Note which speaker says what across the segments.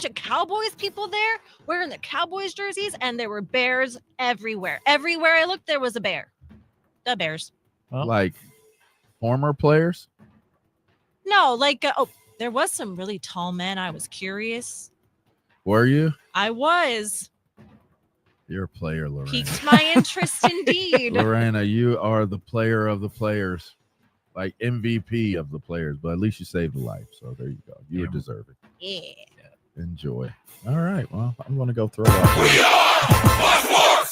Speaker 1: bunch of Cowboys people there wearing the Cowboys jerseys, and there were bears everywhere. Everywhere I looked, there was a bear. The Bears.
Speaker 2: Well, like former players?
Speaker 1: No, like, there was some really tall men. I was curious.
Speaker 2: Were you?
Speaker 1: I was.
Speaker 2: You're a player, Lorena.
Speaker 1: Piqued my interest indeed.
Speaker 2: Lorena, you are the player of the players. Like MVP of the players, but at least you saved a life. So there you go. You were deserving.
Speaker 1: Yeah.
Speaker 2: Enjoy. All right. Well, I'm going to go throw up.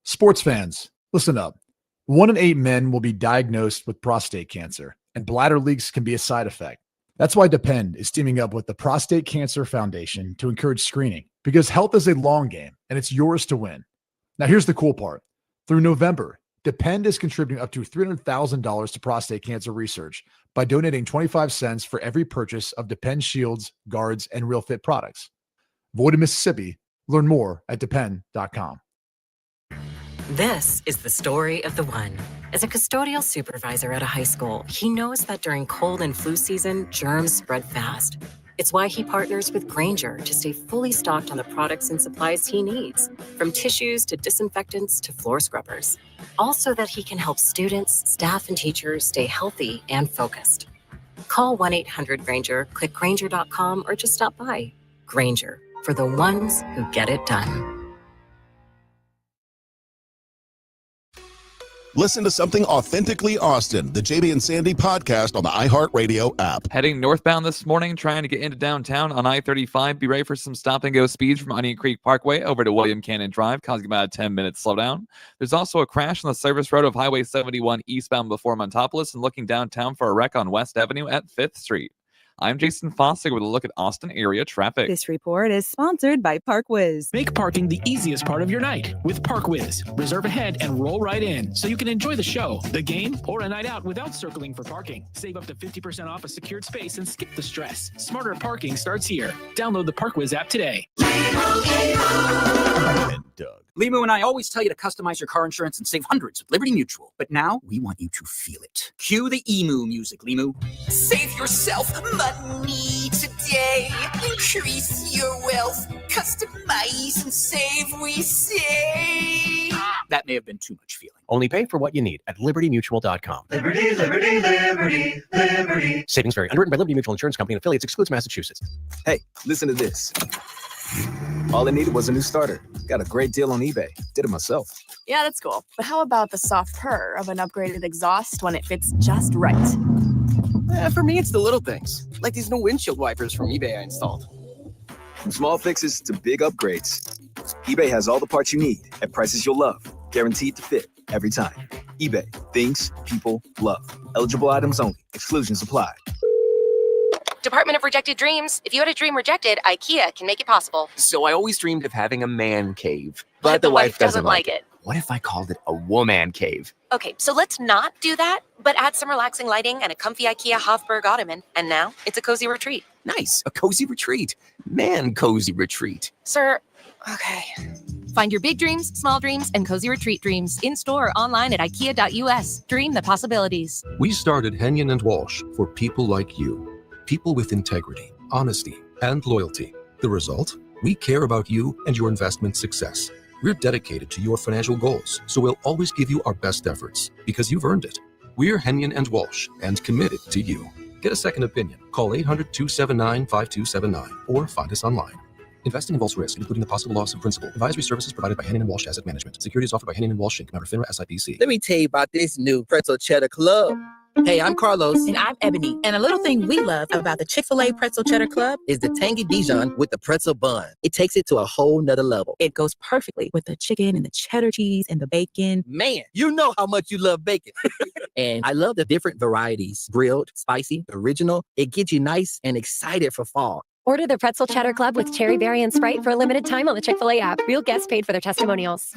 Speaker 3: Sports fans, listen up. 1 in 8 men will be diagnosed with prostate cancer, and bladder leaks can be a side effect. That's why Depend is teaming up with the Prostate Cancer Foundation to encourage screening, because health is a long game and it's yours to win. Now, here's the cool part. Through November, Depend is contributing up to $300,000 to prostate cancer research by donating 25 cents for every purchase of Depend shields, guards, and Real Fit products. Void in Mississippi. Learn more at depend.com.
Speaker 4: This is the story of the one. As a custodial supervisor at a high school, he knows that during cold and flu season, germs spread fast. It's why he partners with Grainger to stay fully stocked on the products and supplies he needs, from tissues to disinfectants to floor scrubbers. Also that he can help students, staff, and teachers stay healthy and focused. Call 1-800-GRAINGER, click Grainger.com, or just stop by. Grainger, for the ones who get it done.
Speaker 5: Listen to something authentically Austin, the JB and Sandy podcast on the iHeartRadio app.
Speaker 6: Heading northbound this morning, trying to get into downtown on I-35. Be ready for some stop-and-go speeds from Onion Creek Parkway over to William Cannon Drive, causing about a 10-minute slowdown. There's also a crash on the service road of Highway 71 eastbound before Montopolis and looking downtown for a wreck on West Avenue at 5th Street. I'm Jason Foster with a look at Austin area traffic.
Speaker 7: This report is sponsored by ParkWiz.
Speaker 8: Make parking the easiest part of your night with ParkWiz. Reserve ahead and roll right in so you can enjoy the show, the game, or a night out without circling for parking. Save up to 50% off a secured space and skip the stress. Smarter parking starts here. Download the ParkWiz app today.
Speaker 5: And Doug.
Speaker 9: Limu and I always tell you to customize your car insurance and save hundreds with Liberty Mutual. But now we want you to feel it. Cue the emu music, Limu. Save yourself money today. Increase your wealth. Customize and save, we say. That may have been too much feeling.
Speaker 10: Only pay for what you need at libertymutual.com.
Speaker 11: Liberty, liberty, liberty, liberty.
Speaker 10: Savings vary. Underwritten by Liberty Mutual Insurance Company and affiliates. Excludes Massachusetts.
Speaker 12: Hey, listen to this. All I needed was a new starter. Got a great deal on eBay. Did it myself.
Speaker 13: Yeah, that's cool. But how about the soft purr of an upgraded exhaust when it fits just right?
Speaker 10: For me, it's the little things, like these new windshield wipers from eBay I installed.
Speaker 12: From small fixes to big upgrades, eBay has all the parts you need at prices you'll love. Guaranteed to fit every time. eBay. Things people love. Eligible items only. Exclusions apply.
Speaker 14: Department of Rejected Dreams. If you had a dream rejected, IKEA can make it possible.
Speaker 10: So I always dreamed of having a man cave, but the wife doesn't like it. What if I called it a woman cave?
Speaker 14: Okay, so let's not do that, but add some relaxing lighting and a comfy IKEA Hofburg ottoman, and now it's a cozy retreat.
Speaker 10: Nice, a cozy retreat. Man cozy retreat.
Speaker 14: Sir, okay. Find your big dreams, small dreams, and cozy retreat dreams in-store or online at ikea.us. Dream the possibilities.
Speaker 15: We started Henyon & Walsh for people like you. People with integrity, honesty, and loyalty. The result? We care about you and your investment success. We're dedicated to your financial goals, so we'll always give you our best efforts because you've earned it. We're Henyon & Walsh and committed to you. Get a second opinion. Call 800-279-5279 or find us online. Investing involves risk, including the possible loss of principal. Advisory services provided by Henyon & Walsh Asset Management. Securities offered by Henyon & Walsh Inc. Member FINRA SIPC.
Speaker 16: Let me tell you about this new Pretzel Cheddar Club. Hey, I'm Carlos.
Speaker 17: And I'm Ebony. And a little thing we love about the Chick-fil-A Pretzel Cheddar Club
Speaker 16: is the tangy Dijon with the pretzel bun. It takes it to a whole nother level.
Speaker 17: It goes perfectly with the chicken and the cheddar cheese and the bacon.
Speaker 16: Man, you know how much you love bacon. And I love the different varieties. Grilled, spicy, original. It gets you nice and excited for fall.
Speaker 18: Order the Pretzel Cheddar Club with cherry berry and Sprite for a limited time on the Chick-fil-A app. Real guests paid for their testimonials.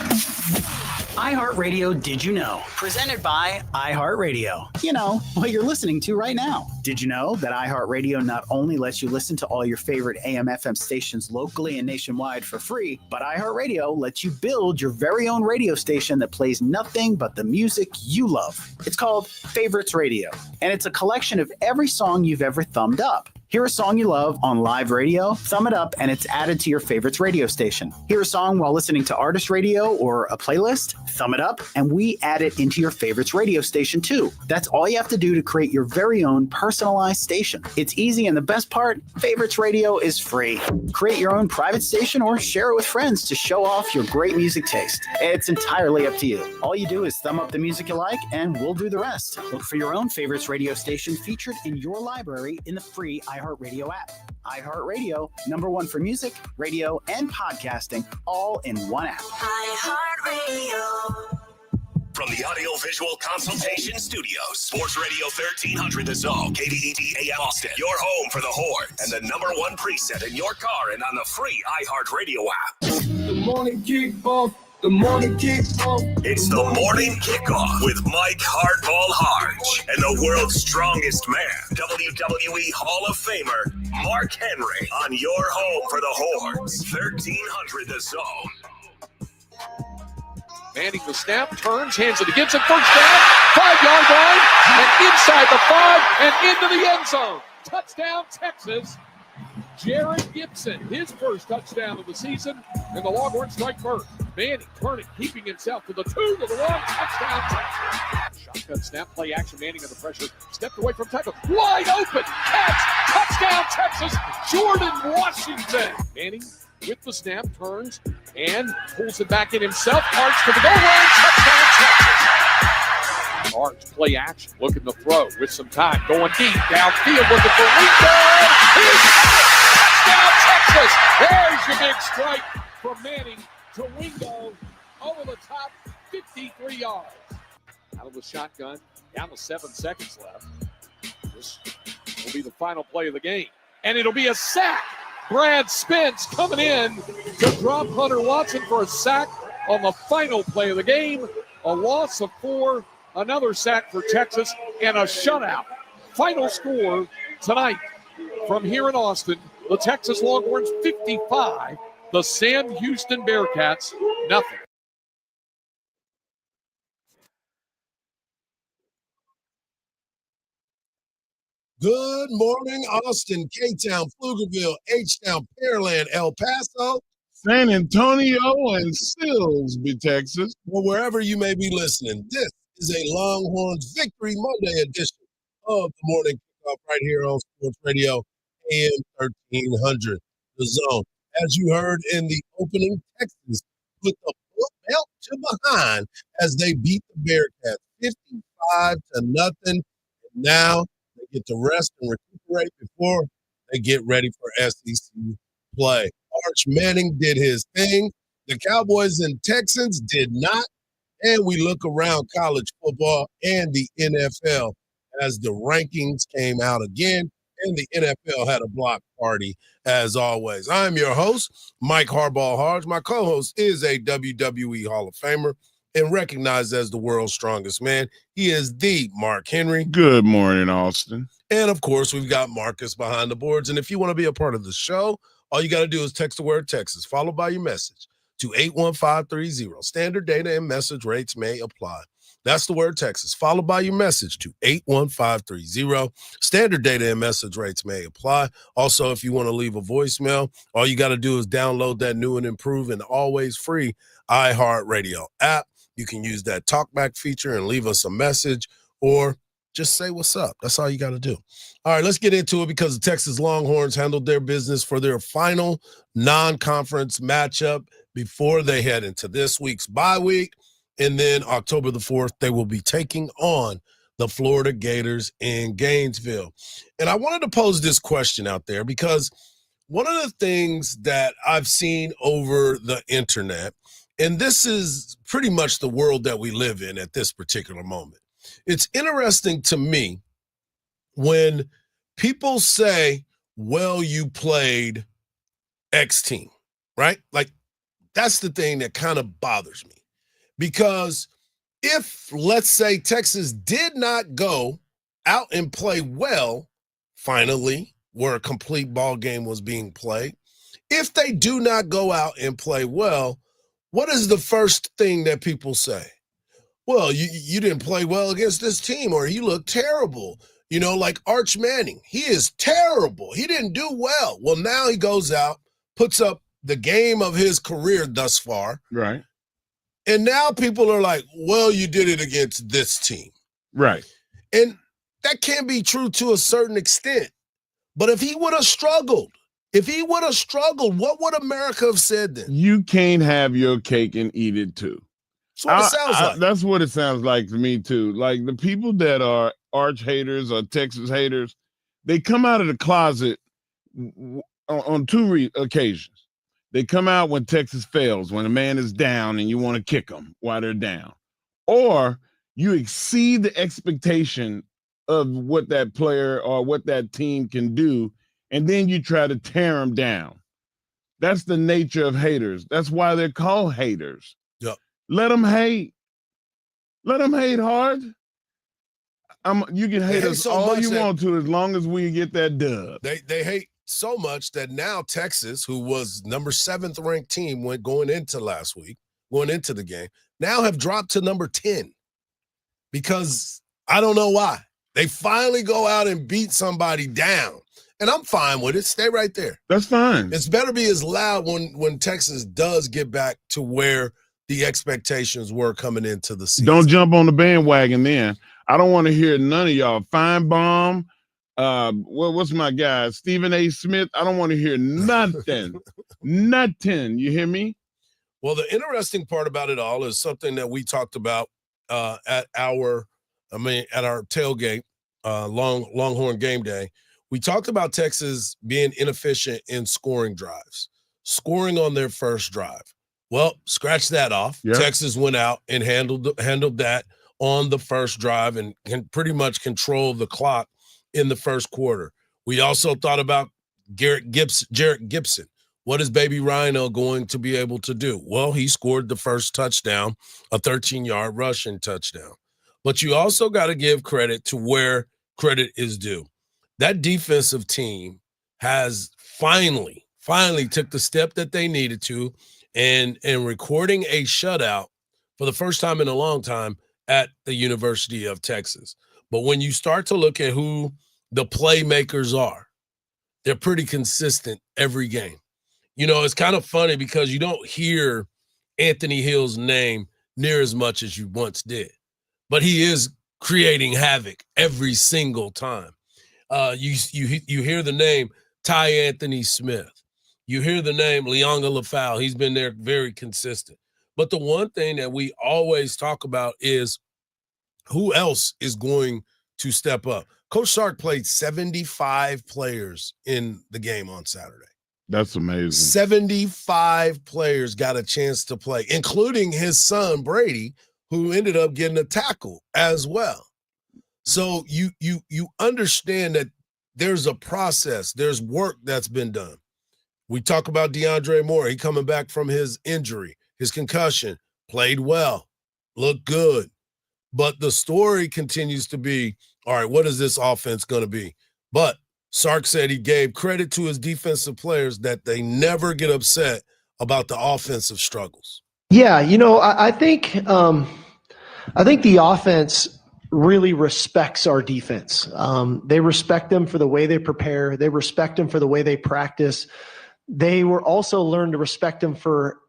Speaker 19: iHeartRadio Did You Know? Presented by iHeartRadio. You know, what you're listening to right now. Did you know that iHeartRadio not only lets you listen to all your favorite AM/FM stations locally and nationwide for free, but iHeartRadio lets you build your very own radio station that plays nothing but the music you love. It's called Favorites Radio, and it's a collection of every song you've ever thumbed up. Hear a song you love on live radio? Thumb it up and it's added to your favorites radio station. Hear a song while listening to artist radio or a playlist? Thumb it up and we add it into your favorites radio station too. That's all you have to do to create your very own personalized station. It's easy, and the best part, favorites radio is free. Create your own private station or share it with friends to show off your great music taste. It's entirely up to you. All you do is thumb up the music you like and we'll do the rest. Look for your own favorites radio station featured in your library in the free iHeartRadio app. iHeartRadio, #1 for music, radio, and podcasting, all in one app.
Speaker 20: iHeartRadio. From the Audio-Visual Consultation Studios, Sports Radio 1300 The Zone, KDET AM Austin, your home for the Horns, and the #1 preset in your car and on the free iHeartRadio app.
Speaker 11: The morning kickoff. The morning kickoff.
Speaker 20: It's the morning kickoff with Mike Hardball Hardge and the world's strongest man, WWE Hall of Famer, Mark Henry, on your home for the Horns, 1300 The Zone.
Speaker 21: Manning the snap, turns, hands it to Gibson, first down, 5-yard line, and inside the 5 and into the end zone. Touchdown, Texas. Jared Gibson, his first touchdown of the season, and the Longhorns strike first. Manning turning, keeping himself to the 2, to the 1, touchdown, Texas. Shotgun snap, play action, Manning under pressure, stepped away from tackle, wide open, catch, touchdown, Texas, Jordan Washington. Manning with the snap, turns, and pulls it back in himself, Hardge to the goal line, touchdown, Texas. Hardge, play action, looking to throw with some time, going deep, downfield, looking for Wingo. Touchdown, Texas. There's your big strike from Manning to Wingo, over the top, 53 yards. Out of the shotgun, down to 7 seconds left. This will be the final play of the game, and it'll be a sack. Brad Spence coming in to drop Hunter Watson for a sack on the final play of the game. A loss of 4, another sack for Texas, and a shutout. Final score tonight from here in Austin, the Texas Longhorns 55, the Sam Houston Bearcats nothing.
Speaker 22: Good morning, Austin, K-Town, Pflugerville, H-Town, Pearland, El Paso,
Speaker 23: San Antonio, and Silsbee, Texas.
Speaker 22: Or wherever you may be listening. This is a Longhorns Victory Monday edition of the morning kickoff right here on Sports Radio AM 1300, The Zone. As you heard in the opening, Texas put the belt to behind as they beat the Bearcats 55-0. And now they get to rest and recuperate before they get ready for SEC play. Arch Manning did his thing. The Cowboys and Texans did not. And we look around college football and the NFL as the rankings came out again. And the NFL had a block party, as always. I'm your host, Mike Hardball Hardge. My co-host is a WWE Hall of Famer and recognized as the world's strongest man. He is the Mark Henry.
Speaker 23: Good morning, Austin.
Speaker 22: And, of course, we've got Marcus behind the boards. And if you want to be a part of the show, all you got to do is text the word Texas, followed by your message, to 81530. Standard data and message rates may apply. That's the word Texas, followed by your message to 81530. Standard data and message rates may apply. Also, if you want to leave a voicemail, all you got to do is download that new and improved and always free iHeartRadio app. You can use that talkback feature and leave us a message or just say what's up. That's all you got to do. All right, let's get into it because the Texas Longhorns handled their business for their final non-conference matchup before they head into this week's bye week. And then October the 4th, they will be taking on the Florida Gators in Gainesville. And I wanted to pose this question out there because one of the things that I've seen over the internet, and this is pretty much the world that we live in at this particular moment. It's interesting to me when people say, well, you played X team, right? Like, that's the thing that kind of bothers me. Because if, let's say, Texas did not go out and play well, finally, where a complete ball game was being played, if they do not go out and play well, what is the first thing that people say? Well, you didn't play well against this team, or you look terrible. You know, like Arch Manning, he is terrible. He didn't do well. Well, now he goes out, puts up the game of his career thus far.
Speaker 23: Right.
Speaker 22: And now people are like, well, you did it against this team.
Speaker 23: Right.
Speaker 22: And that can be true to a certain extent. But if he would have struggled, what would America have said then?
Speaker 23: You can't have your cake and eat it too.
Speaker 22: That's what it sounds like.
Speaker 23: That's what it sounds like to me too. Like the people that are Arch haters or Texas haters, they come out of the closet on two occasions. They come out when Texas fails, when a man is down and you want to kick them while they're down. Or you exceed the expectation of what that player or what that team can do, and then you try to tear them down. That's the nature of haters. That's why they're called haters.
Speaker 22: Yep.
Speaker 23: Let them hate. Let them hate hard. You can hate us all you want to as long as we get that dub.
Speaker 22: They hate so much that now Texas, who was number 7th ranked team going into the game, now have dropped to number 10 because I don't know why. They finally go out and beat somebody down. And I'm fine with it. Stay right there.
Speaker 23: That's fine.
Speaker 22: It's better be as loud when Texas does get back to where the expectations were coming into the season.
Speaker 23: Don't jump on the bandwagon then. I don't want to hear none of y'all. Feinbaum, what's my guy? Stephen A. Smith. I don't want to hear nothing. Nothing. You hear me?
Speaker 22: Well, the interesting part about it all is something that we talked about at our tailgate, Longhorn game day. We talked about Texas being inefficient in scoring drives, scoring on their first drive. Well, scratch that off. Yep. Texas went out and handled that on the first drive and can pretty much control the clock in the first quarter. We also thought about Jarrett Gibson. What is Baby Rhino going to be able to do? Well, he scored the first touchdown, a 13-yard rushing touchdown. But you also got to give credit to where credit is due. That defensive team has finally took the step that they needed to and recording a shutout for the first time in a long time at the University of Texas. But when you start to look at who the playmakers are, they're pretty consistent every game. You know, it's kind of funny because you don't hear Anthony Hill's name near as much as you once did, but he is creating havoc every single time. You hear the name Ty Anthony Smith. You hear the name Leonga LaFowl. He's been there very consistent. But the one thing that we always talk about is who else is going to step up. Coach Sark played 75 players in the game on Saturday.
Speaker 23: That's amazing.
Speaker 22: 75 players got a chance to play, including his son, Brady, who ended up getting a tackle as well. So you understand that there's a process, there's work that's been done. We talk about DeAndre Moore. He coming back from his injury, his concussion, played well, looked good. But the story continues to be, all right, what is this offense going to be? But Sark said he gave credit to his defensive players that they never get upset about the offensive struggles.
Speaker 1: Yeah, you know, I think the offense really respects our defense. They respect them for the way they prepare. They respect them for the way they practice. They were also learned to respect them for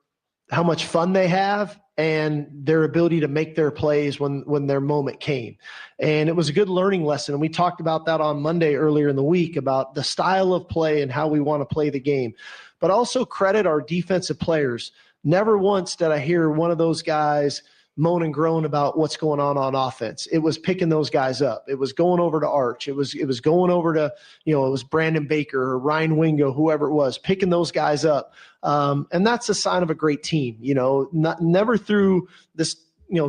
Speaker 1: how much fun they have and their ability to make their plays when their moment came. And it was a good learning lesson. And we talked about that on Monday earlier in the week about the style of play and how we want to play the game. But also credit our defensive players. Never once did I hear one of those guys moan and groan about what's going on offense. It was picking those guys up. It was going over to Arch. It was going over to, it was Brandon Baker or Ryan Wingo, whoever it was, picking those guys up. And that's a sign of a great team. Never through this,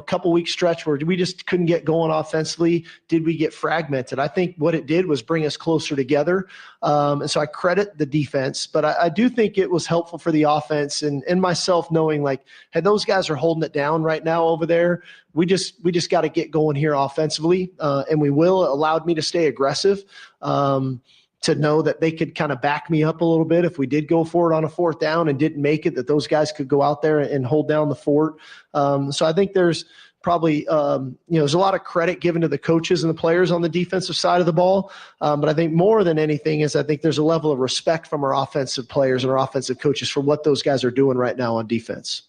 Speaker 1: couple week stretch where we just couldn't get going offensively did we get fragmented. I think what it did was bring us closer together. And so I credit the defense, but I do think it was helpful for the offense and myself knowing like, hey, those guys are holding it down right now over there. We just got to get going here offensively. And we will. It allowed me to stay aggressive. To know that they could kind of back me up a little bit if we did go for it on a fourth down and didn't make it, that those guys could go out there and hold down the fort. So I think there's probably, there's a lot of credit given to the coaches and the players on the defensive side of the ball. But I think more than anything is I think there's a level of respect from our offensive players and our offensive coaches for what those guys are doing right now on defense.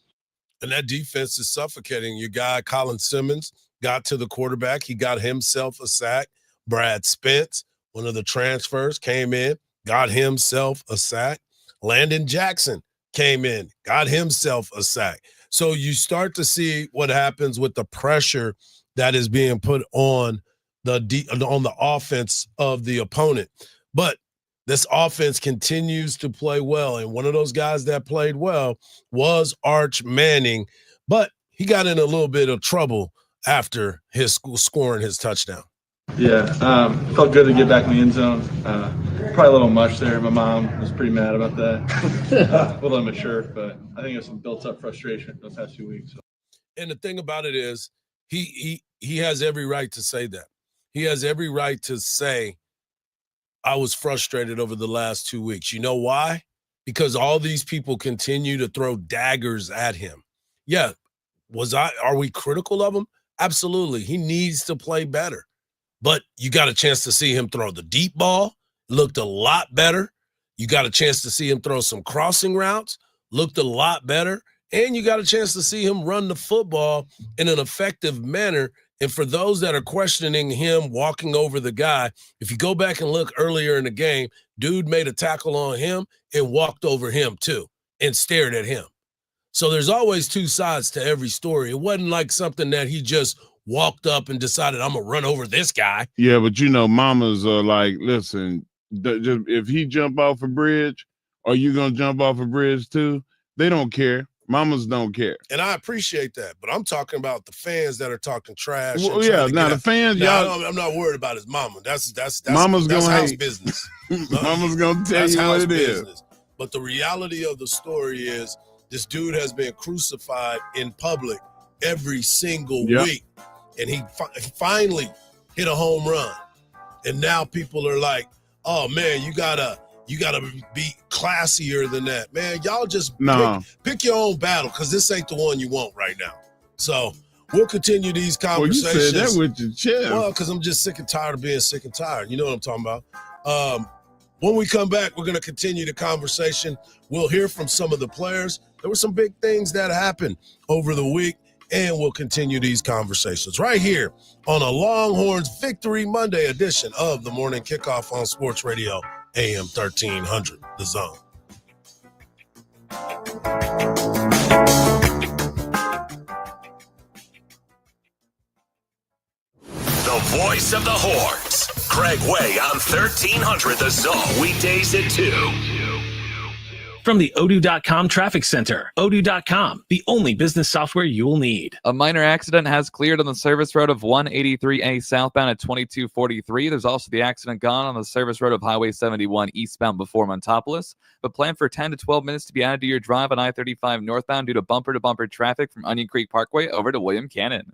Speaker 22: And that defense is suffocating. Your guy, Colin Simmons, got to the quarterback. He got himself a sack. Brad Spence, one of the transfers, came in, got himself a sack. Landon Jackson came in, got himself a sack. So you start to see what happens with the pressure that is being put on the offense of the opponent. But this offense continues to play well, and one of those guys that played well was Arch Manning, but he got in a little bit of trouble after his scoring his touchdown.
Speaker 2: Yeah, felt good to get back in the end zone. Probably a little much there. My mom was pretty mad about that. A little immature, but I think it was some built-up frustration those past 2 weeks. So.
Speaker 22: And the thing about it is he has every right to say that. He has every right to say, I was frustrated over the last 2 weeks. You know why? Because all these people continue to throw daggers at him. Yeah, are we critical of him? Absolutely. He needs to play better. But you got a chance to see him throw the deep ball, looked a lot better. You got a chance to see him throw some crossing routes, looked a lot better. And you got a chance to see him run the football in an effective manner. And for those that are questioning him walking over the guy, if you go back and look earlier in the game, dude made a tackle on him and walked over him too and stared at him. So there's always two sides to every story. It wasn't like something that he just walked up and decided, I'm going to run over this guy.
Speaker 23: Yeah, but mamas are like, listen, if he jump off a bridge, are you going to jump off a bridge too? They don't care. Mamas don't care.
Speaker 22: And I appreciate that, but I'm talking about the fans that are talking trash.
Speaker 23: Well, yeah, now the fans, y'all.
Speaker 22: I'm not worried about his mama. That's
Speaker 23: Mama's
Speaker 22: that's
Speaker 23: gonna
Speaker 22: house
Speaker 23: hate.
Speaker 22: business.
Speaker 23: Mama's gonna tell you what it is.
Speaker 22: But the reality of the story is this dude has been crucified in public every single week, and he finally hit a home run. And now people are like, oh man, you gotta be classier than that. Man, y'all just pick your own battle, because this ain't the one you want right now. So we'll continue these conversations.
Speaker 23: Well, you said that with your chest.
Speaker 22: Well, because I'm just sick and tired of being sick and tired. You know what I'm talking about. When we come back, we're going to continue the conversation. We'll hear from some of the players. There were some big things that happened over the week, and we'll continue these conversations right here on a Longhorns Victory Monday edition of the Morning Kickoff on Sports Radio AM 1300, The Zone.
Speaker 20: The voice of the Horns, Craig Way on 1300 The Zone, weekdays at 2.
Speaker 8: From the Odoo.com Traffic Center, Odoo.com, the only business software you will need.
Speaker 6: A minor accident has cleared on the service road of 183A southbound at 2243. There's also the accident gone on the service road of Highway 71 eastbound before Montopolis. But plan for 10 to 12 minutes to be added to your drive on I-35 northbound due to bumper-to-bumper traffic from Onion Creek Parkway over to William Cannon.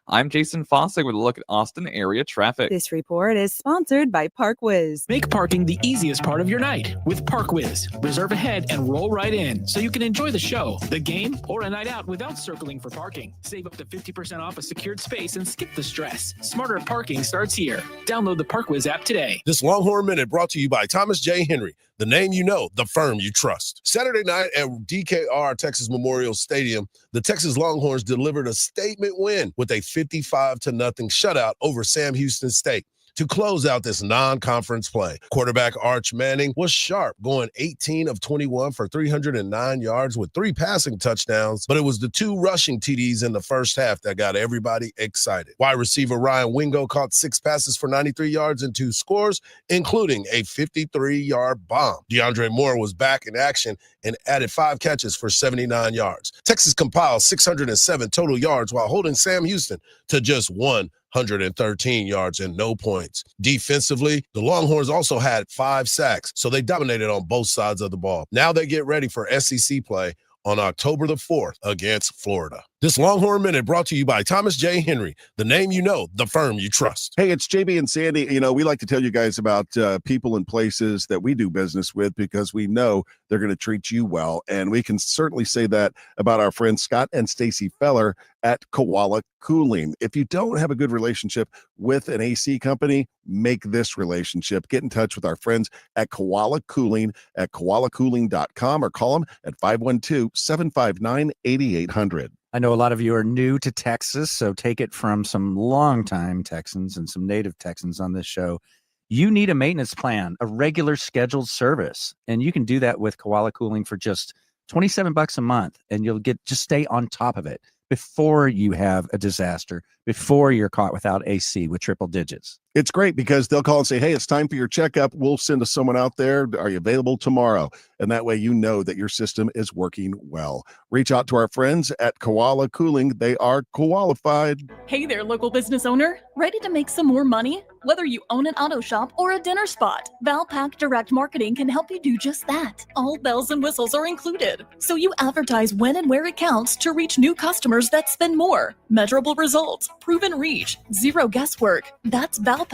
Speaker 6: I'm Jason Fossig with a look at Austin area traffic.
Speaker 7: This report is sponsored by ParkWiz.
Speaker 8: Make parking the easiest part of your night with ParkWiz. Reserve ahead and roll right in so you can enjoy the show, the game, or a night out without circling for parking. Save up to 50% off a secured space and skip the stress. Smarter parking starts here. Download the ParkWiz app today.
Speaker 22: This Longhorn Minute brought to you by Thomas J. Henry, the name you know, the firm you trust. Saturday night at DKR Texas Memorial Stadium, the Texas Longhorns delivered a statement win with a 55-0 shutout over Sam Houston State to close out this non-conference play. Quarterback Arch Manning was sharp, going 18 of 21 for 309 yards with 3 passing touchdowns, but it was the 2 rushing TDs in the first half that got everybody excited. Wide receiver Ryan Wingo caught 6 passes for 93 yards and 2 scores, including a 53-yard bomb. DeAndre Moore was back in action and added 5 catches for 79 yards. Texas compiled 607 total yards while holding Sam Houston to just 113 yards and no points. Defensively, the Longhorns also had 5 sacks, so they dominated on both sides of the ball. Now they get ready for SEC play on October the 4th against Florida. This Longhorn Minute brought to you by Thomas J. Henry, the name you know, the firm you trust.
Speaker 3: Hey, it's JB and Sandy. You know, we like to tell you guys about people and places that we do business with because we know they're going to treat you well. And we can certainly say that about our friends Scott and Stacy Feller at Koala Cooling. If you don't have a good relationship with an AC company, make this relationship. Get in touch with our friends at Koala Cooling at koalacooling.com or call them at 512-759-8800.
Speaker 4: I know a lot of you are new to Texas, so take it from some longtime Texans and some native Texans on this show. You need a maintenance plan, a regular scheduled service, and you can do that with Koala Cooling for just $27 a month, and you'll just stay on top of it before you have a disaster, before you're caught without AC with triple digits.
Speaker 3: It's great because they'll call and say, hey, it's time for your checkup. We'll send someone out there. Are you available tomorrow? And that way you know that your system is working well. Reach out to our friends at Koala Cooling. They are qualified.
Speaker 5: Hey there, local business owner. Ready to make some more money? Whether you own an auto shop or a dinner spot, Valpak Direct Marketing can help you do just that. All bells and whistles are included. So you advertise when and where it counts to reach new customers that spend more. Measurable results, proven reach, zero guesswork. That's Valpak.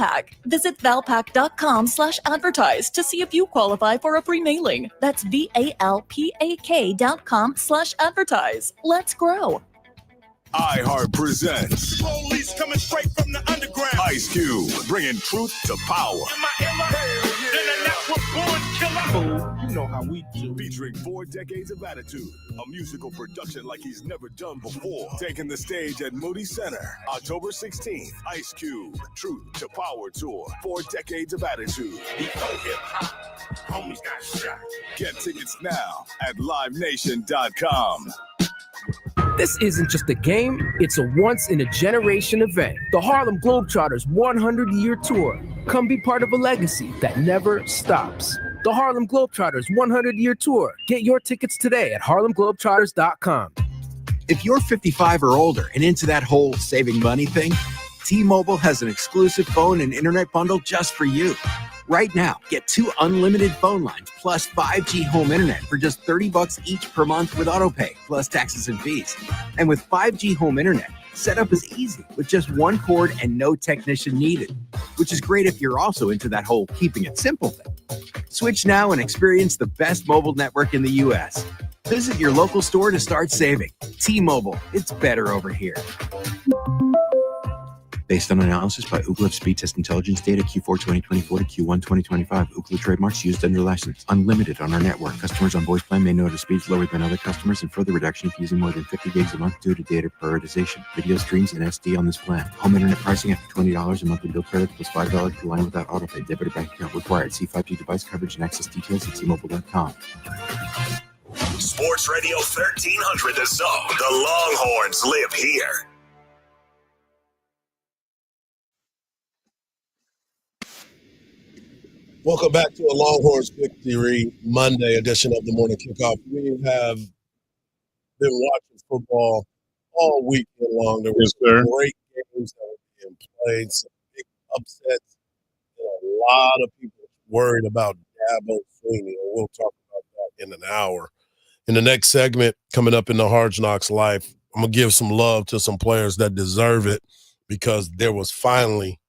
Speaker 5: Visit valpak.com/advertise to see if you qualify for a free mailing. That's VALPAK.com/advertise. Let's grow.
Speaker 20: iHeart presents Police coming straight from the underground. Ice Cube bringing truth to power. You know how we do. Featuring 4 decades of attitude, a musical production like he's never done before. Taking the stage at Moody Center, October 16th. Ice Cube, Truth to Power Tour. 4 decades of attitude. Homies got shot. Get tickets now at livenation.com.
Speaker 24: This isn't just a game, it's a once-in-a-generation event. The Harlem Globetrotters 100-year tour. Come be part of a legacy that never stops. The Harlem Globetrotters 100-year tour. Get your tickets today at harlemglobetrotters.com.
Speaker 25: If you're 55 or older and into that whole saving money thing, T-Mobile has an exclusive phone and internet bundle just for you. Right now, get 2 unlimited phone lines plus 5G home internet for just $30 each per month with autopay, plus taxes and fees. And with 5G home internet, setup is easy with just 1 cord and no technician needed, which is great if you're also into that whole keeping it simple thing. Switch now and experience the best mobile network in the U.S. Visit your local store to start saving. T-Mobile, it's better over here. Based on analysis by Ookla of speed test intelligence data Q4 2024 to Q1 2025. Ookla trademarks used under license. Unlimited on our network. Customers on voice plan may notice speeds lower than other customers and further reduction if using more than 50 gigs a month due to data prioritization. Video streams and SD on this plan. Home internet pricing after $20 a monthly bill credit plus $5 per line without autopay. Debit or bank account required. See 5G device coverage and access details at T-Mobile.com.
Speaker 20: Sports Radio 1300 The Zone. The Longhorns live here.
Speaker 22: Welcome back to a Longhorns Victory Monday edition of the Morning Kickoff. We have been watching football all weekend long. There was some great games that were being played, some big upsets, and a lot of people worried about Dabo Sweeney, and we'll talk about that in an hour. In the next segment, coming up in the Hard Knocks Life, I'm going to give some love to some players that deserve it because there was finally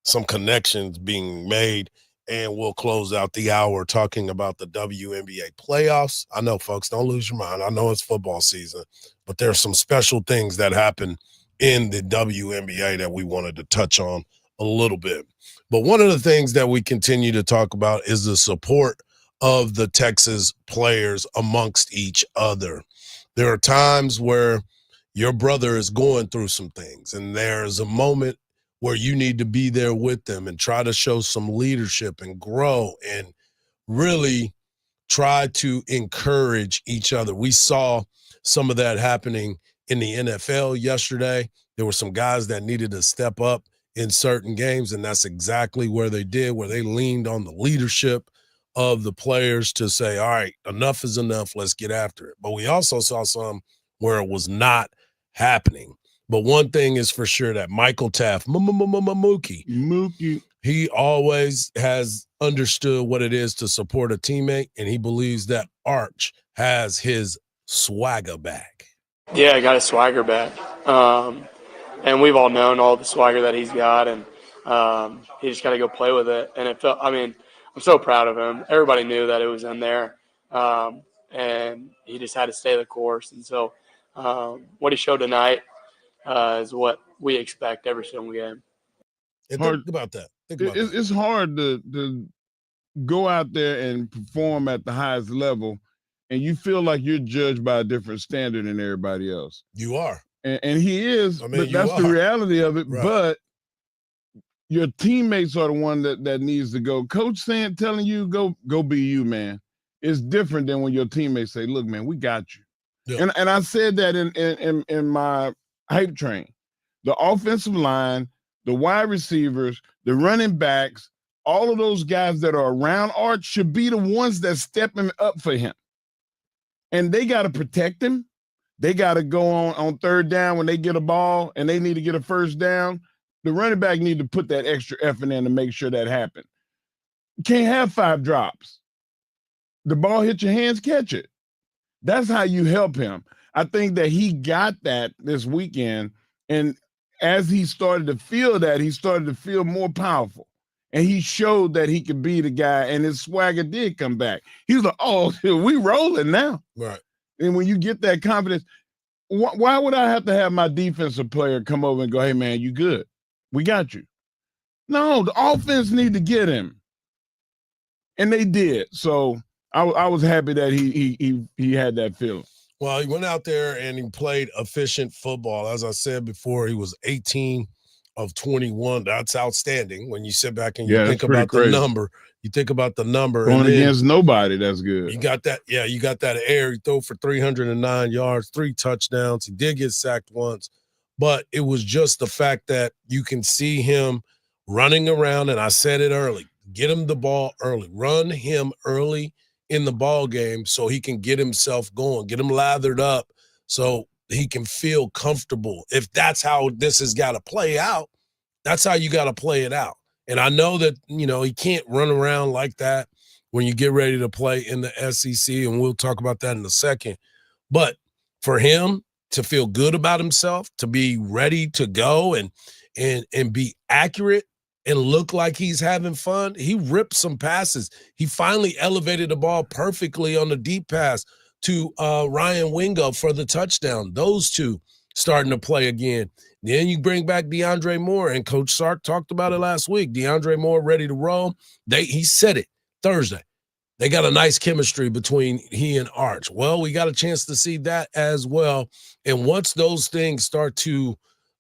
Speaker 22: some connections being made. And we'll close out the hour talking about the WNBA playoffs. I know, folks, don't lose your mind. I know it's football season, but there are some special things that happen in the WNBA that we wanted to touch on a little bit. But one of the things that we continue to talk about is the support of the Texas players amongst each other. There are times where your brother is going through some things, and there's a moment where you need to be there with them and try to show some leadership and grow and really try to encourage each other. We saw some of that happening in the NFL yesterday. There were some guys that needed to step up in certain games, and that's exactly where they did, where they leaned on the leadership of the players to say, all right, enough is enough, let's get after it. But we also saw some where it was not happening. But one thing is for sure that Michael Taft, Mookie, he always has understood what it is to support a teammate, and he believes that Arch has his swagger back.
Speaker 9: Yeah, got his swagger back. And we've all known all the swagger that he's got, and he just got to go play with it. And I'm so proud of him. Everybody knew that it was in there, and he just had to stay the course. And so what he showed tonight is what we expect every single game.
Speaker 22: And think about that.
Speaker 23: It's hard to go out there and perform at the highest level, and you feel like you're judged by a different standard than everybody else.
Speaker 22: You are.
Speaker 23: And he is,
Speaker 22: I mean,
Speaker 23: but that's the reality of it.
Speaker 22: Right.
Speaker 23: But your teammates are the one that needs to go. Coach telling you, go be you, man. It's different than when your teammates say, look, man, we got you.
Speaker 22: Yeah.
Speaker 23: And I said that in my hype train. The offensive line, the wide receivers, the running backs, all of those guys that are around Arch should be the ones that stepping up for him. And they got to protect him. They got to go on third down when they get a ball and they need to get a first down. The running back need to put that extra effort in to make sure that happens. You can't have 5 drops. The ball hit your hands, catch it. That's how you help him. I think that he got that this weekend, and as he started to feel that, he started to feel more powerful. And he showed that he could be the guy, and his swagger did come back. He was like, oh, we rolling now.
Speaker 22: Right.
Speaker 23: And when you get that confidence, why would I have to have my defensive player come over and go, hey, man, you good? We got you. No, the offense need to get him. And they did. So I was happy that he had that feeling.
Speaker 22: Well, he went out there and he played efficient football. As I said before, he was 18 of 21. That's outstanding when you sit back and you think about the number. You think about the number.
Speaker 23: Going against nobody, that's good.
Speaker 22: You got that. Yeah, you got that air. He threw for 309 yards, 3 touchdowns. He did get sacked once. But it was just the fact that you can see him running around, and I said it early. Get him the ball early. Run him early in the ball game so he can get himself going, get him lathered up so he can feel comfortable. If that's how this has got to play out, that's how you got to play it out. And I know that, he can't run around like that when you get ready to play in the SEC, and we'll talk about that in a second. But for him to feel good about himself, to be ready to go and be accurate and look like he's having fun, he ripped some passes. He finally elevated the ball perfectly on the deep pass to Ryan Wingo for the touchdown. Those two starting to play again. Then you bring back DeAndre Moore, and Coach Sark talked about it last week. DeAndre Moore ready to roll. He said it Thursday. They got a nice chemistry between he and Arch. Well, we got a chance to see that as well. And once those things start to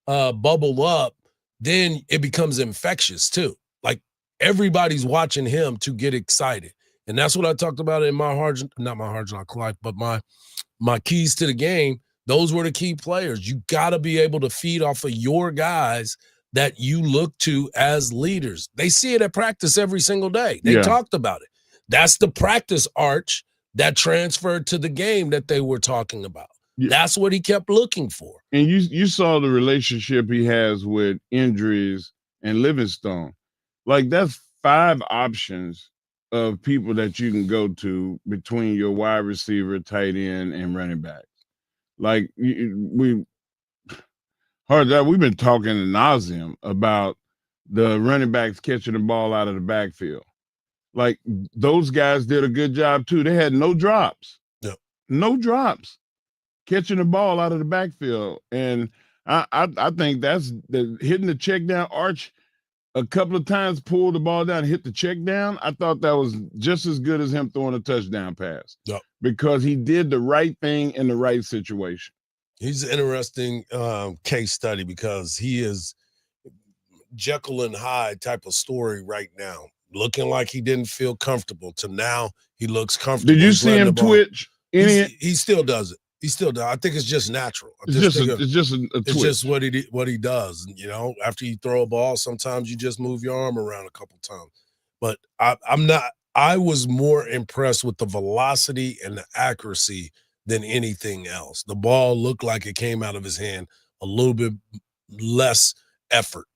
Speaker 22: bubble up, then it becomes infectious too. Like everybody's watching him to get excited. And that's what I talked about in my Hardge Life, but my keys to the game. Those were the key players. You got to be able to feed off of your guys that you look to as leaders. They see it at practice every single day. They talked about it. That's the practice arch that transferred to the game that they were talking about. Yeah. That's what he kept looking for.
Speaker 23: And you saw the relationship he has with Injuries and Livingstone. Like that's 5 options of people that you can go to between your wide receiver, tight end, and running back. Like we've been talking ad nauseum about the running backs catching the ball out of the backfield. Like those guys did a good job too. They had no drops.
Speaker 22: Yep.
Speaker 23: No drops. Catching the ball out of the backfield. And I think that's hitting the check down. Arch a couple of times pulled the ball down, hit the check down. I thought that was just as good as him throwing a touchdown pass.
Speaker 22: Yep.
Speaker 23: Because he did the right thing in the right situation.
Speaker 22: He's an interesting case study because he is Jekyll and Hyde type of story right now. Looking like he didn't feel comfortable to now he looks comfortable.
Speaker 23: Did you see him twitch?
Speaker 22: He still does it. He still does. I think it's just natural.
Speaker 23: It's just a twitch.
Speaker 22: It's just what he does. After you throw a ball, sometimes you just move your arm around a couple times. But I was more impressed with the velocity and the accuracy than anything else. The ball looked like it came out of his hand a little bit less effort.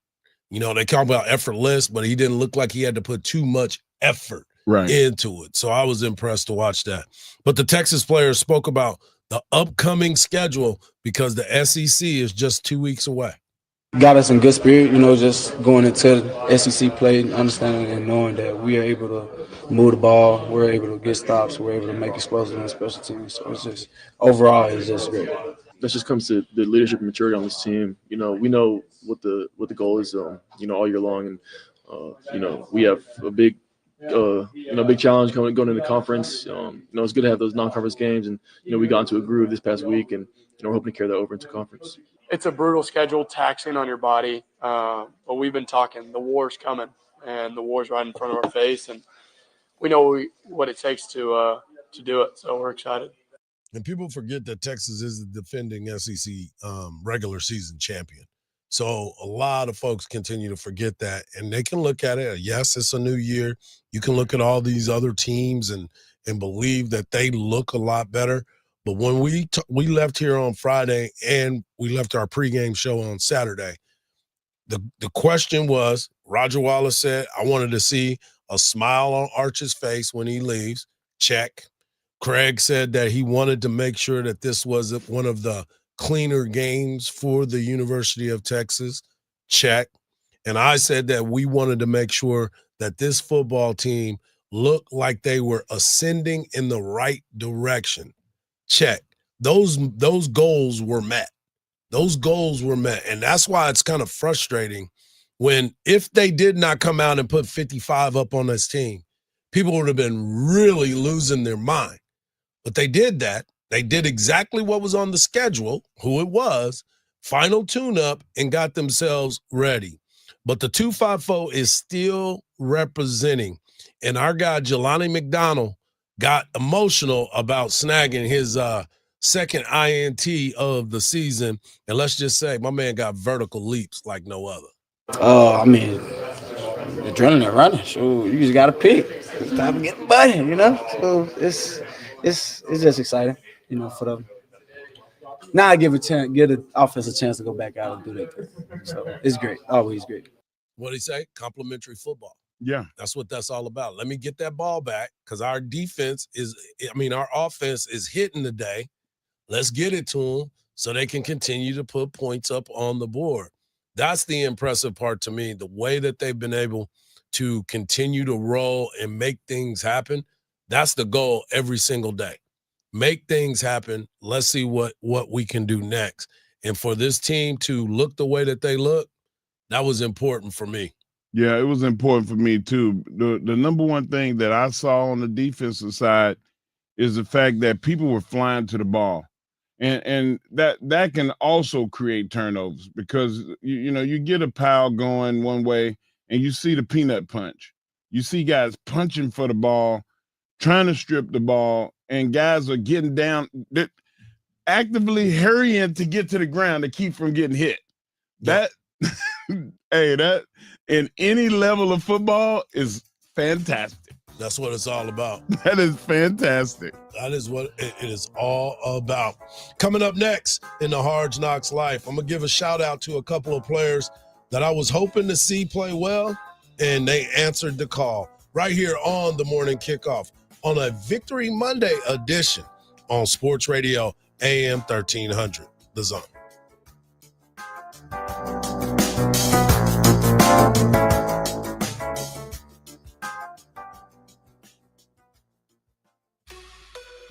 Speaker 22: They talk about effortless, but he didn't look like he had to put too much effort into it. So I was impressed to watch that. But the Texas players spoke about the upcoming schedule because the SEC is just 2 weeks away.
Speaker 10: Got us in good spirit, just going into SEC play, understanding and knowing that we are able to move the ball, we're able to get stops, we're able to make explosives on special teams. So it's just, overall, it's just great.
Speaker 12: That just comes to the leadership and maturity on this team. We know what the goal is, all year long, and we have a big, big challenge going into conference. It's good to have those non-conference games, and we got into a groove this past week, and we're hoping to carry that over into conference.
Speaker 9: It's a brutal schedule, taxing on your body. But we've been talking, the war's coming, and the war's right in front of our face, and we know what it takes to do it. So we're excited.
Speaker 22: And people forget that Texas is the defending SEC regular season champion. So a lot of folks continue to forget that, and they can look at it. Yes, it's a new year. You can look at all these other teams and believe that they look a lot better. But when we left here on Friday and we left our pregame show on Saturday, the question was, Roger Wallace said, I wanted to see a smile on Arch's face when he leaves. Check. Craig said that he wanted to make sure that this was one of the cleaner games for the University of Texas. Check. And I said that we wanted to make sure that this football team looked like they were ascending in the right direction. Check. Those goals were met. Those goals were met. And that's why it's kind of frustrating when, if they did not come out and put 55 up on this team, people would have been really losing their mind. But they did that. They did exactly what was on the schedule, who it was, final tune-up, and got themselves ready. But the 254 is still representing. And our guy, Jelani McDonald, got emotional about snagging his second INT of the season. And let's just say my man got vertical leaps like no other.
Speaker 10: Adrenaline running. So you just got to pick. It's time to get money, So it's just exciting, for them. Now I give the offense a chance to go back out and do that. So it's great. Always great.
Speaker 22: What did he say? Complimentary football.
Speaker 23: Yeah.
Speaker 22: That's what that's all about. Let me get that ball back because our offense is hitting today. Let's get it to them so they can continue to put points up on the board. That's the impressive part to me, the way that they've been able to continue to roll and make things happen. That's the goal every single day. Make things happen. Let's see what we can do next. And for this team to look the way that they look, that was important for me.
Speaker 23: Yeah, it was important for me too. The number one thing that I saw on the defensive side is the fact that people were flying to the ball. And that can also create turnovers because you get a pile going one way and you see the peanut punch. You see guys punching for the ball, trying to strip the ball, and guys are getting down, actively hurrying to get to the ground to keep from getting hit. That that in any level of football is fantastic.
Speaker 22: That's what it's all about.
Speaker 23: That is fantastic.
Speaker 22: That is what it is all about. Coming up next in the Hard Knocks Life, I'm going to give a shout out to a couple of players that I was hoping to see play well, and they answered the call right here on the Morning Kickoff on a Victory Monday edition on Sports Radio AM 1300, The Zone.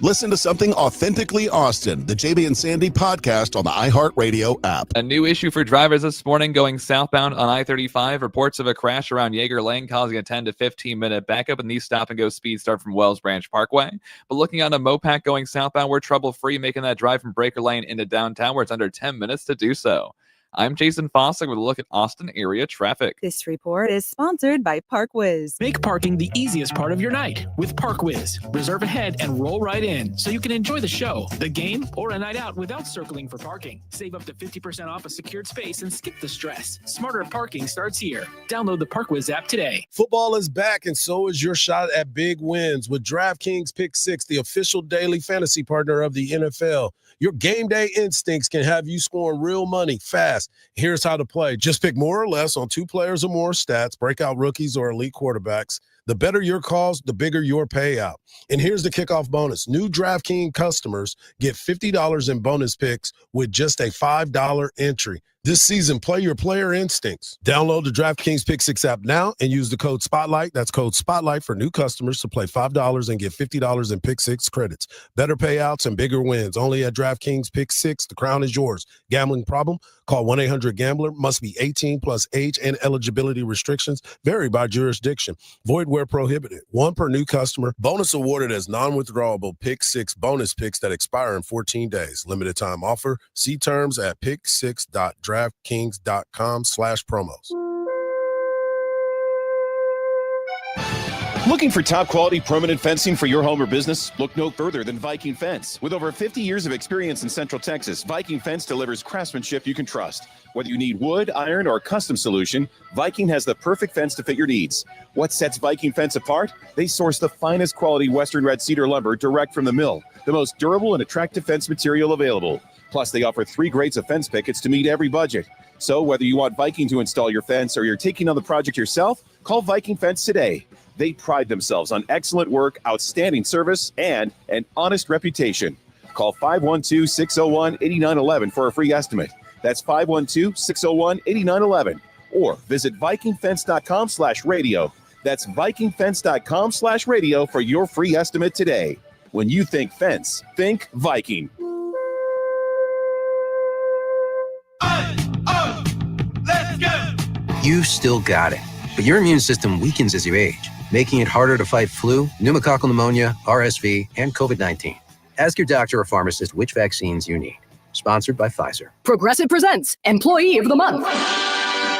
Speaker 3: Listen to something authentically Austin, the JB and Sandy podcast on the iHeartRadio app.
Speaker 6: A new issue for drivers this morning going southbound on I-35. Reports of a crash around Yeager Lane causing a 10 to 15-minute backup, and these stop-and-go speeds start from Wells Branch Parkway. But looking on a Mopac going southbound, we're trouble-free, making that drive from Breaker Lane into downtown where it's under 10 minutes to do so. I'm Jason Fossick with a look at Austin area traffic.
Speaker 7: This report is sponsored by ParkWiz.
Speaker 8: Make parking the easiest part of your night with ParkWiz. Reserve ahead and roll right in so you can enjoy the show, the game, or a night out without circling for parking. Save up to 50% off a secured space and skip the stress. Smarter parking starts here. Download the ParkWiz app today.
Speaker 22: Football is back, and so is your shot at big wins with DraftKings Pick 6, the official daily fantasy partner of the NFL. Your game day instincts can have you scoring real money fast. Here's how to play. Just pick more or less on 2 players or more stats, breakout rookies or elite quarterbacks. The better your calls, the bigger your payout. And here's the kickoff bonus. New DraftKings customers get $50 in bonus picks with just a $5 entry. This season, play your player instincts. Download the DraftKings Pick 6 app now and use the code SPOTLIGHT. That's code SPOTLIGHT for new customers to play $5 and get $50 in Pick 6 credits. Better payouts and bigger wins. Only at DraftKings Pick 6. The crown is yours. Gambling problem? Call 1-800-GAMBLER. Must be 18 plus age and eligibility restrictions vary by jurisdiction. Void where prohibited. One per new customer. Bonus awarded as non-withdrawable Pick 6 bonus picks that expire in 14 days. Limited time offer. See terms at pick6.draftkings.com/promos.
Speaker 13: Looking for top quality permanent fencing for your home or business? Look no further than Viking Fence. With over 50 years of experience in Central Texas, Viking Fence delivers craftsmanship you can trust. Whether you need wood, iron, or custom solution, Viking has the perfect fence to fit your needs. What sets Viking Fence apart? They source the finest quality Western red cedar lumber direct from the mill, the most durable and attractive fence material available. Plus, they offer 3 grades of fence pickets to meet every budget. So whether you want Viking to install your fence or you're taking on the project yourself, call Viking Fence today. They pride themselves on excellent work, outstanding service, and an honest reputation. Call 512-601-8911 for a free estimate. That's 512-601-8911. Or visit vikingfence.com/radio. That's vikingfence.com/radio for your free estimate today. When you think fence, think Viking.
Speaker 14: Let's go! You still got it, but your immune system weakens as you age, making it harder to fight flu, pneumococcal pneumonia, RSV, and COVID-19. Ask your doctor or pharmacist which vaccines you need. Sponsored by Pfizer.
Speaker 15: Progressive presents Employee of the Month.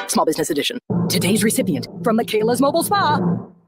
Speaker 15: Small Business Edition. Today's recipient from Michaela's Mobile Spa,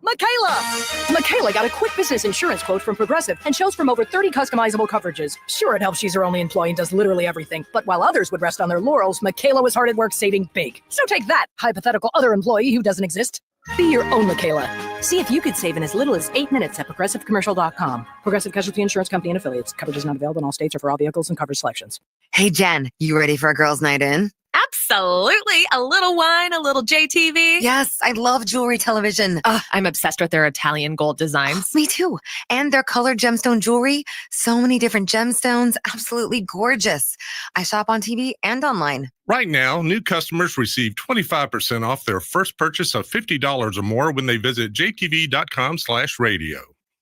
Speaker 15: Michaela! Michaela got a quick business insurance quote from Progressive and chose from over 30 customizable coverages. Sure, it helps she's her only employee and does literally everything. But while others would rest on their laurels, Michaela was hard at work saving big. So take that, hypothetical other employee who doesn't exist. Be your own Michaela. See if you could save in as little as 8 minutes at progressivecommercial.com. Progressive Casualty Insurance Company and Affiliates. Coverage is not available in all states or for all vehicles and coverage selections.
Speaker 16: Hey, Jen, you ready for a girls' night in?
Speaker 17: Absolutely. A little wine, a little JTV.
Speaker 16: Yes, I love jewelry television.
Speaker 17: I'm obsessed with their Italian gold designs.
Speaker 16: Me too. And their colored gemstone jewelry. So many different gemstones. Absolutely gorgeous. I shop on TV and online.
Speaker 26: Right now, new customers receive 25% off their first purchase of $50 or more when they visit jtv.com/radio.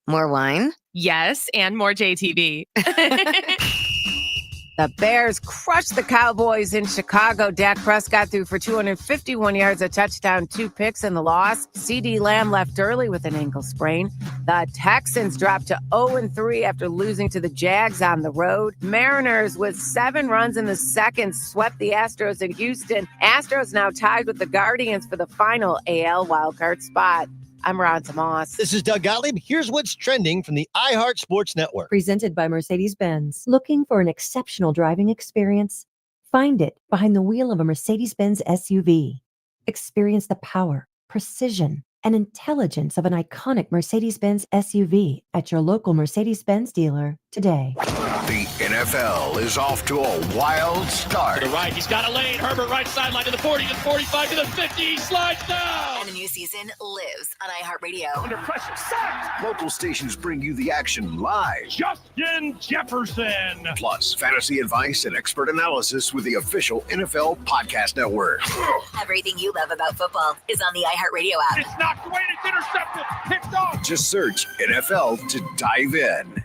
Speaker 16: More wine?
Speaker 17: Yes, and more JTV.
Speaker 27: The Bears crushed the Cowboys in Chicago. Dak Prescott threw for 251 yards, a touchdown, 2 picks in the loss. CeeDee Lamb left early with an ankle sprain. The Texans dropped to 0-3 after losing to the Jags on the road. Mariners, with 7 runs in the second, swept the Astros in Houston. Astros now tied with the Guardians for the final AL wildcard spot. I'm Ron Tomas.
Speaker 28: This is Doug Gottlieb. Here's what's trending from the iHeart Sports Network.
Speaker 29: Presented by Mercedes-Benz. Looking for an exceptional driving experience? Find it behind the wheel of a Mercedes-Benz SUV. Experience the power, precision, and intelligence of an iconic Mercedes-Benz SUV at your local Mercedes-Benz dealer today.
Speaker 20: The NFL is off to a wild start.
Speaker 8: To the right, he's got a lane. Herbert right sideline to the 40, to the 45, to the 50. He slides down.
Speaker 18: And the new season lives on iHeartRadio.
Speaker 8: Under pressure, sacked.
Speaker 20: Local stations bring you the action live.
Speaker 8: Justin Jefferson.
Speaker 20: Plus, fantasy advice and expert analysis with the official NFL Podcast Network.
Speaker 18: Everything you love about football is on the iHeartRadio app.
Speaker 8: It's knocked away, it's intercepted, picked off.
Speaker 20: Just search NFL to dive in.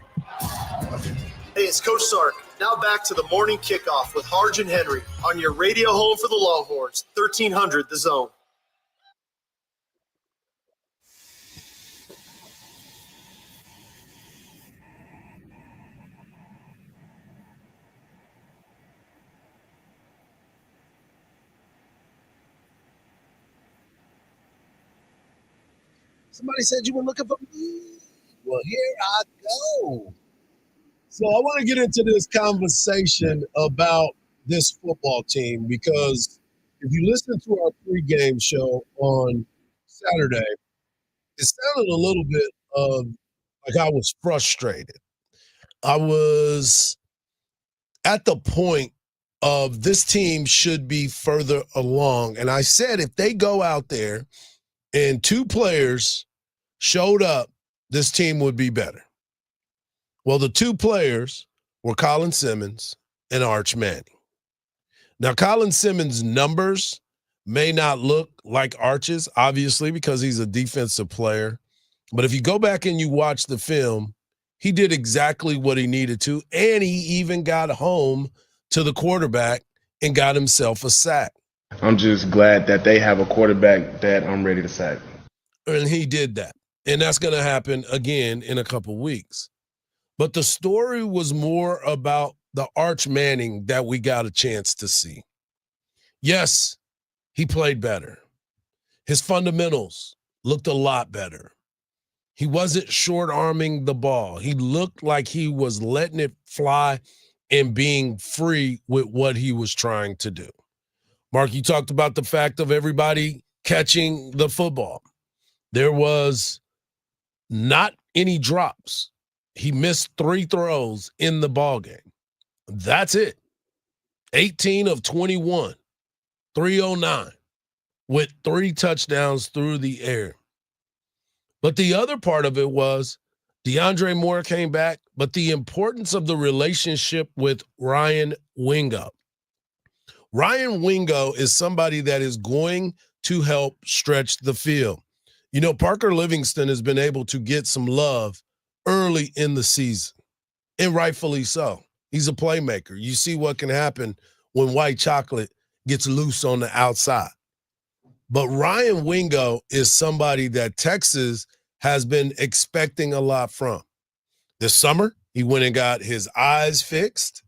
Speaker 30: Hey, it's Coach Sark. Now back to the morning kickoff with Hardge and Henry on your radio home for the Longhorns, 1300 The Zone.
Speaker 22: Somebody said you were looking for me. Well, here I go. So I want to get into this conversation about this football team because if you listen to our pregame show on Saturday, it sounded a little bit like I was frustrated. I was at the point of this team should be further along. And I said if they go out there and 2 players showed up, this team would be better. Well, the two players were Colin Simmons and Arch Manning. Now, Colin Simmons' numbers may not look like Arch's, obviously, because he's a defensive player. But if you go back and you watch the film, he did exactly what he needed to, and he even got home to the quarterback and got himself a sack.
Speaker 1: I'm just glad that they have a quarterback that I'm ready to sack.
Speaker 22: And he did that. And that's going to happen again in a couple weeks. But the story was more about the Arch Manning that we got a chance to see. Yes, he played better. His fundamentals looked a lot better. He wasn't short-arming the ball. He looked like he was letting it fly and being free with what he was trying to do. Mark, you talked about the fact of everybody catching the football. There was not any drops. He missed 3 throws in the ballgame. That's it. 18 of 21, 309, with 3 touchdowns through the air. But the other part of it was DeAndre Moore came back, but the importance of the relationship with Ryan Wingo. Ryan Wingo is somebody that is going to help stretch the field. You know, Parker Livingston has been able to get some love early in the season, and rightfully so. He's a playmaker. You see what can happen when white chocolate gets loose on the outside. But Ryan Wingo is somebody that Texas has been expecting a lot from. This summer, he went and got his eyes fixed.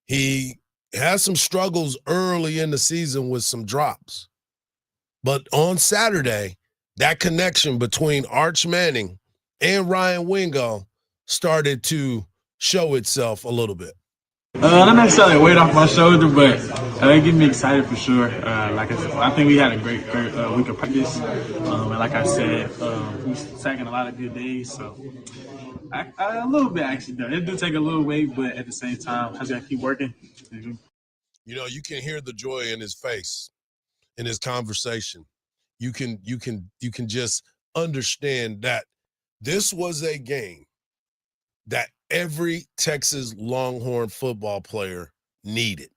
Speaker 22: He had some struggles early in the season with some drops. But on Saturday, that connection between Arch Manning and Ryan Wingo started to show itself a little bit.
Speaker 2: Not necessarily a weight off my shoulder, but it gets me excited for sure. I think we had a great week of practice. And like I said, we sacking a lot of good days. So a little bit actually though. It do take a little weight, but at the same time, I just got to keep working.
Speaker 22: You know, you can hear the joy in his face, in his conversation. You can just understand that this was a game that every Texas Longhorn football player needed.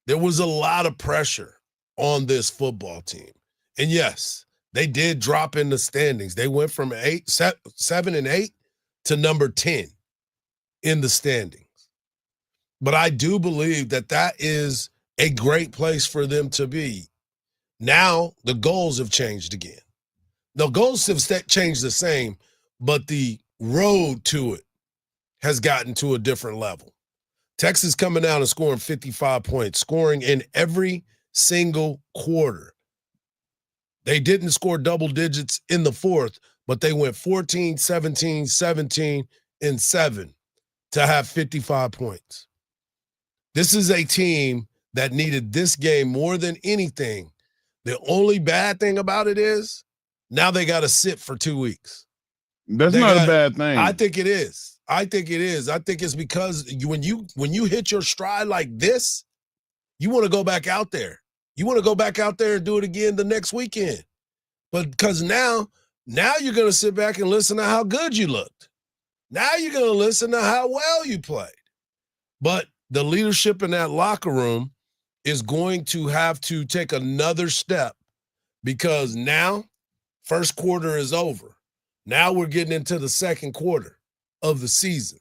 Speaker 22: There was a lot of pressure on this football team. And yes, they did drop in the standings. They went from 7 and 8 to number 10 in the standings. But I do believe that that is a great place for them to be. Now the goals have changed again. The goals have changed the same, but the road to it has gotten to a different level. Texas coming out and scoring 55 points, scoring in every single quarter. They didn't score double digits in the fourth, but they went 14, 17, 17, and 7 to have 55 points. This is a team that needed this game more than anything. The only bad thing about it is now they got to sit for 2 weeks.
Speaker 23: That's not a bad thing.
Speaker 22: I think it is. I think it is. I think it's because when you hit your stride like this, you want to go back out there. You want to go back out there and do it again the next weekend. But because now you're going to sit back and listen to how good you looked. Now you're going to listen to how well you played. But the leadership in that locker room is going to have to take another step because now first quarter is over. Now we're getting into the second quarter of the season,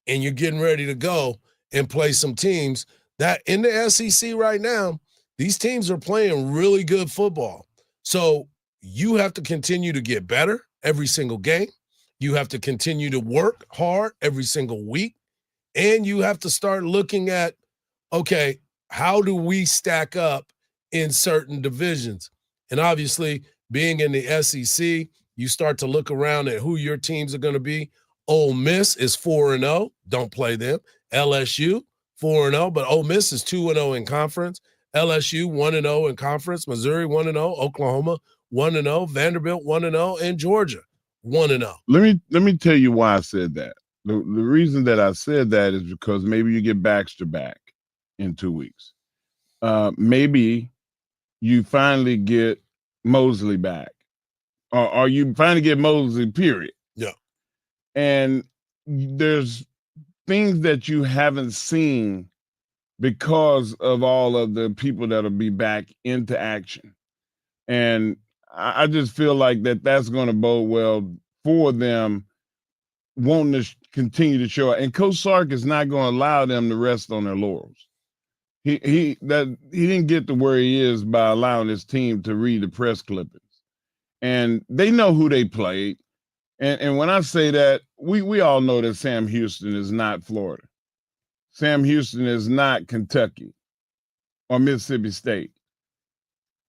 Speaker 22: and you're getting ready to go and play some teams that in the SEC right now, these teams are playing really good football. So you have to continue to get better every single game. You have to continue to work hard every single week, and you have to start looking at, okay, how do we stack up in certain divisions? And obviously, being in the SEC, you start to look around at who your teams are going to be. Ole Miss is 4-0. Don't play them. LSU, 4-0, but Ole Miss is 2-0 in conference. LSU, 1-0 in conference. Missouri, 1-0. Oklahoma, 1-0. Vanderbilt, 1-0. And Georgia, 1-0.
Speaker 23: Let me tell you why I said that. The reason that I said that is because maybe you get Baxter back in 2 weeks. Maybe you finally get Mosley back. Or are you trying to get Mosley, period?
Speaker 22: Yeah.
Speaker 23: And there's things that you haven't seen because of all of the people that'll be back into action. And I just feel like that's going to bode well for them wanting to continue to show it. And Coach Sark is not going to allow them to rest on their laurels. He didn't get to where he is by allowing his team to read the press clippings. And they know who they played. And when I say that, we all know that Sam Houston is not Florida. Sam Houston is not Kentucky or Mississippi State.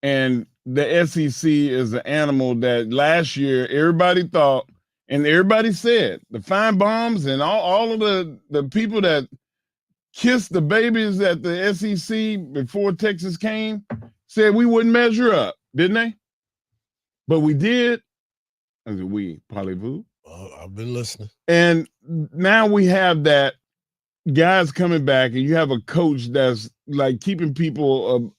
Speaker 23: And the SEC is an animal that last year everybody thought, and everybody said, the Fine Bombs and all of the people that kissed the babies at the SEC before Texas came said we wouldn't measure up, didn't they? But we did. I said, we, parlez-vous?
Speaker 22: I've been listening.
Speaker 23: And now we have that guys coming back, and you have a coach that's like keeping people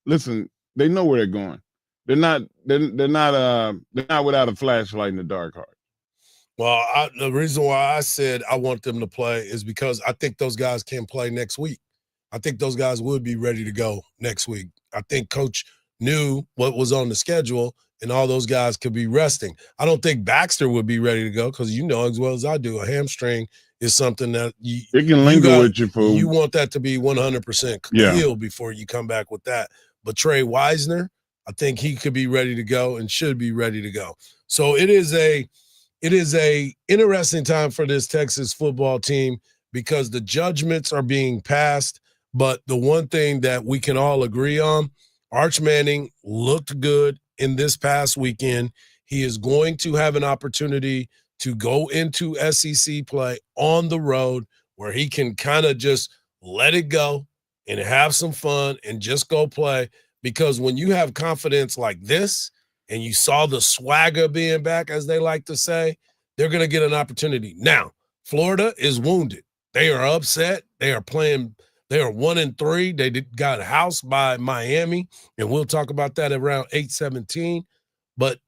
Speaker 23: listen, they know where they're going. They're not without a flashlight in the dark, Hard.
Speaker 22: Well, the reason why I said I want them to play is because I think those guys can play next week. I think those guys would be ready to go next week. I think Coach knew what was on the schedule, and all those guys could be resting. I don't think Baxter would be ready to go because you know as well as I do, a hamstring is something that
Speaker 23: it can linger with you for.
Speaker 22: You want that to be 100% healed before you come back with that. But Trey Wisner, I think he could be ready to go and should be ready to go. So it is a interesting time for this Texas football team because the judgments are being passed. But the one thing that we can all agree on, Arch Manning looked good in this past weekend. He is going to have an opportunity to go into SEC play on the road where he can kind of just let it go and have some fun and just go play. Because when you have confidence like this and you saw the swagger being back, as they like to say, they're going to get an opportunity. Now, Florida is wounded. They are upset. They are playing. They are 1-3. They got housed by Miami, and we'll talk about that around 8-17. But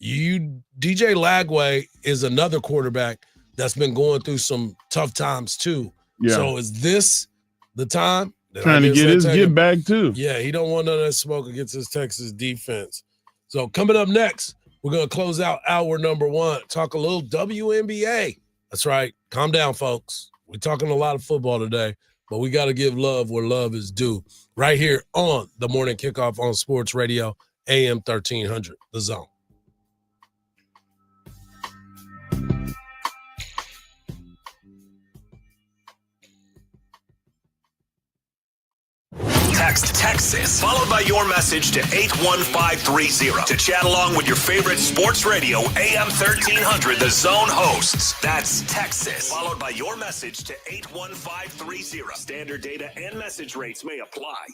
Speaker 22: DJ Lagway is another quarterback that's been going through some tough times too. Yeah. So is this the time?
Speaker 23: Trying to get his get back too.
Speaker 22: Yeah, he don't want none of that smoke against his Texas defense. So coming up next, we're going to close out hour number 1, talk a little WNBA. That's right. Calm down, folks. We're talking a lot of football today, but we got to give love where love is due. Right here on the Morning Kickoff on Sports Radio, AM 1300, The Zone.
Speaker 20: Text Texas, followed by your message to 81530 to chat along with your favorite sports radio, AM 1300, The Zone hosts. That's Texas, followed by your message to 81530. Standard data and message rates may apply.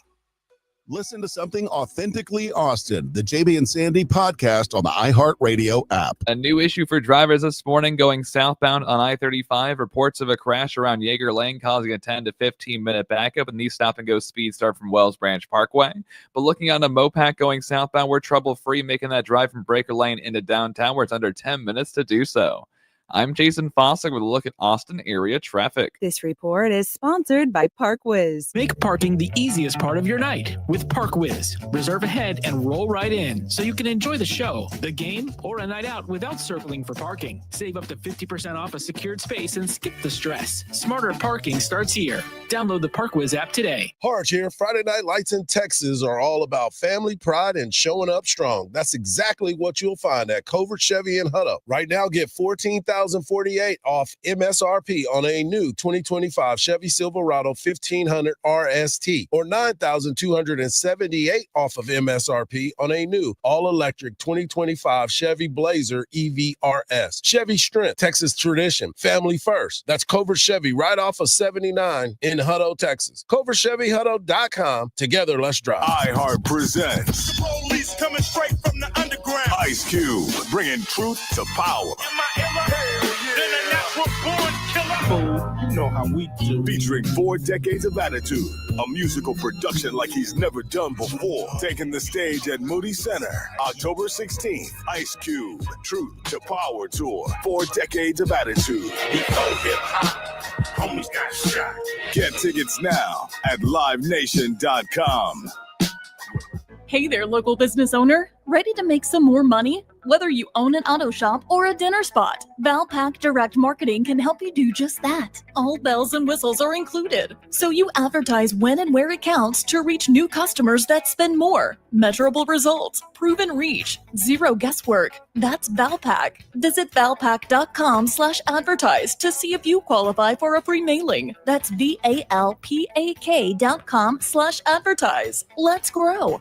Speaker 3: Listen to something authentically Austin, the JB and Sandy podcast on the iHeartRadio app.
Speaker 6: A new issue for drivers this morning going southbound on I-35. Reports of a crash around Yeager Lane causing a 10 to 15 minute backup, and these stop and go speeds start from Wells Branch Parkway. But looking on a Mopac going southbound, we're trouble-free making that drive from Breaker Lane into downtown where it's under 10 minutes to do so. I'm Jason Fossick with a look at Austin area traffic.
Speaker 7: This report is sponsored by ParkWiz.
Speaker 8: Make parking the easiest part of your night with ParkWiz. Reserve ahead and roll right in so you can enjoy the show, the game, or a night out without circling for parking. Save up to 50% off a secured space and skip the stress. Smarter parking starts here. Download the ParkWiz app today.
Speaker 22: Hardge here. Friday Night Lights in Texas are all about family pride and showing up strong. That's exactly what you'll find at Covert Chevy in Hutto. Right now, get $14,048 off MSRP on a new 2025 Chevy Silverado 1500 RST or $9,278 off of MSRP on a new all-electric 2025 Chevy Blazer EV-RS. Chevy Strength, Texas tradition, family first. That's Covert Chevy right off of 79 in Hutto, Texas. CovertChevyHutto.com. Together, let's drive.
Speaker 20: iHeart presents the police coming straight from the underground. Ice Cube bringing truth to power.
Speaker 4: know how we do. Featuring 4 decades of attitude, a musical production like he's never done before. Taking the stage at Moody Center, October 16th. Ice Cube, Truth to Power Tour. 4 decades of attitude. Homies got shot. Get tickets now at livenation.com.
Speaker 5: Hey there, local business owner. Ready to make some more money? Whether you own an auto shop or a dinner spot, Valpak Direct Marketing can help you do just that. All bells and whistles are included, so you advertise when and where it counts to reach new customers that spend more. Measurable results, proven reach, zero guesswork. That's Valpak. Visit valpak.com/advertise to see if you qualify for a free mailing. That's VALPAK.com/advertise. Let's grow.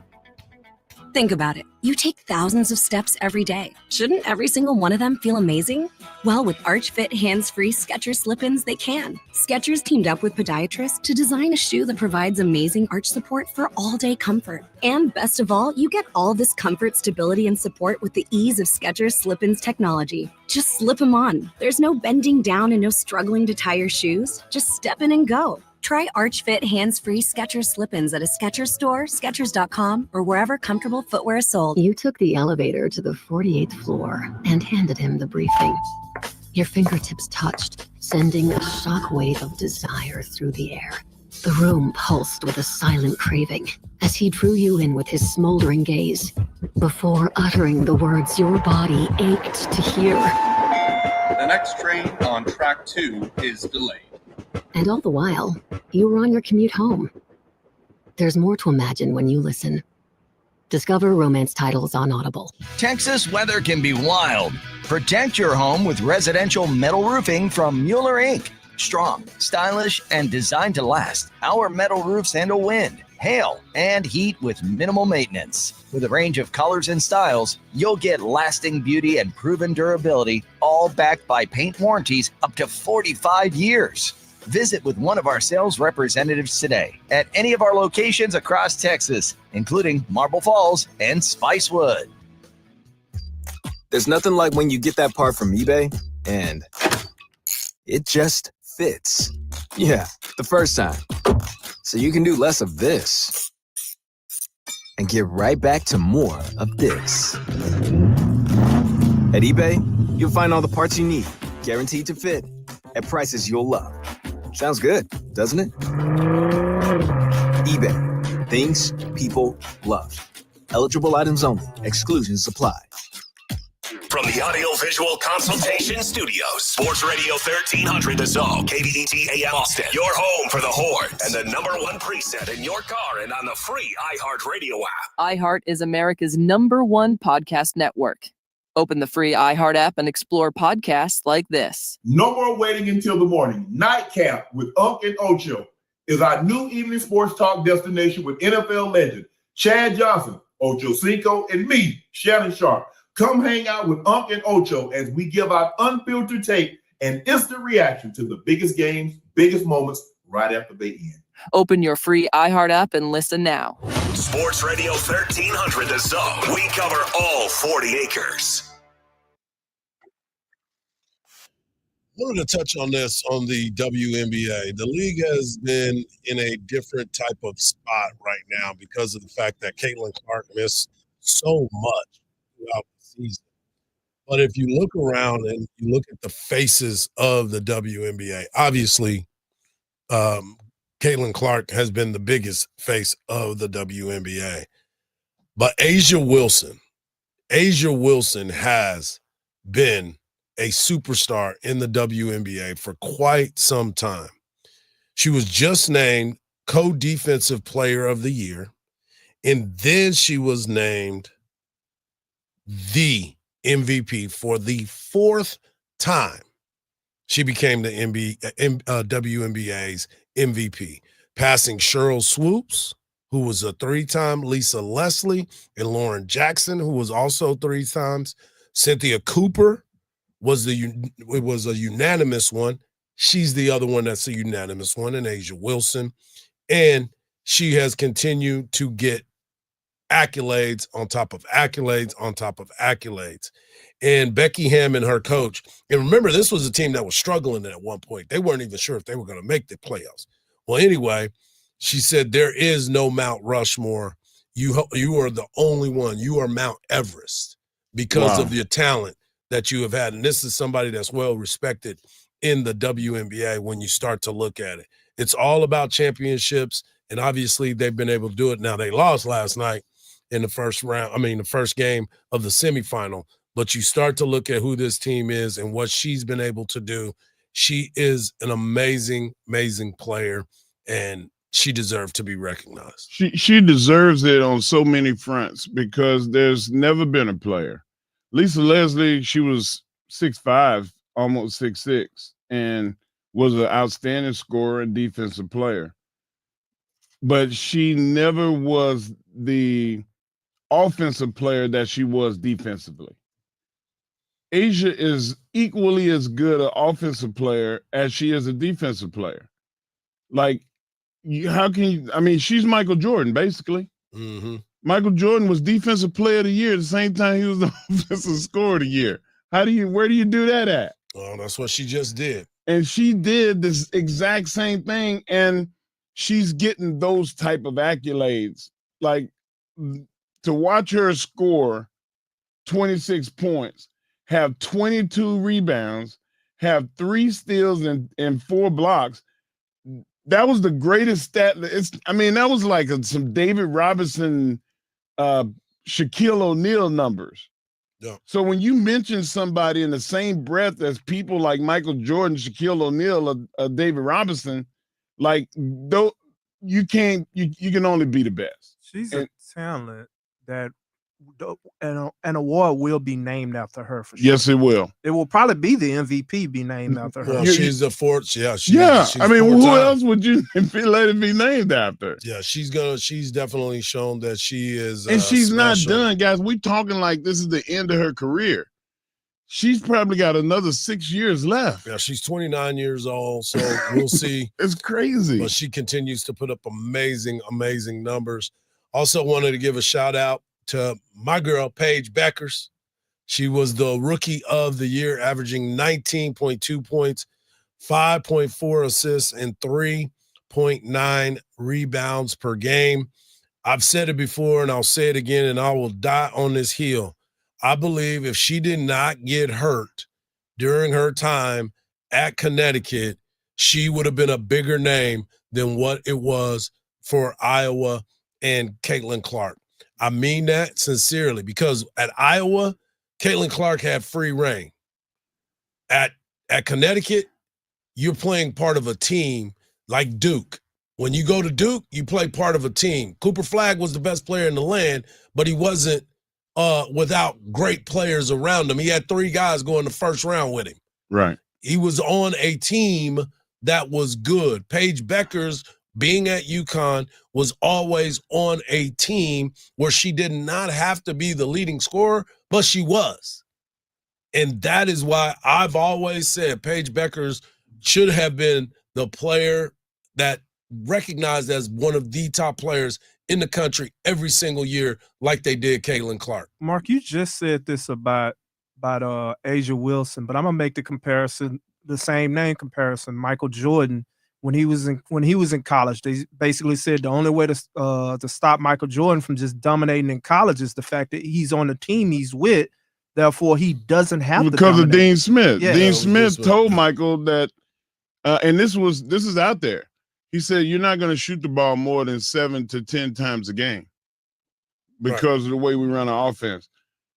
Speaker 9: Think about it. You take thousands of steps every day. Shouldn't every single one of them feel amazing? Well, with Arch Fit hands-free Skechers slip-ins, they can. Skechers teamed up with podiatrists to design a shoe that provides amazing arch support for all-day comfort. And best of all, you get all this comfort, stability, and support with the ease of Skechers slip-ins technology. Just slip them on. There's no bending down and no struggling to tie your shoes. Just step in and go. Try Arch Fit hands-free Skechers slip-ins at a Skechers store, Skechers.com, or wherever comfortable footwear is sold.
Speaker 10: You took the elevator to the 48th floor and handed him the briefing. Your fingertips touched, sending a shockwave of desire through the air. The room pulsed with a silent craving as he drew you in with his smoldering gaze. Before uttering the words your body ached to hear.
Speaker 11: The next train on track 2 is delayed.
Speaker 10: And all the while, you were on your commute home. There's more to imagine when you listen. Discover romance titles on Audible.
Speaker 12: Texas weather can be wild. Protect your home with residential metal roofing from Mueller Inc. Strong, stylish, and designed to last. Our metal roofs handle wind, hail, and heat with minimal maintenance. With a range of colors and styles, you'll get lasting beauty and proven durability, all backed by paint warranties up to 45 years. Visit with one of our sales representatives today at any of our locations across Texas, including Marble Falls and Spicewood.
Speaker 19: There's nothing like when you get that part from eBay and it just fits. Yeah, the first time. So you can do less of this and get right back to more of this. At eBay, you'll find all the parts you need, guaranteed to fit, at prices you'll love. Sounds good, doesn't it? eBay. Things people love. Eligible items only. Exclusions apply.
Speaker 20: From the Audio-Visual Consultation Studios, Sports Radio 1300 The Zone, KBET AM Austin, your home for the Horns, and the #1 preset in your car and on the free iHeartRadio app.
Speaker 21: iHeart is America's #1 podcast network. Open the free iHeart app and explore podcasts like this.
Speaker 24: No more waiting until the morning. Nightcap with Unc and Ocho is our new evening sports talk destination with NFL legend Chad Johnson, Ocho Cinco, and me, Shannon Sharp. Come hang out with Unc and Ocho as we give out unfiltered tape and instant reaction to the biggest games, biggest moments right after they end.
Speaker 21: Open your free iHeart app and listen now.
Speaker 20: Sports Radio 1300 The Zone. We cover all 40 acres.
Speaker 22: I wanted to touch on this on the WNBA. The league has been in a different type of spot right now because of the fact that Caitlin Clark missed so much throughout the season. But if you look around and you look at the faces of the WNBA, obviously Caitlin Clark has been the biggest face of the WNBA. But A'ja Wilson has been a superstar in the WNBA for quite some time. She was just named co-defensive player of the year, and then she was named the MVP for the 4th time. She became the WNBA's MVP, passing Sheryl Swoops, who was a 3-time, Lisa Leslie, and Lauren Jackson, who was also 3 times. Cynthia Cooper was a unanimous one. She's the other one that's a unanimous one, and A'ja Wilson. And she has continued to get accolades on top of accolades on top of accolades. And Becky Hammond, her coach, and remember, this was a team that was struggling at one point. They weren't even sure if they were going to make the playoffs. Well, anyway, she said, there is no Mount Rushmore. You are the only one. You are Mount Everest because of your talent that you have had. And this is somebody that's well respected in the WNBA when you start to look at it. It's all about championships, and obviously they've been able to do it. Now, they lost last night in the first game of the semifinal. But you start to look at who this team is and what she's been able to do. She is an amazing, amazing player, and she deserves to be recognized.
Speaker 23: She deserves it on so many fronts because there's never been a player. Lisa Leslie, she was 6'5", almost 6'6", and was an outstanding scorer and defensive player. But she never was the offensive player that she was defensively. Asia is equally as good an offensive player as she is a defensive player. Like, how can you? I mean, she's Michael Jordan, basically.
Speaker 22: Mm-hmm.
Speaker 23: Michael Jordan was Defensive Player of the Year at the same time he was the Offensive Scorer of the Year. Where do you do that at?
Speaker 22: Well, that's what she just did.
Speaker 23: And she did this exact same thing, and she's getting those type of accolades. Like, to watch her score 26 points, have 22 rebounds, have 3 steals and 4 blocks. That was the greatest stat. That was like some David Robinson, Shaquille O'Neal numbers.
Speaker 22: Yeah.
Speaker 23: So when you mention somebody in the same breath as people like Michael Jordan, Shaquille O'Neal, or David Robinson, like, though, you can only be the best.
Speaker 13: She's a talent that an award will be named after her for sure.
Speaker 23: Yes, it will.
Speaker 13: It will probably be the MVP be named after her.
Speaker 22: Well, she's the fourth. Yeah. She's
Speaker 23: who else would you let it be named after?
Speaker 22: Yeah, she's definitely shown that she is.
Speaker 23: And she's
Speaker 22: special.
Speaker 23: not done, guys. We talking like this is the end of her career. She's probably got another 6 years left.
Speaker 22: Yeah, she's 29 years old, so we'll see.
Speaker 23: It's crazy.
Speaker 22: But she continues to put up amazing, amazing numbers. Also wanted to give a shout out to my girl, Paige Beckers. She was the Rookie of the Year, averaging 19.2 points, 5.4 assists, and 3.9 rebounds per game. I've said it before, and I'll say it again, and I will die on this hill. I believe if she did not get hurt during her time at Connecticut, she would have been a bigger name than what it was for Iowa and Caitlin Clark. I mean that sincerely, because at Iowa, Caitlin Clark had free reign. At Connecticut, you're playing part of a team like Duke. When you go to Duke, you play part of a team. Cooper Flagg was the best player in the land, but he wasn't without great players around him. He had 3 guys going the first round with him.
Speaker 23: Right.
Speaker 22: He was on a team that was good. Paige Beckers, being at UConn, was always on a team where she did not have to be the leading scorer, but she was. And that is why I've always said Paige Beckers should have been the player that recognized as one of the top players in the country every single year, like they did Caitlin Clark.
Speaker 13: Mark, you just said this about Asia Wilson, but I'm gonna make the comparison, the same name comparison. Michael Jordan, when he was in college, they basically said the only way to stop Michael Jordan from just dominating in college is the fact that he's on the team he's with. Therefore, he doesn't have to
Speaker 23: because of Dean Smith.
Speaker 13: Yeah.
Speaker 23: Dean Smith told Michael that, and this is out there. He said, you're not going to shoot the ball more than 7 to 10 times a game because of the way we run our offense.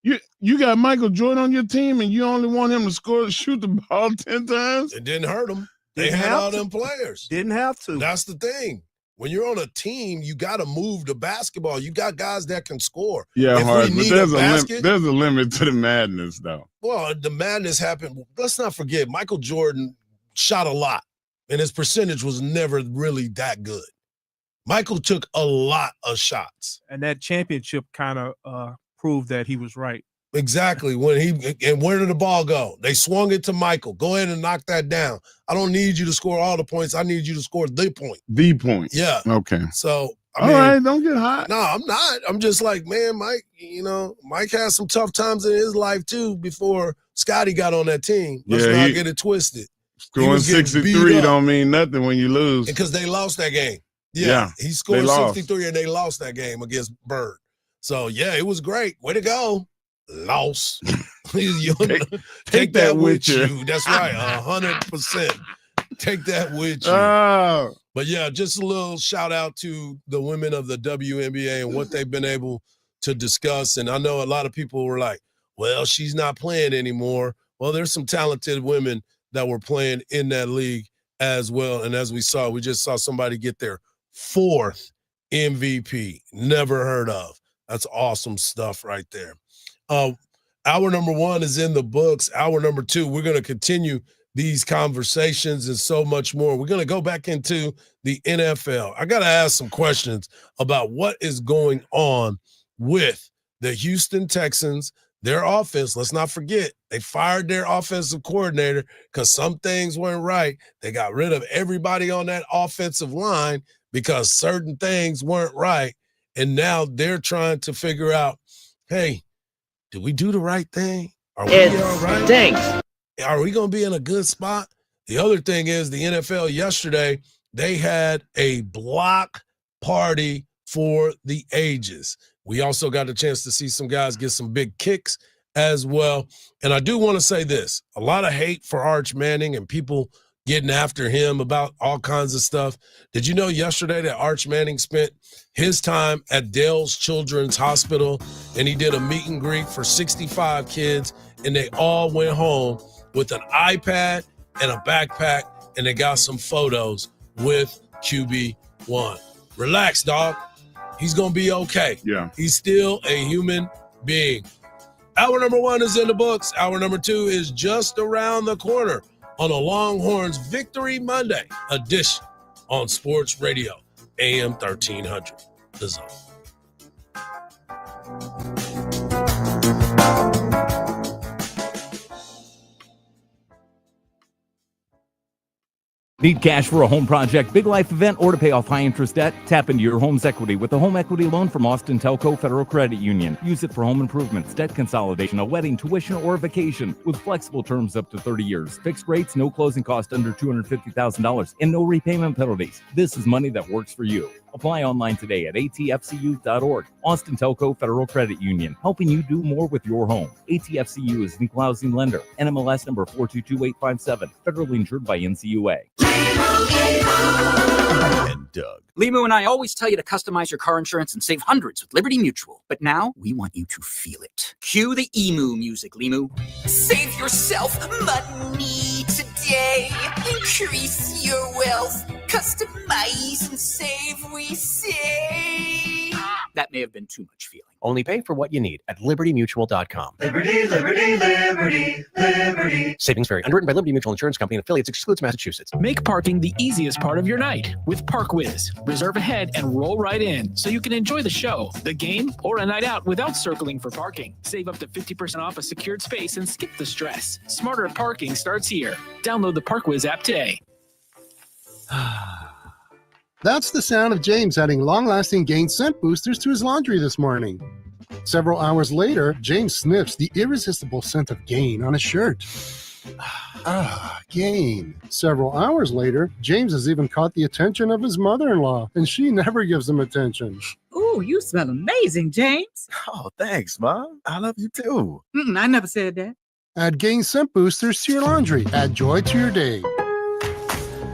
Speaker 23: You got Michael Jordan on your team, and you only want him to shoot the ball 10 times?
Speaker 22: It didn't hurt him. They had all them players.
Speaker 13: Didn't have to.
Speaker 22: That's the thing. When you're on a team, you got to move the basketball. You got guys that can score.
Speaker 23: Yeah,
Speaker 22: Hardge,
Speaker 23: but there's a limit to the madness, though.
Speaker 22: Well, the madness happened. Let's not forget, Michael Jordan shot a lot, and his percentage was never really that good. Michael took a lot of shots.
Speaker 13: And that championship kind of proved that he was right.
Speaker 22: Exactly. Where did the ball go? They swung it to Michael. Go ahead and knock that down. I don't need you to score all the points. I need you to score the point.
Speaker 23: The point.
Speaker 22: Yeah.
Speaker 23: Okay.
Speaker 22: So I mean,
Speaker 23: all right, don't get hot.
Speaker 22: No, I'm not. I'm just like, man, Mike, Mike had some tough times in his life too before Scotty got on that team. Let's not get it twisted.
Speaker 23: Scoring 63 don't mean nothing when you lose.
Speaker 22: Because they lost that game.
Speaker 23: Yeah,
Speaker 22: he scored 63 and they lost that game against Bird. So, yeah, it was great. Way to go. Loss. Take that with you. That's right, 100%. Take that with you.
Speaker 23: Oh.
Speaker 22: But, yeah, just a little shout-out to the women of the WNBA and what they've been able to discuss. And I know a lot of people were like, well, she's not playing anymore. Well, there's some talented women that were playing in that league as well. And as we just saw somebody get their 4th MVP. Never heard of. That's awesome stuff right there. Hour number 1 is in the books. Hour number 2, we're going to continue these conversations and so much more. We're going to go back into the NFL. I got to ask some questions about what is going on with the Houston Texans, their offense. Let's not forget, they fired their offensive coordinator because some things weren't right. They got rid of everybody on that offensive line because certain things weren't right. And now they're trying to figure out, hey, did we do the right thing? Are we all right?
Speaker 14: Thanks.
Speaker 22: Are we going to be in a good spot? The other thing is the NFL yesterday, they had a block party for the ages. We also got a chance to see some guys get some big kicks as well. And I do want to say this, a lot of hate for Arch Manning and people getting after him about all kinds of stuff. Did you know yesterday that Arch Manning spent his time at Dale's Children's Hospital and he did a meet and greet for 65 kids and they all went home with an iPad and a backpack and they got some photos with QB1. Relax, dog. He's going to be okay.
Speaker 23: Yeah.
Speaker 22: He's still a human being. Hour number 1 is in the books. Hour number 2 is just around the corner on a Longhorns Victory Monday edition on Sports Radio, AM 1300. The Zone.
Speaker 15: Need cash for a home project, big life event, or to pay off high-interest debt? Tap into your home's equity with a home equity loan from Austin Telco Federal Credit Union. Use it for home improvements, debt consolidation, a wedding, tuition, or a vacation with flexible terms up to 30 years. Fixed rates, no closing cost under $250,000, and no repayment penalties. This is money that works for you. Apply online today at atfcu.org. Austin Telco Federal Credit Union, helping you do more with your home. ATFCU is an equal housing lender. NMLS number 422857. Federally insured by NCUA.
Speaker 16: And Doug. Limu and I always tell you to customize your car insurance and save hundreds with Liberty Mutual. But now we want you to feel it. Cue the emu music, Limu.
Speaker 17: Save yourself money today. Increase your wealth. Customize and save, we say.
Speaker 16: That may have been too much feeling.
Speaker 18: Only pay for what you need at libertymutual.com.
Speaker 17: Liberty, liberty, liberty, liberty.
Speaker 18: Savings vary. Underwritten by Liberty Mutual Insurance Company and affiliates. Excludes Massachusetts.
Speaker 8: Make parking the easiest part of your night with ParkWiz. Reserve ahead and roll right in so you can enjoy the show, the game, or a night out without circling for parking. Save up to 50% off a secured space and skip the stress. Smarter parking starts here. Download the ParkWiz app today.
Speaker 25: That's the sound of James adding long-lasting Gain scent boosters to his laundry this morning. Several hours later, James sniffs the irresistible scent of Gain on his shirt. Gain. Several hours later, James has even caught the attention of his mother-in-law, and she never gives him attention.
Speaker 26: Ooh, you smell amazing, James.
Speaker 27: Oh, thanks, Mom. I love you too.
Speaker 26: I never said that.
Speaker 25: Add Gain scent boosters to your laundry. Add joy to your day.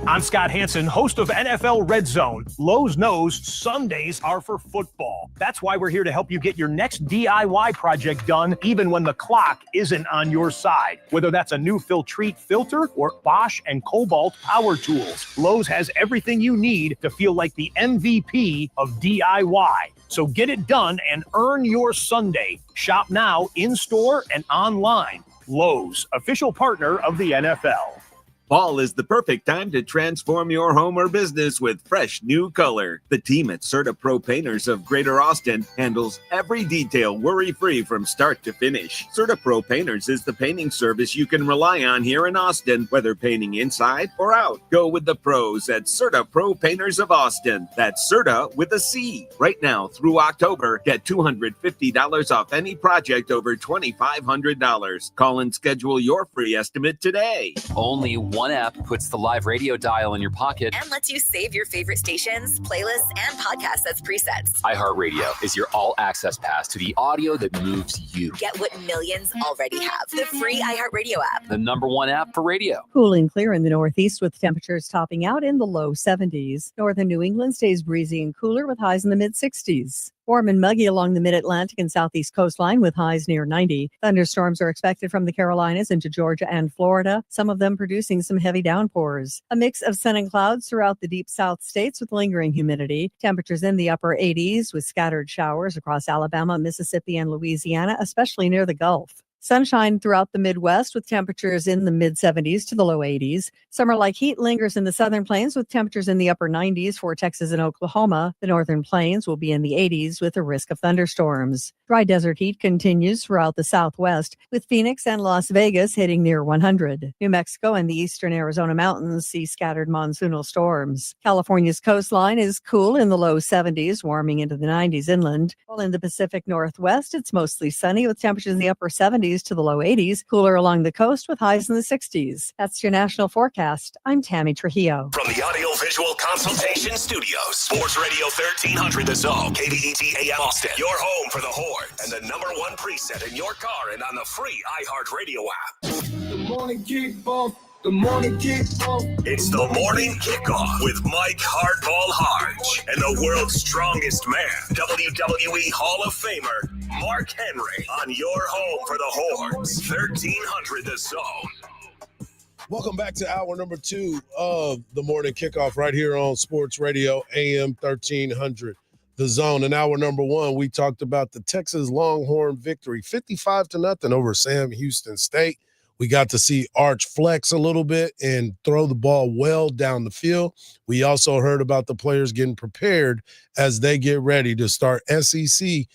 Speaker 28: I'm Scott Hansen, host of NFL Red Zone. Lowe's knows Sundays are for football. That's why we're here to help you get your next DIY project done, even when the clock isn't on your side. Whether that's a new Filtrete filter or Bosch and Cobalt power tools, Lowe's has everything you need to feel like the MVP of DIY. So get it done and earn your Sunday. Shop now, in-store and online. Lowe's, official partner of the NFL.
Speaker 1: Fall is the perfect time to transform your home or business with fresh new color. The team at CertaPro Painters of Greater Austin handles every detail worry-free from start to finish. CertaPro Painters is the painting service you can rely on here in Austin, whether painting inside or out. Go with the pros at CertaPro Painters of Austin. That's Certa with a C. Right now through October, get $250 off any project over $2,500. Call and schedule your free estimate today.
Speaker 2: Only one app puts the live radio dial in your pocket
Speaker 3: and lets you save your favorite stations, playlists, and podcasts as presets.
Speaker 2: iHeartRadio is your all-access pass to the audio that moves you.
Speaker 3: Get what millions already have. The free iHeartRadio app.
Speaker 2: The #1 app for radio.
Speaker 4: Cool and clear in the Northeast with temperatures topping out in the low 70s. Northern New England stays breezy and cooler with highs in the mid-60s. Warm and muggy along the mid-Atlantic and southeast coastline with highs near 90. Thunderstorms are expected from the Carolinas into Georgia and Florida, some of them producing some heavy downpours. A mix of sun and clouds throughout the deep south states with lingering humidity. Temperatures in the upper 80s with scattered showers across Alabama, Mississippi, and Louisiana, especially near the Gulf. Sunshine throughout the Midwest with temperatures in the mid-70s to the low 80s. Summer-like heat lingers in the southern plains with temperatures in the upper 90s for Texas and Oklahoma. The northern plains will be in the 80s with a risk of thunderstorms. Dry desert heat continues throughout the southwest with Phoenix and Las Vegas hitting near 100. New Mexico and the eastern Arizona mountains see scattered monsoonal storms. California's coastline is cool in the low 70s, warming into the 90s inland. While in the Pacific Northwest, it's mostly sunny with temperatures in the upper 70s to the low 80s, cooler along the coast with highs in the 60s. That's your national forecast. I'm Tammy Trujillo.
Speaker 20: From the Audio Visual Consultation Studios, Sports Radio 1300 The Zone, KVET AM Austin, your home for the Horns, and the #1 preset in your car and on the free iHeartRadio app.
Speaker 17: The morning kickoff. The morning kickoff.
Speaker 20: It's the morning kickoff with Mike Hardball Hardge and the world's strongest man, WWE Hall of Famer, Mark Henry, on your home for the Horns, 1300 The Zone.
Speaker 22: Welcome back to hour number 2 of the morning kickoff right here on Sports Radio AM 1300 The Zone. In hour number 1, we talked about the Texas Longhorn victory, 55-0 over Sam Houston State. We got to see Arch flex a little bit and throw the ball well down the field. We also heard about the players getting prepared as they get ready to start SEC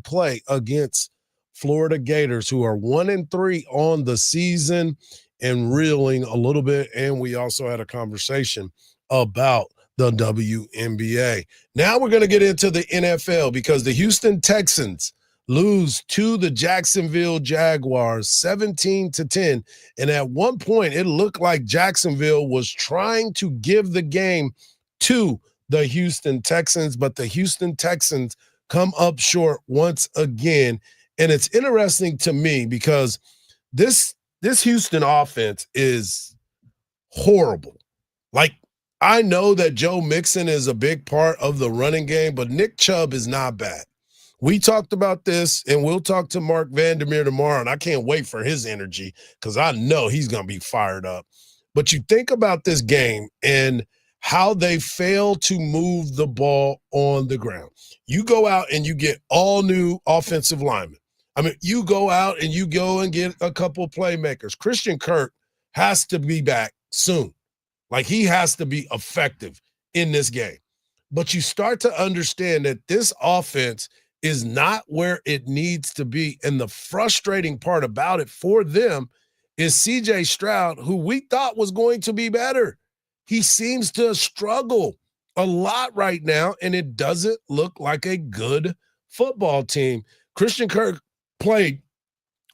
Speaker 22: play against Florida Gators, who are 1-3 on the season and reeling a little bit. And we also had a conversation about the WNBA. Now we're going to get into the NFL because the Houston Texans lose to the Jacksonville Jaguars 17-10. And at one point, it looked like Jacksonville was trying to give the game to the Houston Texans, but the Houston Texans come up short once again. And it's interesting to me because this Houston offense is horrible. Like, I know that Joe Mixon is a big part of the running game, but Nick Chubb is not bad. We talked about this, and we'll talk to Mark Vandermeer tomorrow, and I can't wait for his energy because I know he's going to be fired up. But you think about this game and how they fail to move the ball on the ground. You go out and you get all new offensive linemen. I mean, you go out and you go and get a couple playmakers. Christian Kirk has to be back soon. Like, he has to be effective in this game. But you start to understand that this offense is not where it needs to be. And the frustrating part about it for them is CJ Stroud, who we thought was going to be better. He seems to struggle a lot right now, and it doesn't look like a good football team. Christian Kirk played,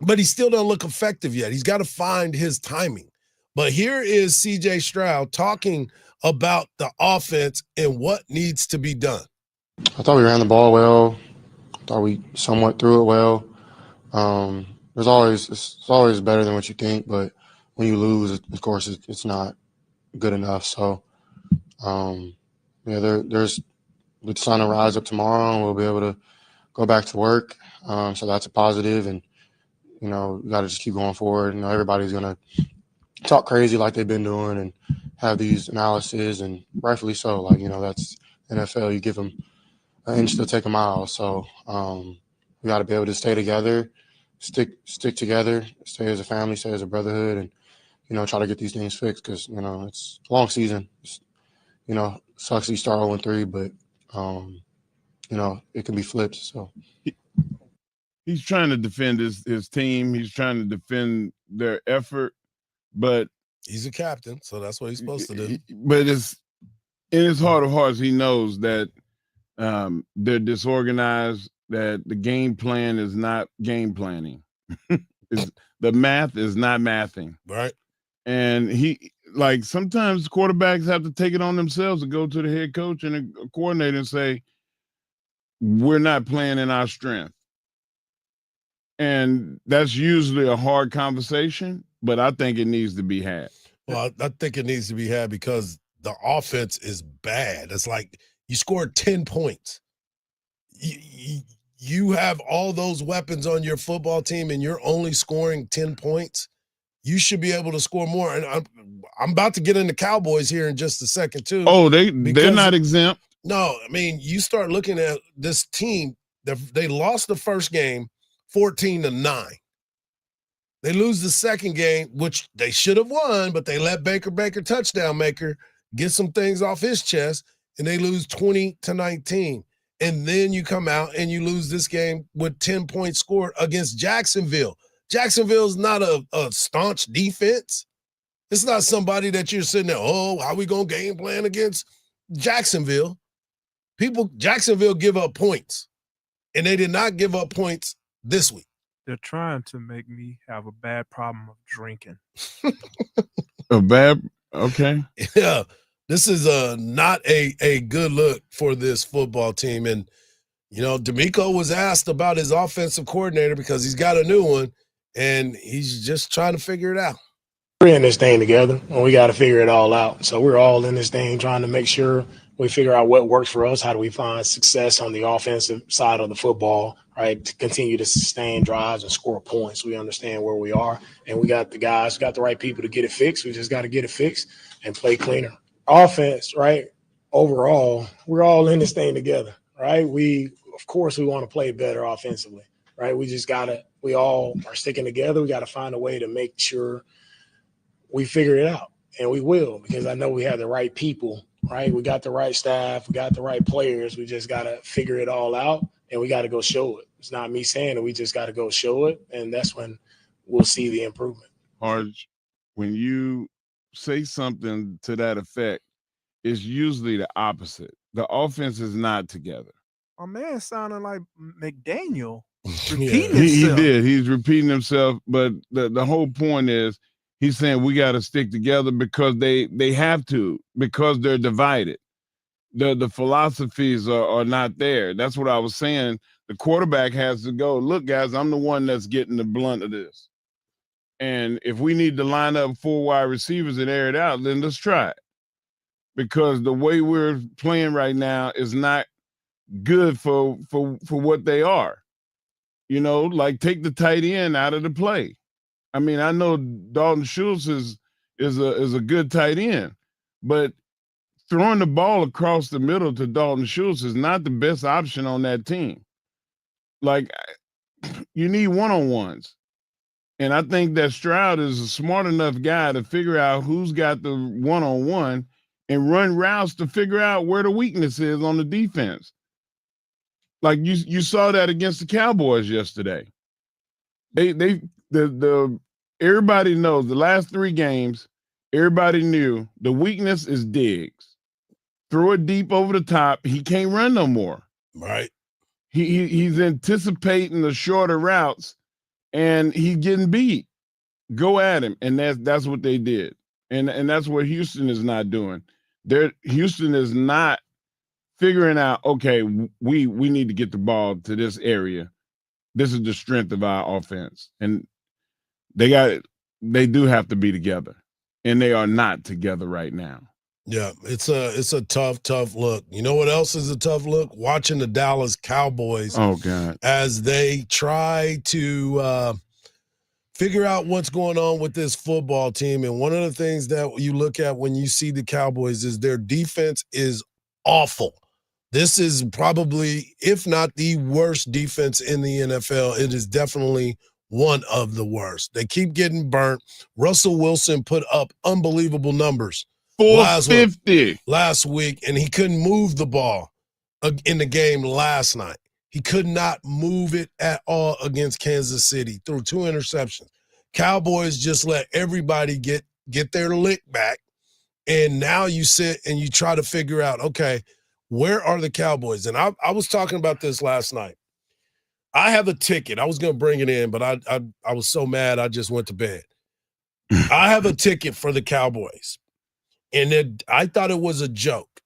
Speaker 22: but he still doesn't look effective yet. He's got to find his timing. But here is CJ Stroud talking about the offense and what needs to be done.
Speaker 5: I thought we ran the ball well. Thought we somewhat threw it well. It's always better than what you think, but when you lose, of course, it's not good enough. So, there's the sun will rise up tomorrow, and we'll be able to go back to work. So that's a positive, and you got to just keep going forward. Everybody's gonna talk crazy like they've been doing and have these analyses, and rightfully so. That's NFL. You give them an inch, they'll take a mile. So we got to be able to stay together, stick together, stay as a family, stay as a brotherhood, and try to get these things fixed because, it's a long season. It's, sucks you start 0-3, but, it can be flipped. So
Speaker 23: he's trying to defend his team. He's trying to defend their effort, but
Speaker 22: he's a captain, so that's what he's supposed to do.
Speaker 23: But it's in his heart of hearts, he knows that they're disorganized, that the game plan is not game planning. The math is not mathing.
Speaker 22: Right.
Speaker 23: And sometimes quarterbacks have to take it on themselves to go to the head coach and a coordinator and say, we're not playing in our strength. And that's usually a hard conversation, but I think it needs to be had.
Speaker 22: Well, I think it needs to be had because the offense is bad. It's like you scored 10 points. You have all those weapons on your football team and you're only scoring 10 points. You should be able to score more. And I'm about to get into Cowboys here in just a second, too.
Speaker 23: Oh, they're not exempt.
Speaker 22: No, I mean, you start looking at this team. They lost the first game 14-9. They lose the second game, which they should have won, but they let Baker touchdown maker get some things off his chest, and they lose 20-19. And then you come out and you lose this game with 10 points scored against Jacksonville. Jacksonville's not a staunch defense. It's not somebody that you're sitting there, how are we going to game plan against Jacksonville? Jacksonville give up points, and they did not give up points this week.
Speaker 13: They're trying to make me have a bad problem of drinking.
Speaker 23: Okay.
Speaker 22: Yeah. This is not a good look for this football team. And, D'Amico was asked about his offensive coordinator because he's got a new one, and he's just trying to figure it out.
Speaker 6: We're in this thing together, and we got to figure it all out. So we're all in this thing trying to make sure we figure out what works for us. How do we find success on the offensive side of the football, right, to continue to sustain drives and score points. We understand where we are, and we got the guys, got the right people to get it fixed. We just got to get it fixed and play cleaner. Offense, right, overall, we're all in this thing together, right? Of course, we want to play better offensively, right? We all are sticking together. We got to find a way to make sure we figure it out, and we will, because I know we have the right people, right? We got the right staff. We got the right players. We just got to figure it all out, and we got to go show it. It's not me saying it. We just got to go show it, and that's when we'll see the improvement.
Speaker 23: Hardge, when you say something to that effect, it's usually the opposite. The offense is not together.
Speaker 13: My man sounding like McDaniel.
Speaker 23: He did. He's repeating himself, but the whole point is he's saying we got to stick together because they have to, because they're divided. The philosophies are not there. That's what I was saying. The quarterback has to go, look, guys, I'm the one that's getting the blunt of this. And if we need to line up 4 wide receivers and air it out, then let's try it. Because the way we're playing right now is not good for what they are. Like take the tight end out of the play. I mean, I know Dalton Schultz is a good tight end, but throwing the ball across the middle to Dalton Schultz is not the best option on that team. Like, you need one-on-ones. And I think that Stroud is a smart enough guy to figure out who's got the one-on-one and run routes to figure out where the weakness is on the defense. Like you saw that against the Cowboys yesterday. Everybody knows the last 3 games, everybody knew the weakness is Diggs. Throw it deep over the top. He can't run no more.
Speaker 22: Right.
Speaker 23: He's anticipating the shorter routes and he's getting beat. Go at him. And that's what they did. And that's what Houston is not doing. Houston is not figuring out, okay, we need to get the ball to this area. This is the strength of our offense. And they do have to be together. And they are not together right now.
Speaker 22: Yeah, it's a tough look. You know what else is a tough look? Watching the Dallas Cowboys.
Speaker 23: Oh, God.
Speaker 22: As they try to figure out what's going on with this football team. And one of the things that you look at when you see the Cowboys is their defense is awful. This is probably, if not the worst defense in the NFL, it is definitely one of the worst. They keep getting burnt. Russell Wilson put up unbelievable numbers
Speaker 23: 450
Speaker 22: last week, and he couldn't move the ball in the game last night. He could not move it at all against Kansas City through 2 interceptions. Cowboys just let everybody get their lick back, and now you sit and you try to figure out, okay, where are the Cowboys? And I was talking about this last night. I have a ticket. I was going to bring it in, but I was so mad I just went to bed. I have a ticket for the Cowboys, and I thought it was a joke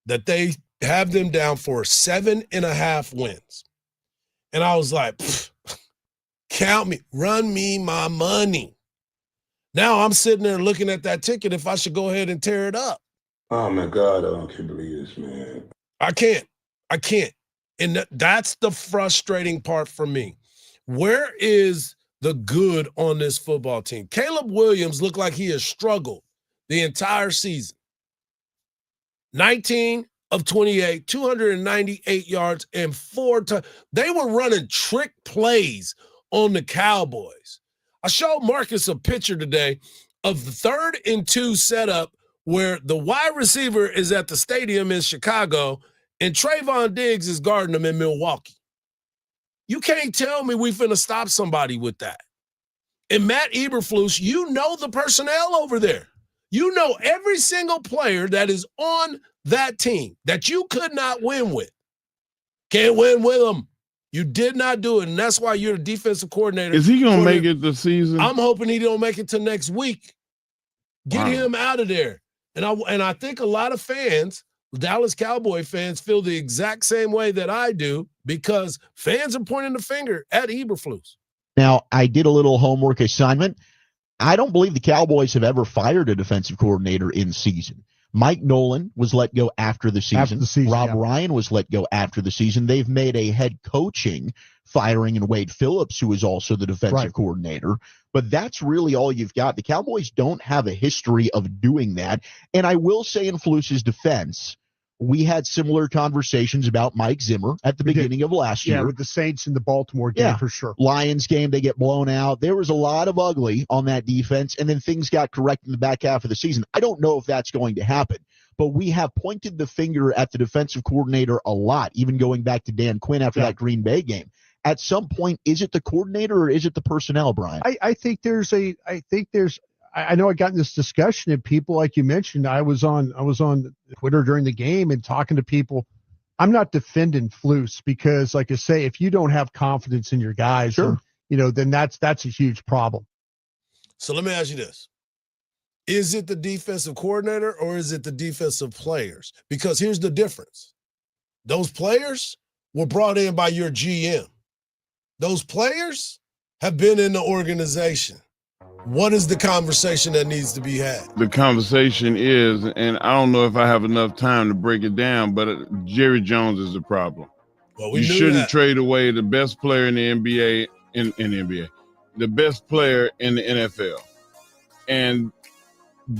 Speaker 22: that they have them down for 7.5 wins. And I was like, count me, run me my money. Now I'm sitting there looking at that ticket if I should go ahead and tear it up.
Speaker 7: Oh, my God, I can't believe this, man.
Speaker 22: I can't. And that's the frustrating part for me. Where is the good on this football team? Caleb Williams looked like he has struggled the entire season. 19 of 28, 298 yards, and 4 times. They were running trick plays on the Cowboys. I showed Marcus a picture today of the 3rd and 2 setup where the wide receiver is at the stadium in Chicago and Trayvon Diggs is guarding them in Milwaukee. You can't tell me we finna stop somebody with that. And Matt Eberflus, you know the personnel over there. You know every single player that is on that team that you could not win with. Can't win with them. You did not do it, and that's why you're a defensive coordinator.
Speaker 23: Is he going to make it this season?
Speaker 22: I'm hoping he don't make it to next week. Get him out of there. And I think a lot of fans, Dallas Cowboy fans, feel the exact same way that I do because fans are pointing the finger at Eberflus.
Speaker 9: Now, I did a little homework assignment. I don't believe the Cowboys have ever fired a defensive coordinator in season. Mike Nolan was let go after the season. Rob Ryan was let go after the season. They've made a head coaching firing in Wade Phillips, who is also the defensive coordinator. But that's really all you've got. The Cowboys don't have a history of doing that. And I will say in Flus's defense, we had similar conversations about Mike Zimmer at the beginning of last year.
Speaker 10: Yeah, with the Saints in the Baltimore game, for sure.
Speaker 9: Lions game, they get blown out. There was a lot of ugly on that defense, and then things got correct in the back half of the season. I don't know if that's going to happen, but we have pointed the finger at the defensive coordinator a lot, even going back to Dan Quinn after that Green Bay game. At some point, is it the coordinator or is it the personnel, Brian?
Speaker 10: I think I know I got in this discussion and people, like you mentioned, I was on Twitter during the game and talking to people. I'm not defending Flus because, like I say, if you don't have confidence in your guys, then that's a huge problem.
Speaker 22: So let me ask you this. Is it the defensive coordinator or is it the defensive players? Because here's the difference. Those players were brought in by your GM. Those players have been in the organization. What is the conversation that needs to be had?
Speaker 23: The conversation is, and I don't know if I have enough time to break it down, but Jerry Jones is the problem.
Speaker 22: Well,
Speaker 23: you shouldn't trade away the best player in the NBA, in the NBA, the best player in the NFL. And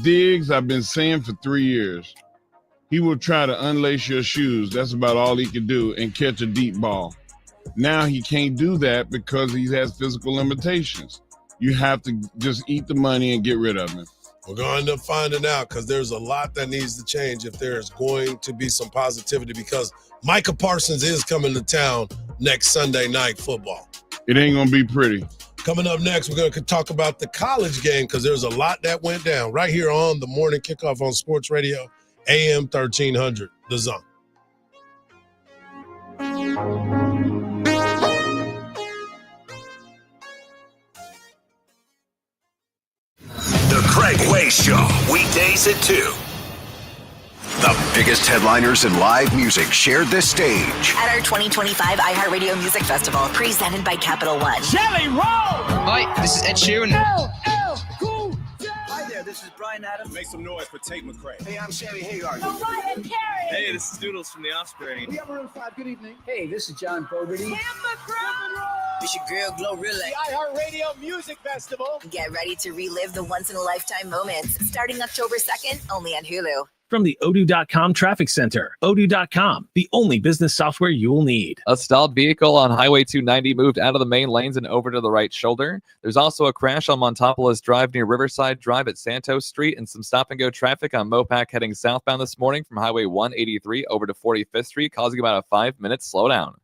Speaker 23: Diggs, I've been saying for 3 years, he will try to unlace your shoes. That's about all he can do and catch a deep ball. Now he can't do that because he has physical limitations. You have to just eat the money and get rid of him.
Speaker 22: We're going to end up finding out because there's a lot that needs to change if there's going to be some positivity because Micah Parsons is coming to town next Sunday night football.
Speaker 23: It ain't going to be pretty.
Speaker 22: Coming up next, we're going to talk about the college game because there's a lot that went down right here on the Morning Kickoff on Sports Radio, AM 1300, The Zone.
Speaker 20: The Craig Way Show, weekdays at 2. The biggest headliners in live music shared this stage.
Speaker 3: At our 2025 iHeartRadio Music Festival, presented by Capital One.
Speaker 11: Jelly Roll! Hi, this is Ed Sheeran.
Speaker 12: Hi there, this is Brian Adams.
Speaker 14: Make some noise for Tate McRae.
Speaker 12: Hey, I'm Sammy Hagar.
Speaker 14: Hey, this is Doodles from The Offspring.
Speaker 12: We have Maroon 5. Good evening. Hey, this is John Fogerty. It's your girl, Glorilla.
Speaker 11: The iHeartRadio Music Festival.
Speaker 3: Get ready to relive the once-in-a-lifetime moments starting October 2nd, only on Hulu.
Speaker 28: From the Odoo.com Traffic Center, Odoo.com, the only business software you will need.
Speaker 8: A stalled vehicle on Highway 290 moved out of the main lanes and over to the right shoulder. There's also a crash on Montopolis Drive near Riverside Drive at Santos Street, and some stop-and-go traffic on Mopac heading southbound this morning from Highway 183 over to 45th Street, causing about a 5-minute slowdown.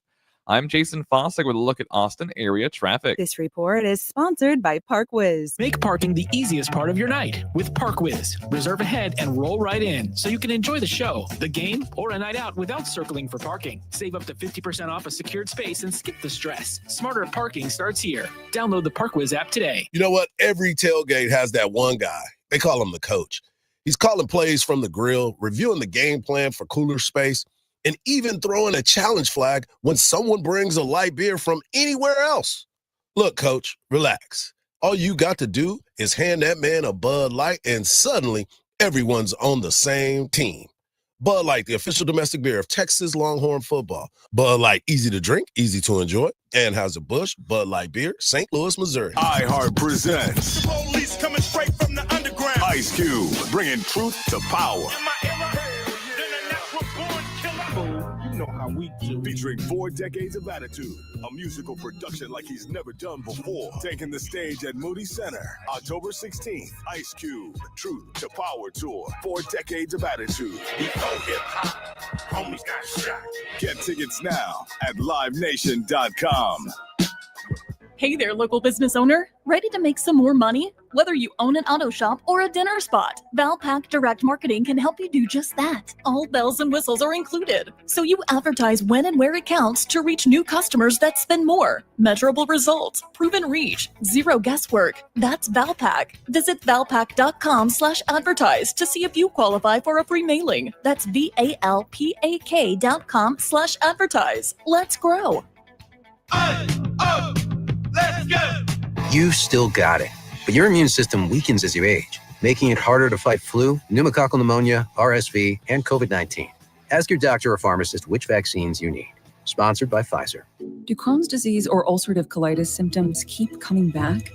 Speaker 8: I'm Jason Fossick with a look at Austin area traffic.
Speaker 15: This report is sponsored by ParkWiz.
Speaker 28: Make parking the easiest part of your night with ParkWiz. Reserve ahead and roll right in so you can enjoy the show, the game, or a night out without circling for parking. Save up to 50% off a secured space and skip the stress. Smarter parking starts here. Download the ParkWiz app today.
Speaker 22: You know what? Every tailgate has that one guy. They call him the coach. He's calling plays from the grill, reviewing the game plan for cooler space, and even throwing a challenge flag when someone brings a light beer from anywhere else. Look, Coach, relax. All you got to do is hand that man a Bud Light, and suddenly everyone's on the same team. Bud Light, the official domestic beer of Texas Longhorn football. Bud Light, easy to drink, easy to enjoy. Anheuser-Busch, Bud Light Beer, St. Louis, Missouri.
Speaker 20: iHeart presents the police coming straight from the underground. Ice Cube, bringing truth to power.
Speaker 14: You know how we do. Featuring 4 decades of attitude, a musical production like he's never done before. Taking the stage at Moody Center, October 16th. Ice Cube, Truth to Power Tour. 4 decades of attitude. Before hip-hop, homies got shot. Get tickets now at livenation.com.
Speaker 16: Hey there, local business owner. Ready to make some more money? Whether you own an auto shop or a dinner spot, Valpak Direct Marketing can help you do just that. All bells and whistles are included. So you advertise when and where it counts to reach new customers that spend more. Measurable results, proven reach, zero guesswork. That's Valpak. Visit valpak.com/advertise to see if you qualify for a free mailing. That's VALPAK.com/advertise. Let's grow.
Speaker 18: Let's go! You still got it, but your immune system weakens as you age, making it harder to fight flu, pneumococcal pneumonia, RSV, and COVID-19. Ask your doctor or pharmacist which vaccines you need. Sponsored by Pfizer.
Speaker 19: Do Crohn's disease or ulcerative colitis symptoms keep coming back?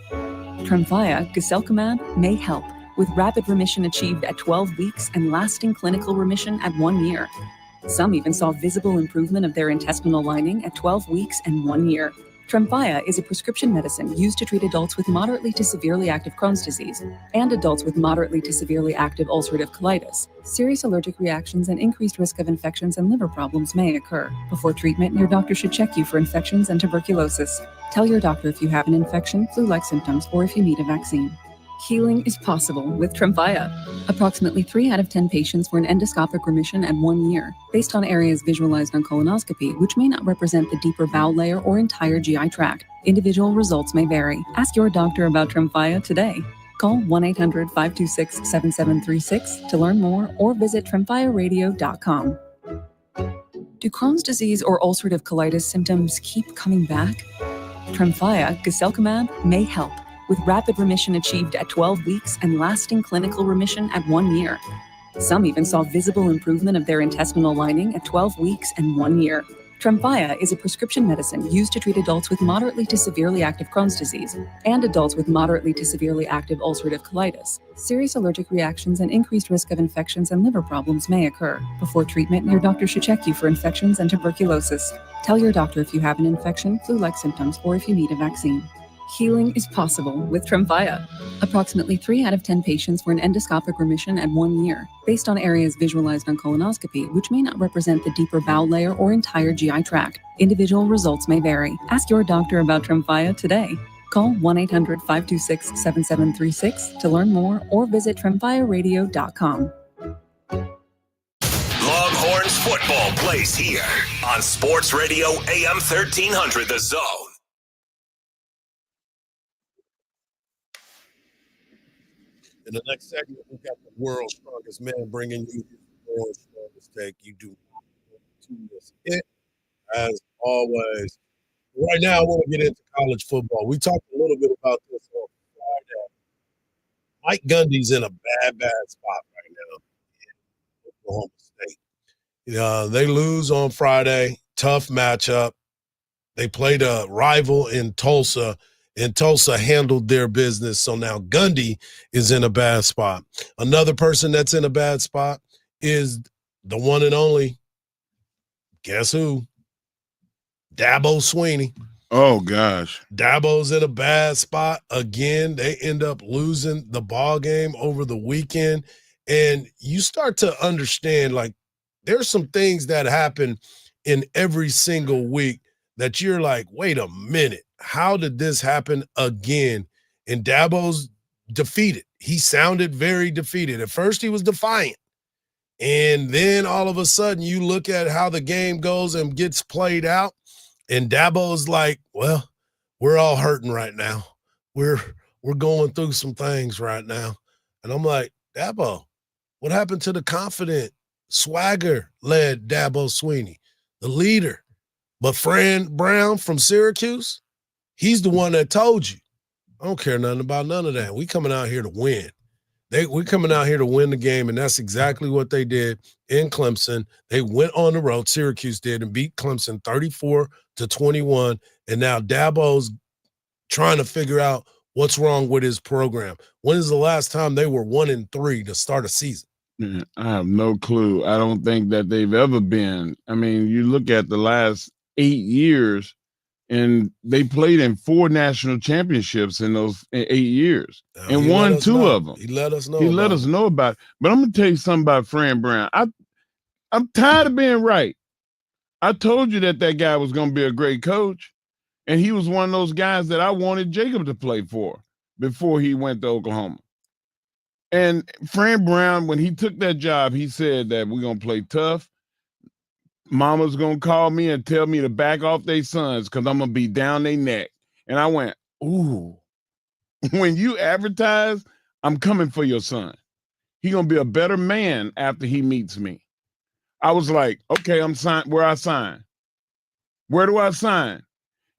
Speaker 19: Tremfya, guselkumab, may help, with rapid remission achieved at 12 weeks and lasting clinical remission at 1 year. Some even saw visible improvement of their intestinal lining at 12 weeks and 1 year. Tremfya is a prescription medicine used to treat adults with moderately to severely active Crohn's disease and adults with moderately to severely active ulcerative colitis. Serious allergic reactions and increased risk of infections and liver problems may occur. Before treatment, your doctor should check you for infections and tuberculosis. Tell your doctor if you have an infection, flu-like symptoms, or if you need a vaccine. Healing is possible with Tremfya. Approximately 3 out of 10 patients were in endoscopic remission at 1 year, based on areas visualized on colonoscopy, which may not represent the deeper bowel layer or entire GI tract. Individual results may vary. Ask your doctor about Tremfya today. Call 1-800-526-7736 to learn more or visit tremfyaradio.com. Do Crohn's disease or ulcerative colitis symptoms keep coming back? Tremfya, guselkumab, may help, with rapid remission achieved at 12 weeks and lasting clinical remission at 1 year. Some even saw visible improvement of their intestinal lining at 12 weeks and 1 year. Tremfya is a prescription medicine used to treat adults with moderately to severely active Crohn's disease and adults with moderately to severely active ulcerative colitis. Serious allergic reactions and increased risk of infections and liver problems may occur. Before treatment, your doctor should check you for infections and tuberculosis. Tell your doctor if you have an infection, flu-like symptoms, or if you need a vaccine. Healing is possible with Tremfya. Approximately 3 out of 10 patients were in endoscopic remission at 1 year, based on areas visualized on colonoscopy, which may not represent the deeper bowel layer or entire GI tract. Individual results may vary. Ask your doctor about Tremfya today. Call 1-800-526-7736 to learn more or visit tremfyaradio.com.
Speaker 20: Longhorns football plays here on Sports Radio AM 1300 The Zone.
Speaker 22: In the next segment, we got the world's strongest man bringing you the world's strongest take. You do not want to miss it, as always. Right now, I want to get into college football. We talked a little bit about this on Friday. Mike Gundy's in a bad spot right now in Oklahoma State. They lose on Friday. Tough matchup. They played a rival in Tulsa, and Tulsa handled their business. So now Gundy is in a bad spot. Another person that's in a bad spot is the one and only, guess who? Dabo Swinney.
Speaker 23: Oh, gosh.
Speaker 22: Dabo's in a bad spot again. They end up losing the ball game over the weekend. And you start to understand, like, there's some things that happen in every single week that you're like, wait a minute, how did this happen again? And Dabo's defeated. He sounded very defeated. At first, he was defiant. And then all of a sudden, you look at how the game goes and gets played out, and Dabo's like, well, we're all hurting right now. We're going through some things right now. And I'm like, Dabo, what happened to the confident, swagger-led Dabo Swinney, the leader? But Fran Brown from Syracuse, he's the one that told you, I don't care nothing about none of that. We coming out here to win. We're coming out here to win the game, and that's exactly what they did in Clemson. They went on the road, Syracuse did, and beat Clemson 34-21, and now Dabo's trying to figure out what's wrong with his program. When is the last time they were 1-3 to start a season?
Speaker 23: I have no clue. I don't think that they've ever been. I mean, you look at the last 8 years, and they played in 4 national championships in those 8 years, and won 2 of them.
Speaker 22: He let us know.
Speaker 23: He let us know about it. But I'm gonna tell you something about Fran Brown. I'm tired of being right. I told you that guy was gonna be a great coach, and he was one of those guys that I wanted Jacob to play for before he went to Oklahoma. And Fran Brown, when he took that job, he said that we're gonna play tough. Mama's going to call me and tell me to back off their sons because I'm going to be down their neck. And I went, ooh, when you advertise, I'm coming for your son. He's going to be a better man after he meets me. I was like, okay, I'm signed. Where I sign? Where do I sign?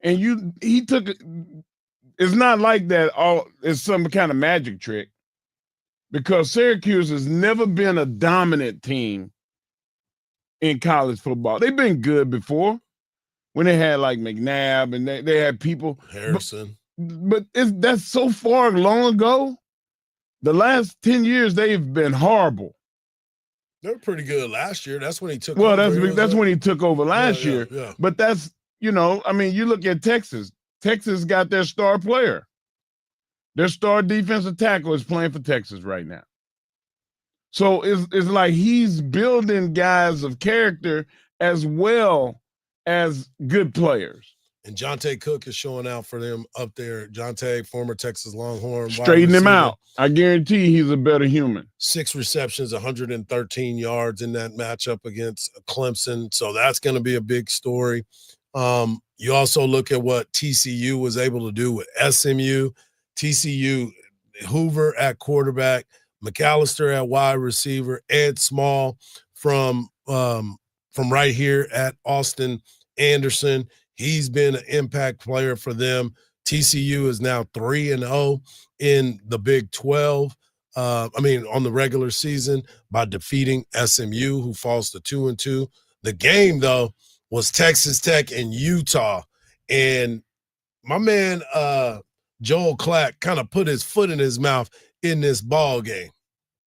Speaker 23: And he took it. It's not like that. It's some kind of magic trick because Syracuse has never been a dominant team in college football. They've been good before when they had like McNabb and they had people.
Speaker 22: Harrison.
Speaker 23: But that's so far long ago. The last 10 years, they've been horrible.
Speaker 22: They were pretty good last year. That's when he took
Speaker 23: over.
Speaker 22: Well,
Speaker 23: that's when he took over last year.
Speaker 22: Yeah.
Speaker 23: But that's, you look at Texas. Texas got their star player. Their star defensive tackle is playing for Texas right now. So it's like he's building guys of character as well as good players.
Speaker 22: And Jonte Cook is showing out for them up there. Jonte, former Texas Longhorn.
Speaker 23: Straighten him out. I guarantee he's a better human.
Speaker 22: 6 receptions, 113 yards in that matchup against Clemson. So that's going to be a big story. You also look at what TCU was able to do with SMU. TCU, Hoover at quarterback, McAllister at wide receiver, Ed Small from right here at Austin Anderson. He's been an impact player for them. TCU is now 3-0 in the Big 12. On the regular season by defeating SMU, who falls to 2-2. The game, though, was Texas Tech and Utah. And my man Joel Klatt kind of put his foot in his mouth in this ball game.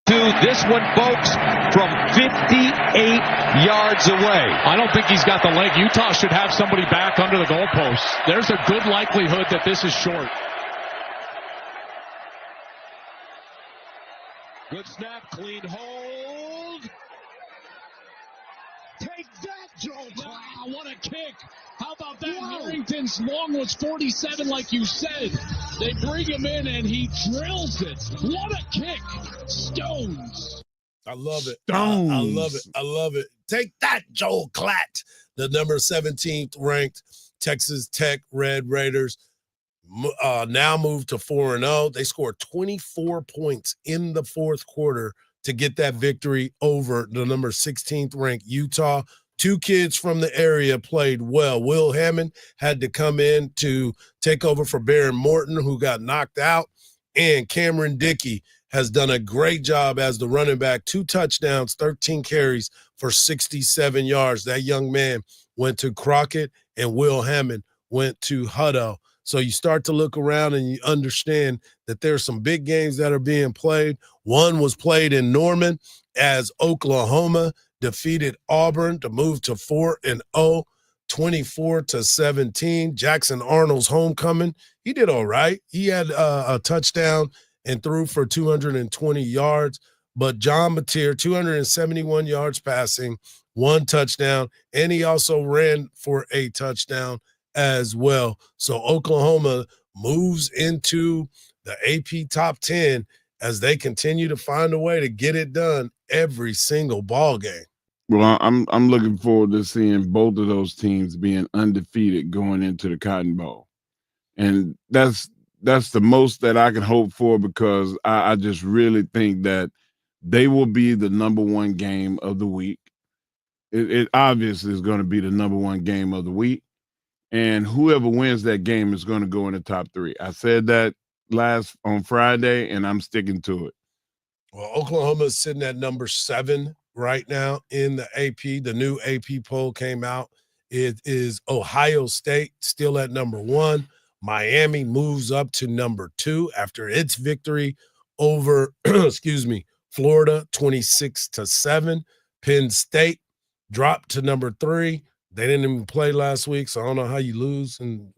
Speaker 1: To this one, folks, from 58 yards away.
Speaker 2: I don't think he's got the leg. Utah should have somebody back under the goalposts. There's a good likelihood that this is short.
Speaker 1: Good snap, clean hold. Take that, Joel.
Speaker 2: Wow, what a kick. How about that? Whoa. Harrington's long was 47, like you said. They bring him in, and he drills it. What a kick. Stones.
Speaker 22: I love it.
Speaker 23: Stones.
Speaker 22: I love it. I love it. Take that, Joel Klatt. The number 17th ranked Texas Tech Red Raiders now moved to 4-0. They scored 24 points in the fourth quarter to get that victory over the number 16th ranked Utah. 2 kids from the area played well. Will Hammond had to come in to take over for Baron Morton, who got knocked out. And Cameron Dickey has done a great job as the running back. 2 touchdowns, 13 carries for 67 yards. That young man went to Crockett, and Will Hammond went to Hutto. So you start to look around and you understand that there's some big games that are being played. One was played in Norman, as Oklahoma defeated Auburn to move to 4-0, 24-17. Jackson Arnold's homecoming. He did all right. He had a touchdown and threw for 220 yards. But John Mateer, 271 yards passing, 1 touchdown, and he also ran for a touchdown as well. So Oklahoma moves into the AP top 10 as they continue to find a way to get it done every single ball game.
Speaker 23: Well, I'm looking forward to seeing both of those teams being undefeated going into the Cotton Bowl. And that's the most that I can hope for, because I just really think that they will be the number one game of the week. It obviously is going to be the number one game of the week. And whoever wins that game is going to go in the top 3. I said that on Friday, and I'm sticking to it.
Speaker 22: Well, Oklahoma is sitting at number 7 right now in the AP. The new AP poll came out. It is Ohio State still at number 1. Miami moves up to number 2 after its victory over, Florida, 26-7. Penn State dropped to number 3. They didn't even play last week, so I don't know how you lose and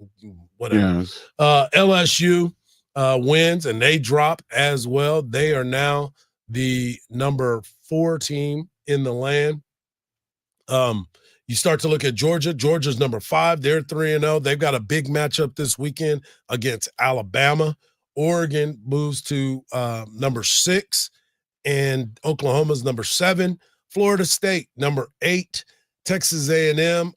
Speaker 22: whatever.
Speaker 23: Yes.
Speaker 22: LSU wins, and they drop as well. They are now the number 4 team in the land. You start to look at Georgia. Georgia's number 5. They're 3-0. They've got a big matchup this weekend against Alabama. Oregon moves to number 6, and Oklahoma's number 7. Florida State, number 8. Texas A&M,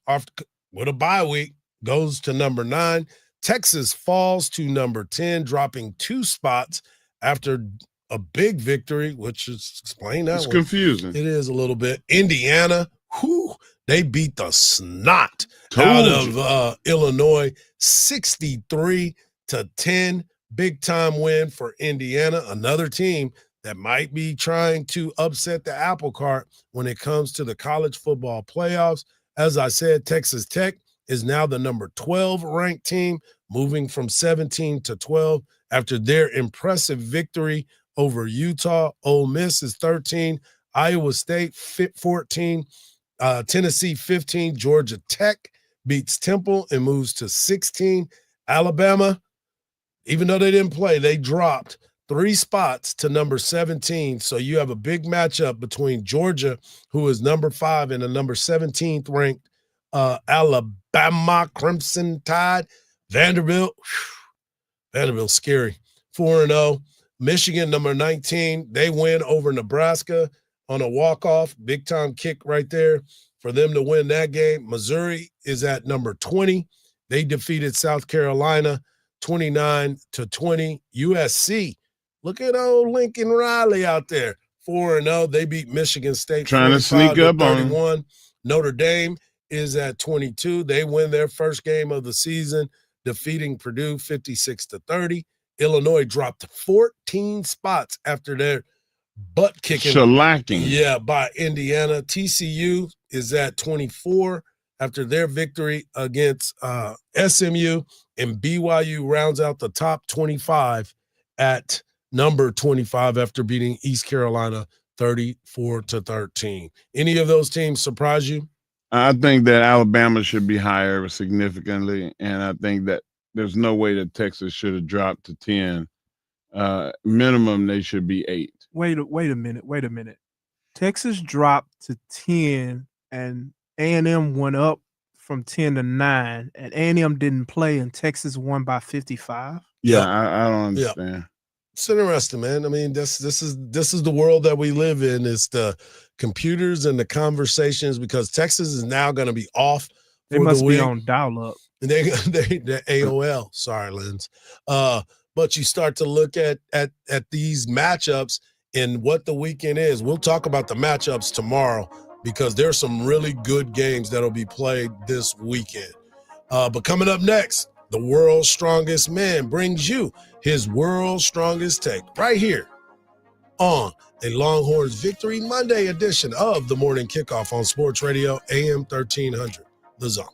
Speaker 22: with a bye week, goes to number 9. Texas falls to number 10, dropping 2 spots after a big victory, which is explain that.
Speaker 23: It's confusing.
Speaker 22: It is a little bit. Indiana, they beat the snot out of Illinois, 63-10. Big time win for Indiana, another team that might be trying to upset the apple cart when it comes to the college football playoffs. As I said, Texas Tech is now the number 12 ranked team, moving from 17 to 12 after their impressive victory over Utah. Ole Miss is 13, Iowa State 14, Tennessee 15. Georgia Tech beats Temple and moves to 16. Alabama, even though they didn't play, they dropped 3 spots to number 17. So you have a big matchup between Georgia, who is number 5, and the number 17th ranked Alabama Crimson Tide. Vanderbilt's scary, 4-0. Michigan, number 19, they win over Nebraska on a walk-off. Big-time kick right there for them to win that game. Missouri is at number 20. They defeated South Carolina 29-20. USC, look at old Lincoln Riley out there, 4-0. They beat Michigan State
Speaker 23: trying to sneak up on
Speaker 22: 31. Notre Dame is at 22. They win their first game of the season, defeating Purdue 56-30. Illinois dropped 14 spots after their butt kicking.
Speaker 23: Shellacking.
Speaker 22: Yeah, by Indiana. TCU is at 24 after their victory against SMU, and BYU rounds out the top 25 at number 25 after beating East Carolina 34-13. Any of those teams surprise you?
Speaker 23: I think that Alabama should be higher significantly, and I think that there's no way that Texas should have dropped to 10. Minimum, they should be 8.
Speaker 13: Wait a minute. Texas dropped to 10, and A&M went up from 10 to 9, and A&M didn't play, and Texas won by 55.
Speaker 23: Yeah, I don't understand.
Speaker 22: Yeah. It's interesting, man. I mean, this is the world that we live in. It's the computers and the conversations, because Texas is now going to be off.
Speaker 13: They must be on dial-up.
Speaker 22: They AOL. Sorry, Lens. But you start to look at these matchups and what the weekend is. We'll talk about the matchups tomorrow, because there's some really good games that'll be played this weekend. But coming up next, the world's strongest man brings you his world's strongest take right here on a Longhorns Victory Monday edition of the Morning Kickoff on Sports Radio AM 1300, The Zone.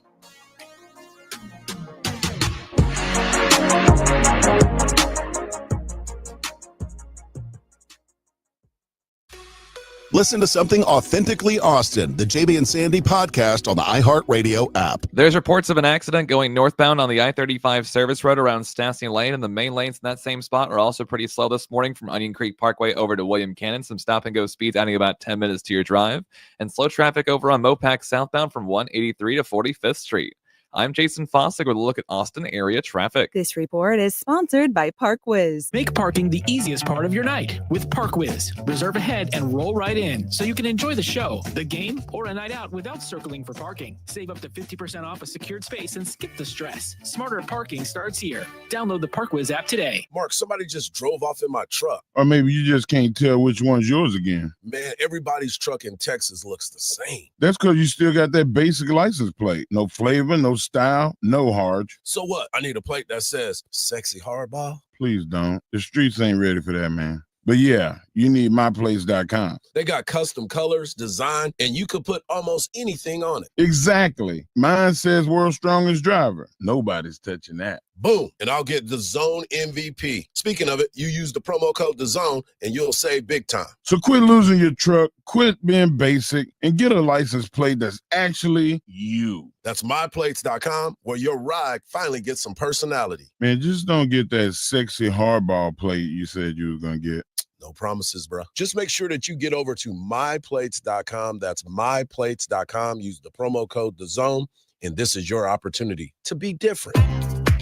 Speaker 4: Listen to something authentically Austin, the JB and Sandy podcast on the iHeartRadio app.
Speaker 8: There's reports of an accident going northbound on the I-35 service road around Stastny Lane, and the main lanes in that same spot are also pretty slow this morning from Onion Creek Parkway over to William Cannon. Some stop-and-go speeds adding about 10 minutes to your drive, and slow traffic over on Mopac southbound from 183 to 45th Street. I'm Jason Fossick with a look at Austin area traffic.
Speaker 15: This report is sponsored by ParkWiz.
Speaker 5: Make parking the easiest part of your night with ParkWiz. Reserve ahead and roll right in so you can enjoy the show, the game, or a night out without circling for parking. Save up to 50% off a secured space and skip the stress. Smarter parking starts here. Download the ParkWiz app today.
Speaker 22: Mark, somebody just drove off in my truck.
Speaker 23: Or maybe you just can't tell which one's yours again.
Speaker 22: Man, everybody's truck in Texas looks the same.
Speaker 23: That's because you still got that basic license plate. No flavor, no style, no Hardge.
Speaker 22: So what? I need a plate that says sexy hardball?
Speaker 23: Please don't. The streets ain't ready for that, man. But yeah, you need myplace.com.
Speaker 22: They got custom colors, design, and you could put almost anything on it.
Speaker 23: Exactly. Mine says world's strongest driver. Nobody's touching that.
Speaker 22: Boom. And I'll get the Zone MVP. Speaking of it, you use the promo code DAZONE and you'll save big time.
Speaker 23: So quit losing your truck, quit being basic, and get a license plate that's actually you.
Speaker 22: That's myplates.com, where your ride finally gets some personality.
Speaker 23: Man, just don't get that sexy hardball plate you said you were going to get.
Speaker 22: No promises, bro. Just make sure that you get over to myplates.com. That's myplates.com. Use the promo code DAZONE, and this is your opportunity to be different.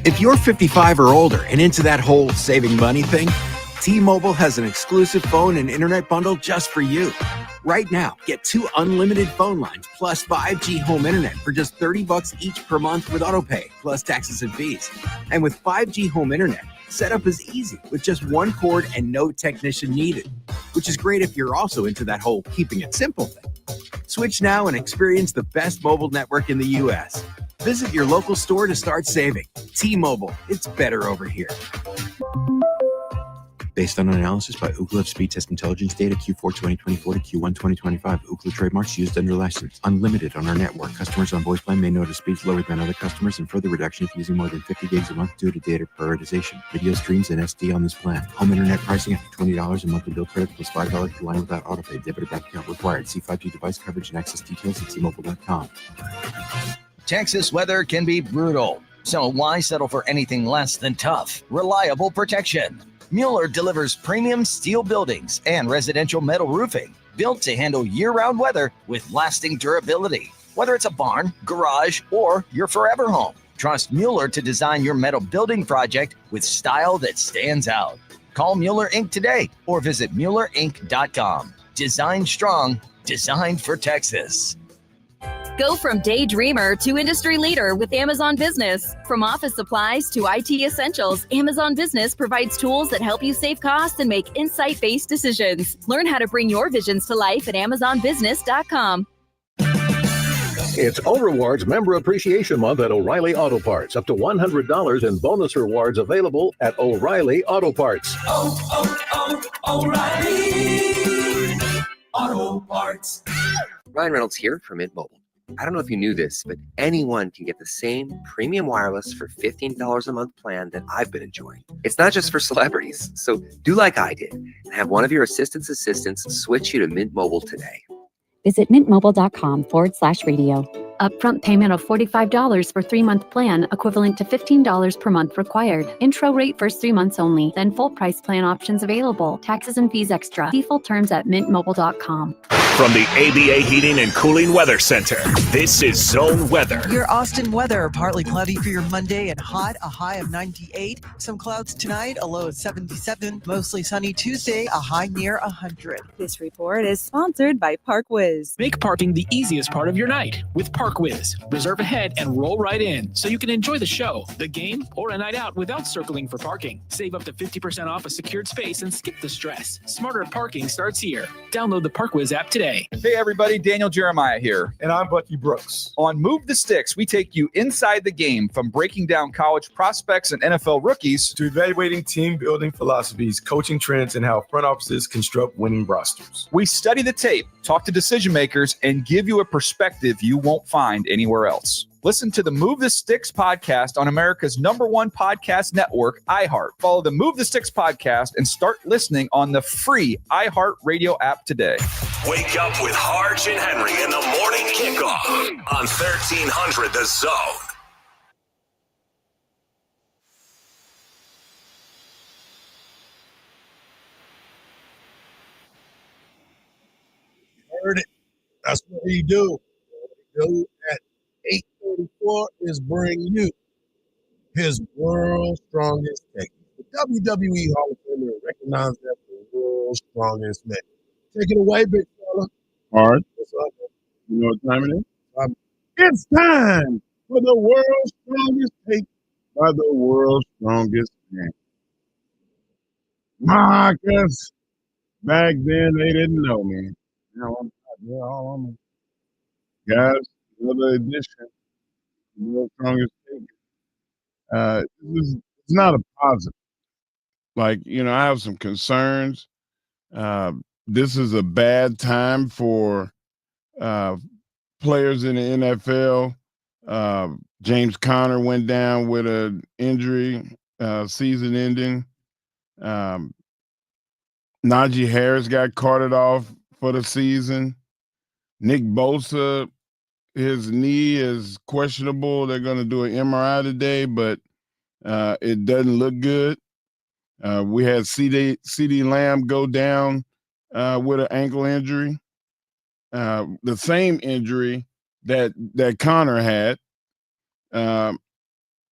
Speaker 17: If you're 55 or older and into that whole saving money thing, T-Mobile has an exclusive phone and internet bundle just for you. Right now, get 2 unlimited phone lines plus 5G home internet for just $30 each per month with autopay, plus taxes and fees. And with 5G home internet, setup is easy with just one cord and no technician needed, which is great if you're also into that whole keeping it simple thing. Switch now and experience the best mobile network in the U.S. Visit your local store to start saving. T-Mobile, it's better over here. Based on an analysis by Ookla Speed Test Intelligence data Q4 2024 to Q1 2025, Ookla trademarks used under license. Unlimited on our network. Customers on voice plan may notice speeds lower than other customers and further reduction if using more than 50 gigs a month due to data prioritization. Video streams and SD on this plan. Home internet pricing after $20 a monthly bill credit plus $5 per line without autopay. Debit or bank account required. See 5G device coverage and access details at T-Mobile.com.
Speaker 21: Texas weather can be brutal, so why settle for anything less than tough, reliable protection? Mueller delivers premium steel buildings and residential metal roofing built to handle year-round weather with lasting durability. Whether it's a barn, garage, or your forever home, trust Mueller to design your metal building project with style that stands out. Call Mueller Inc. today or visit MuellerInc.com. Design strong, designed for Texas.
Speaker 24: Go from daydreamer to industry leader with Amazon Business. From office supplies to IT essentials, Amazon Business provides tools that help you save costs and make insight-based decisions. Learn how to bring your visions to life at AmazonBusiness.com.
Speaker 25: It's O-Rewards Member Appreciation Month at O'Reilly Auto Parts. Up to $100 in bonus rewards available at O'Reilly Auto Parts.
Speaker 26: O'Reilly Auto Parts.
Speaker 27: Ryan Reynolds here from Mint Mobile. I don't know if you knew this, but anyone can get the same premium wireless for $15 a month plan that I've been enjoying. It's not just for celebrities. So do like I did and have one of your assistants switch you to Mint Mobile today.
Speaker 28: Visit mintmobile.com/radio.
Speaker 29: Upfront payment of $45 for 3-month plan, equivalent to $15 per month required. Intro rate first 3 months only, then full price plan options available. Taxes and fees extra. See full terms at mintmobile.com.
Speaker 20: From the ABA Heating and Cooling Weather Center, this is Zone Weather.
Speaker 30: Your Austin weather, partly cloudy for your Monday and hot, a high of 98. Some clouds tonight, a low of 77. Mostly sunny Tuesday, a high near 100.
Speaker 15: This report is sponsored by ParkWiz.
Speaker 5: Make parking the easiest part of your night with ParkWiz. Reserve ahead and roll right in so you can enjoy the show, the game, or a night out without circling for parking. Save up to 50% off a secured space and skip the stress. Smarter parking starts here. Download the ParkWiz app today.
Speaker 31: Hey everybody, Daniel Jeremiah here.
Speaker 32: And I'm Bucky Brooks.
Speaker 31: On Move the Sticks, we take you inside the game, from breaking down college prospects and NFL rookies
Speaker 32: to evaluating team building philosophies, coaching trends, and how front offices construct winning rosters.
Speaker 31: We study the tape, talk to decision makers, and give you a perspective you won't find anywhere else. Listen to the Move the Sticks podcast on America's #1 podcast network, iHeart. Follow the Move the Sticks podcast and start listening on the free iHeart Radio app today.
Speaker 20: Wake up with Hardge and Henry in the morning kickoff on 1300 The Zone.
Speaker 22: Heard it. That's what he do. What he do at 8:34 is bring you his world's strongest take. The WWE Hall of Famer recognized that the world's strongest man. Take it away, big fella.
Speaker 23: All right.
Speaker 22: What's up?
Speaker 23: You know what time it is? It's time for the world's strongest take by the world's strongest man. Marcus. Back then, they didn't know me. Now I'm all on me. Guys, another edition of the world's strongest take. It's not a positive. Like, I have some concerns. This is a bad time for players in the NFL. James Conner went down with an injury, season ending. Najee Harris got carted off for the season. Nick Bosa, his knee is questionable. They're going to do an MRI today, but it doesn't look good. We had CeeDee Lamb go down with an ankle injury, the same injury that Connor had.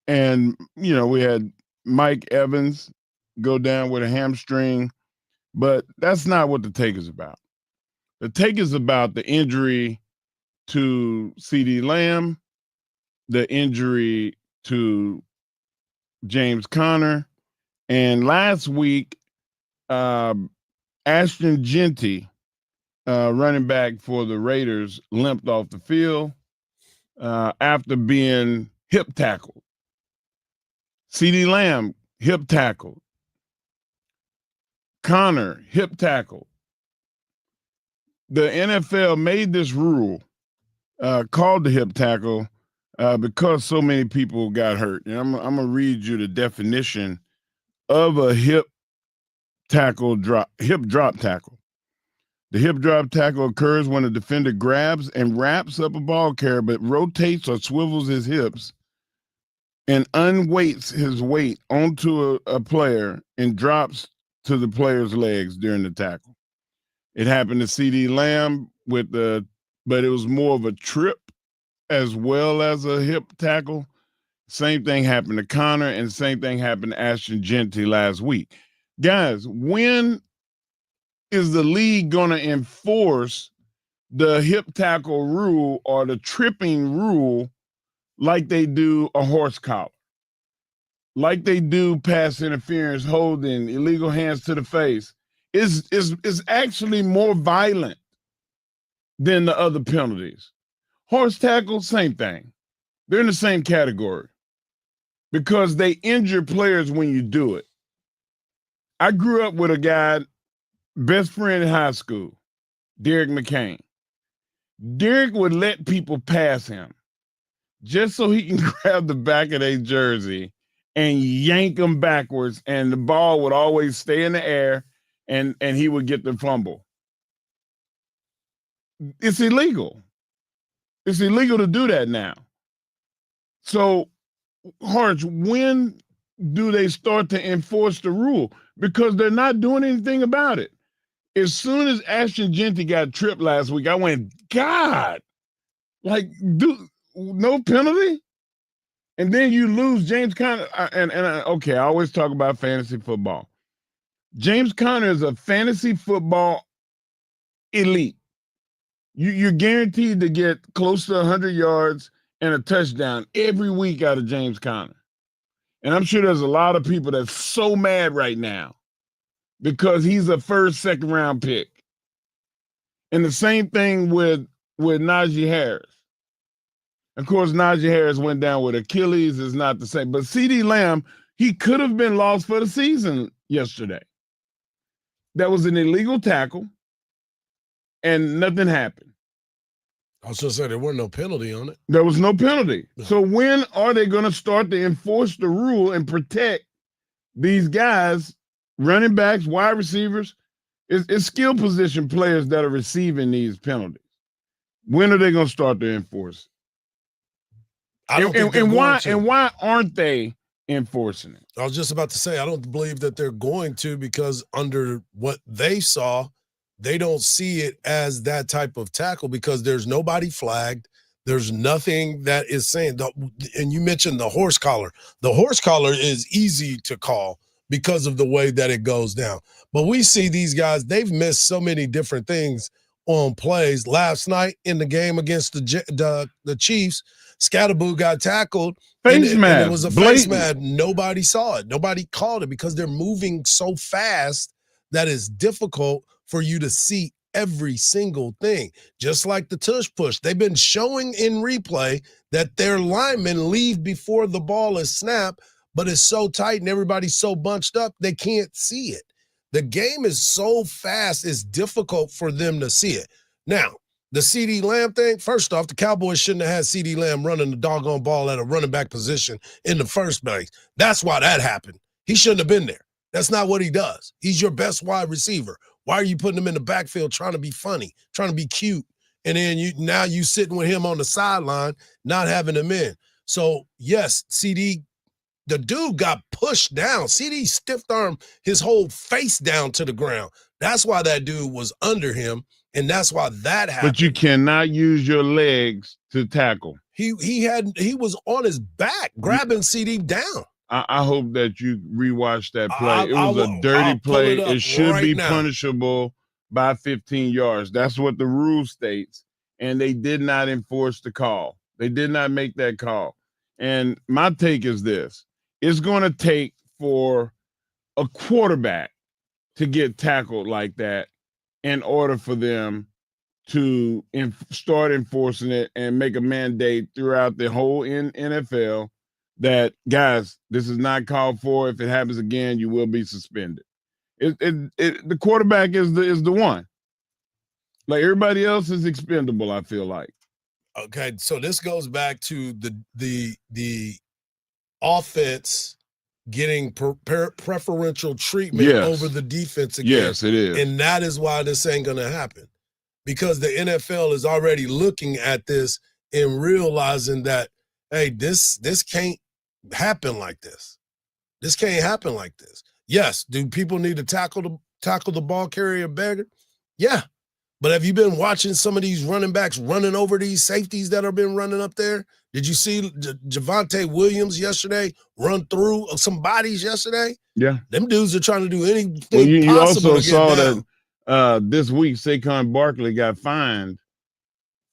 Speaker 23: And, we had Mike Evans go down with a hamstring, but that's not what the take is about. The take is about the injury to CeeDee Lamb, the injury to James Conner, and last week, Ashton Genty, running back for the Raiders, limped off the field after being hip tackled. CeeDee Lamb, hip tackled. Connor, hip tackled. The NFL made this rule called the hip tackle because so many people got hurt. And I'm going to read you the definition of a hip drop tackle. The hip drop tackle occurs when a defender grabs and wraps up a ball carrier, but rotates or swivels his hips and unweights his weight onto a player and drops to the player's legs during the tackle. It happened to CeeDee Lamb but it was more of a trip as well as a hip tackle. Same thing happened to Connor, and same thing happened to Ashton Genty last week. Guys, when is the league going to enforce the hip tackle rule or the tripping rule like they do a horse collar? Like they do pass interference, holding, illegal hands to the face? Is actually more violent than the other penalties. Horse tackle, same thing. They're in the same category because they injure players when you do it. I grew up with a guy, best friend in high school, Derek McCain. Derek would let people pass him just so he can grab the back of their jersey and yank them backwards, and the ball would always stay in the air, and he would get the fumble. It's illegal. It's illegal to do that now. So, Hardge, when do they start to enforce the rule? Because they're not doing anything about it. As soon as Ashton Genty got tripped last week, I went, God, no penalty? And then you lose James Conner. Okay, I always talk about fantasy football. James Conner is a fantasy football elite. You're guaranteed to get close to 100 yards and a touchdown every week out of James Conner. And I'm sure there's a lot of people that's so mad right now because he's a second round pick. And the same thing with Najee Harris. Of course, Najee Harris went down with Achilles. Is not the same. But CeeDee Lamb, he could have been lost for the season yesterday. That was an illegal tackle, and nothing happened.
Speaker 22: I was going to say there wasn't no penalty on it.
Speaker 23: There was no penalty. So when are they going to start to enforce the rule and protect these guys, running backs, wide receivers? It's skill position players that are receiving these penalties. When are they going to start to enforce it?
Speaker 22: I don't think they're going to.
Speaker 23: And why aren't they enforcing it?
Speaker 22: I was just about to say, I don't believe that they're going to, because under what they saw, they don't see it as that type of tackle because there's nobody flagged. There's nothing that is saying, and you mentioned the horse collar. The horse collar is easy to call because of the way that it goes down. But we see these guys, they've missed so many different things on plays. Last night in the game against the Chiefs, Scatterboo got tackled. And it was a face mask. Nobody saw it. Nobody called it because they're moving so fast that it's difficult for you to see every single thing. Just like the tush push. They've been showing in replay that their linemen leave before the ball is snapped, but it's so tight and everybody's so bunched up, they can't see it. The game is so fast, it's difficult for them to see it. Now, the CeeDee Lamb thing, first off, the Cowboys shouldn't have had CeeDee Lamb running the doggone ball at a running back position in the first place. That's why that happened. He shouldn't have been there. That's not what he does. He's your best wide receiver. Why are you putting him in the backfield trying to be funny, trying to be cute? And then you sitting with him on the sideline, not having him in. So, yes, CeeDee, the dude got pushed down. CeeDee stiff-armed his whole face down to the ground. That's why that dude was under him, and that's why that happened.
Speaker 23: But you cannot use your legs to tackle.
Speaker 22: He was on his back, grabbing CeeDee down.
Speaker 23: I hope that you rewatch that play. It was a dirty play. It should be punishable by 15 yards. That's what the rule states. And they did not enforce the call. They did not make that call. And my take is this. It's going to take for a quarterback to get tackled like that in order for them to start enforcing it and make a mandate throughout the whole NFL that, guys, this is not called for. If it happens again, you will be suspended. The quarterback is the one. Like, everybody else is expendable, I feel like.
Speaker 22: Okay, so this goes back to the offense getting preferential treatment over the defense again.
Speaker 23: Yes, it is.
Speaker 22: And that is why this ain't going to happen, because the NFL is already looking at this and realizing that, hey, this can't happen like this. This can't happen like this. Yes, do people need to tackle the ball carrier better? Yeah. But have you been watching some of these running backs running over these safeties that have been running up there? Did you see Javonte Williams yesterday run through some bodies yesterday?
Speaker 23: Yeah.
Speaker 22: Them dudes are trying to do anything
Speaker 23: you
Speaker 22: possible
Speaker 23: also
Speaker 22: to get
Speaker 23: saw
Speaker 22: down.
Speaker 23: that this week Saquon Barkley got fined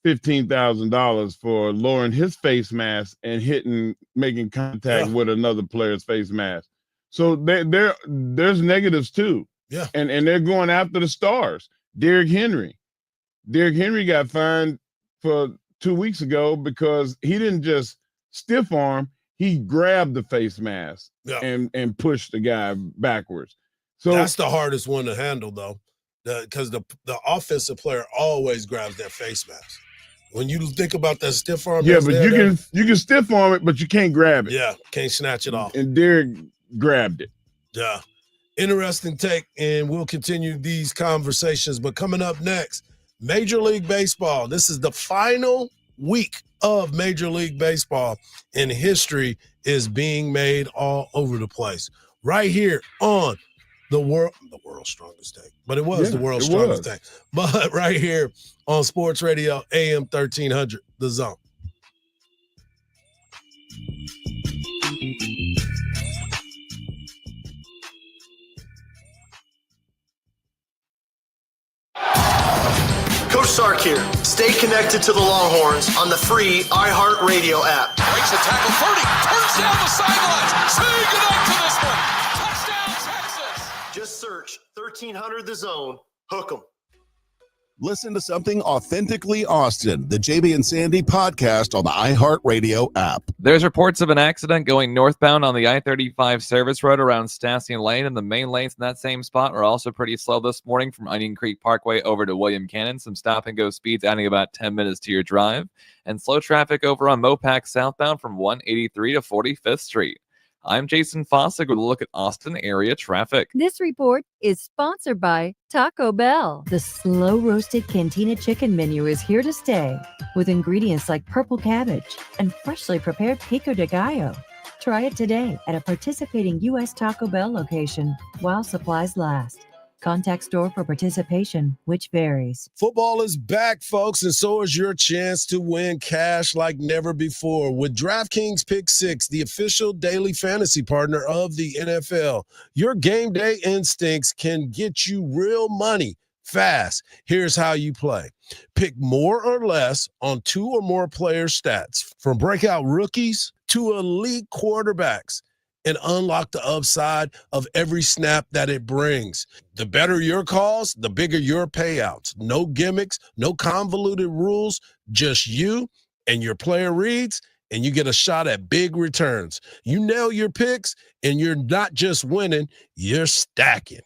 Speaker 23: $15,000 for lowering his face mask and making contact with another player's face mask. So there's negatives too.
Speaker 22: Yeah.
Speaker 23: And they're going after the stars. Derrick Henry got fined for 2 weeks ago because he didn't just stiff arm, he grabbed the face mask and pushed the guy backwards. So
Speaker 22: that's the hardest one to handle, though, because the offensive player always grabs that face mask. When you think about that stiff arm,
Speaker 23: but you can stiff arm it, but you can't grab it.
Speaker 22: Yeah, can't snatch it off.
Speaker 23: And Derrick grabbed it.
Speaker 22: Yeah. Interesting take, and we'll continue these conversations. But coming up next, Major League Baseball. This is the final week of Major League Baseball, and history is being made all over the place. Right here on the world's strongest take. But it was the world's strongest take. But right here on Sports Radio AM 1300, The Zone.
Speaker 1: Coach Sark here. Stay connected to the Longhorns on the free iHeartRadio app.
Speaker 3: Breaks the tackle, 30, turns down the sidelines. Say goodnight to this one. Touchdown, Texas.
Speaker 1: Just search 1300 The Zone. Hook 'em.
Speaker 4: Listen to something authentically Austin, the JB and Sandy podcast on the iHeartRadio app.
Speaker 8: There's reports of an accident going northbound on the I-35 service road around Stasian Lane, and the main lanes in that same spot are also pretty slow this morning from Onion Creek Parkway over to William Cannon. Some stop-and-go speeds adding about 10 minutes to your drive, and slow traffic over on Mopac southbound from 183 to 45th Street. I'm Jason Fossig with a look at Austin area traffic.
Speaker 2: This report is sponsored by Taco Bell. The slow-roasted Cantina chicken menu is here to stay, with ingredients like purple cabbage and freshly prepared pico de gallo. Try it today at a participating U.S. Taco Bell location while supplies last. Contact store for participation, which varies.
Speaker 22: Football is back, folks, and so is your chance to win cash like never before with DraftKings Pick 6, the official daily fantasy partner of the NFL. Your game day instincts can get you real money fast. Here's how you play. Pick more or less on 2 or more player stats, from breakout rookies to elite quarterbacks, and unlock the upside of every snap that it brings. The better your calls, the bigger your payouts. No gimmicks, no convoluted rules, just you and your player reads, and you get a shot at big returns. You nail your picks, and you're not just winning, you're stacking.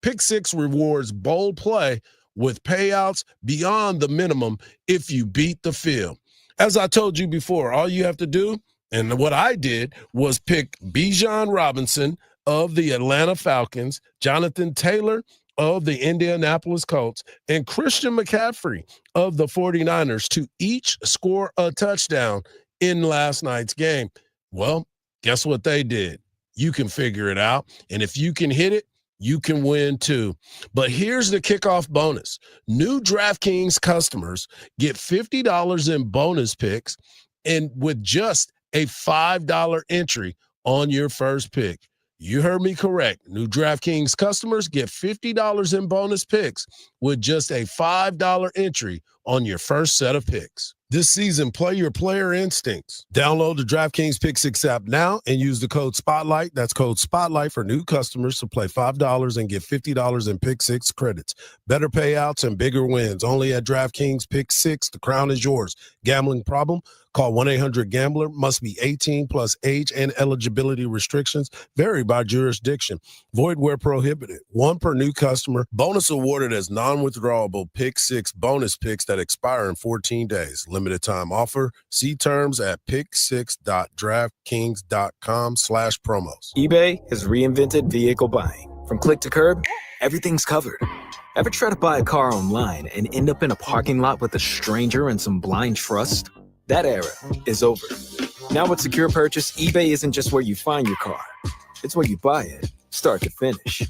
Speaker 22: Pick 6 rewards bold play with payouts beyond the minimum if you beat the field. As I told you before, all you have to do, and what I did, was pick Bijan Robinson of the Atlanta Falcons, Jonathan Taylor of the Indianapolis Colts, and Christian McCaffrey of the 49ers to each score a touchdown in last night's game. Well, guess what they did? You can figure it out. And if you can hit it, you can win too. But here's the kickoff bonus. New DraftKings customers get $50 in bonus picks, and with just a $5 entry on your first pick. You heard me correct. New DraftKings customers get $50 in bonus picks with just a $5 entry on your first set of picks. This season, play your player instincts. Download the DraftKings Pick 6 app now and use the code SPOTLIGHT. That's code SPOTLIGHT for new customers to play $5 and get $50 in Pick 6 credits. Better payouts and bigger wins. Only at DraftKings Pick 6. The crown is yours. Gambling problem? Call 1-800-GAMBLER. Must be 18 plus. Age and eligibility restrictions vary by jurisdiction. Void where prohibited. 1 per new customer. Bonus awarded as non-withdrawable Pick 6 bonus picks that expire in 14 days. Limited time offer. See terms at pick6.draftkings.com/promos.
Speaker 6: eBay has reinvented vehicle buying. From click to curb, everything's covered. Ever try to buy a car online and end up in a parking lot with a stranger and some blind trust? That era is over. Now with Secure Purchase, eBay isn't just where you find your car. It's where you buy it, start to finish.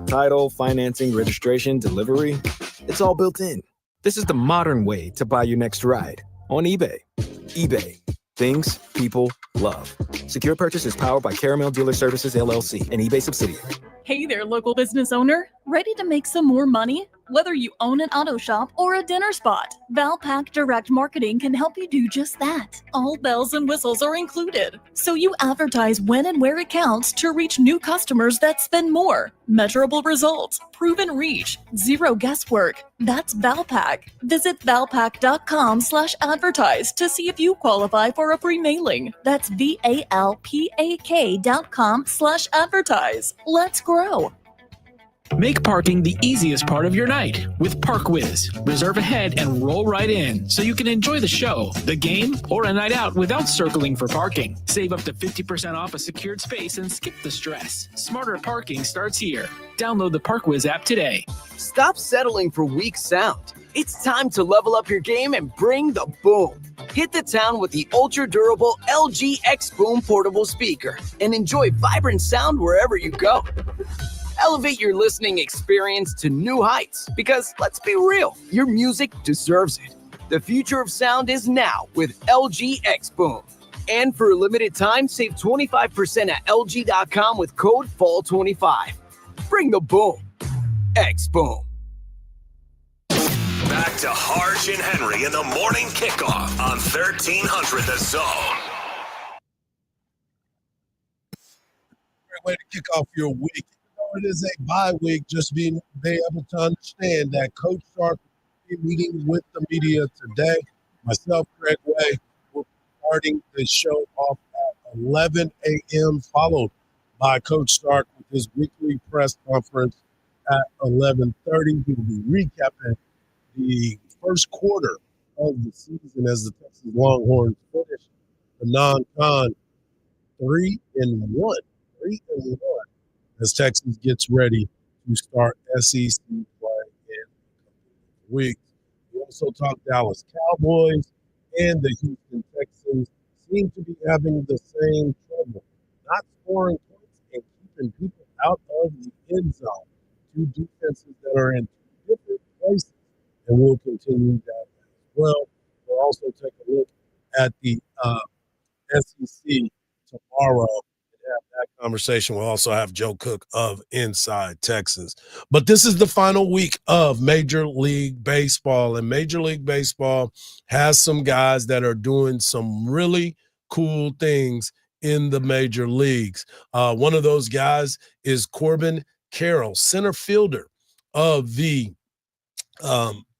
Speaker 6: Title, financing, registration, delivery, it's all built in. This is the modern way to buy your next ride on eBay. eBay. Things people love. Secure Purchase is powered by Caramel Dealer Services, LLC, an eBay subsidiary.
Speaker 7: Hey there, local business owner. Ready to make some more money? Whether you own an auto shop or a dinner spot, Valpak Direct Marketing can help you do just that. All bells and whistles are included. So you advertise when and where it counts to reach new customers that spend more. Measurable results, proven reach, zero guesswork. That's Valpak. Visit valpak.com/advertise to see if you qualify for a free mailing. That's VALPAK.com/advertise. Let's grow.
Speaker 5: Make parking the easiest part of your night with ParkWiz. Reserve ahead and roll right in so you can enjoy the show, the game, or a night out without circling for parking. Save up to 50% off a secured space and skip the stress. Smarter parking starts here. Download the ParkWiz app today.
Speaker 9: Stop settling for weak sound. It's time to level up your game and bring the boom. Hit the town with the ultra-durable LG X Boom portable speaker and enjoy vibrant sound wherever you go. Elevate your listening experience to new heights because, let's be real, your music deserves it. The future of sound is now with LG X Boom. And for a limited time, save 25% at LG.com with code FALL25. Bring the boom. X Boom.
Speaker 20: Back to Hardge and Henry in the morning kickoff on 1300 The Zone.
Speaker 22: Great way to kick off your week. It is a bye week, just being able to understand that Coach Sharp will be meeting with the media today. Myself, Greg Way, will be starting the show off at 11 a.m., followed by Coach Stark with his weekly press conference at 11:30. He will be recapping the first quarter of the season as the Texas Longhorns finish the non-con 3-1. 3-1 as Texas gets ready to start SEC play in weeks. We also talked Dallas Cowboys and the Houston Texans seem to be having the same trouble, not scoring points and keeping people out of the end zone. Two defenses that are in two different places, and we'll continue that as well. We'll also take a look at the SEC tomorrow and have that conversation. We'll also have Joe Cook of Inside Texas. But this is the final week of Major League Baseball, and Major League Baseball has some guys that are doing some really cool things in the major leagues. One of those guys is Corbin Carroll, center fielder of the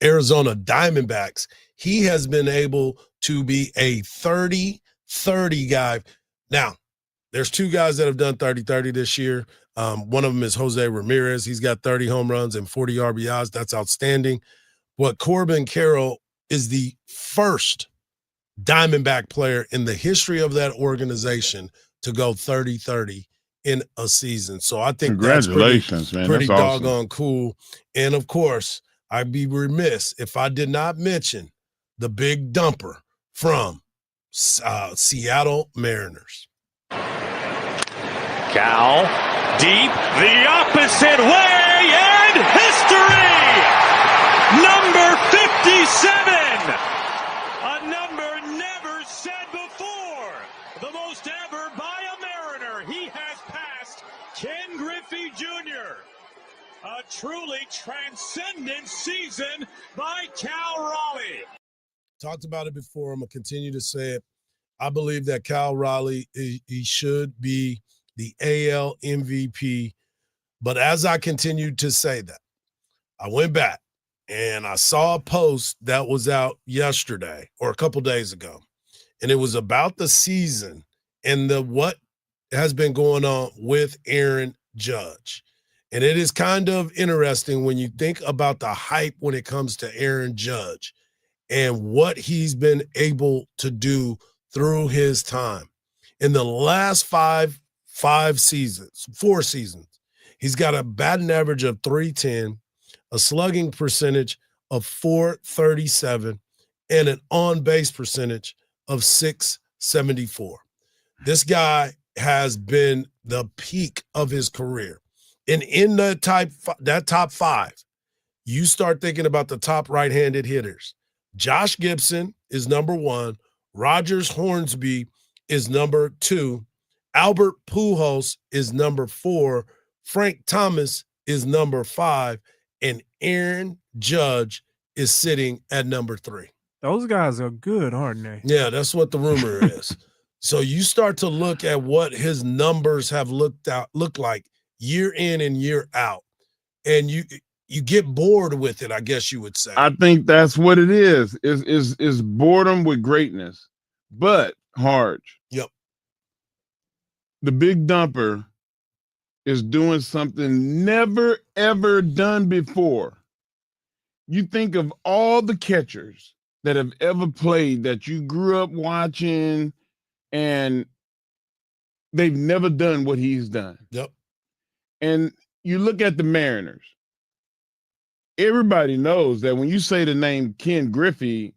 Speaker 22: Arizona Diamondbacks. He has been able to be a 30-30 guy. Now, there's two guys that have done 30-30 this year. One of them is Jose Ramirez. He's got 30 home runs and 40 RBIs. That's outstanding. But Corbin Carroll is the first Diamondback player in the history of that organization to go 30-30 in a season. So I think
Speaker 23: congratulations, man.
Speaker 22: Pretty
Speaker 23: that's awesome.
Speaker 22: doggone cool. And of course, I'd be remiss if I did not mention the big dumper from Seattle Mariners.
Speaker 28: Cal, deep, the opposite way, and history! Number 57! A number never said before. The most ever by a Mariner. He has passed Ken Griffey Jr. A truly transcendent season by Cal Raleigh.
Speaker 22: Talked about it before. I'm going to continue to say it. I believe that Cal Raleigh, he should be the AL MVP. But as I continued to say that, I went back and I saw a post that was out yesterday or a couple days ago. And it was about the season and what has been going on with Aaron Judge. And it is kind of interesting when you think about the hype when it comes to Aaron Judge and what he's been able to do through his time. In the last four seasons, he's got a batting average of .310, a slugging percentage of .437, and an on-base percentage of .674. This guy has been the peak of his career. And in that top five, you start thinking about the top right-handed hitters. Josh Gibson is number one. Rogers Hornsby is number two. Albert Pujols is number four. Frank Thomas is number five. And Aaron Judge is sitting at number three.
Speaker 10: Those guys are good, aren't they?
Speaker 22: Yeah, that's what the rumor is. So you start to look at what his numbers have looked like year in and year out. And you get bored with it, I guess you would say.
Speaker 23: I think that's what it is boredom with greatness. But, Hardge.
Speaker 22: Yep.
Speaker 23: The big dumper is doing something never, ever done before. You think of all the catchers that have ever played that you grew up watching, and they've never done what he's done.
Speaker 22: Yep.
Speaker 23: And you look at the Mariners. Everybody knows that when you say the name Ken Griffey,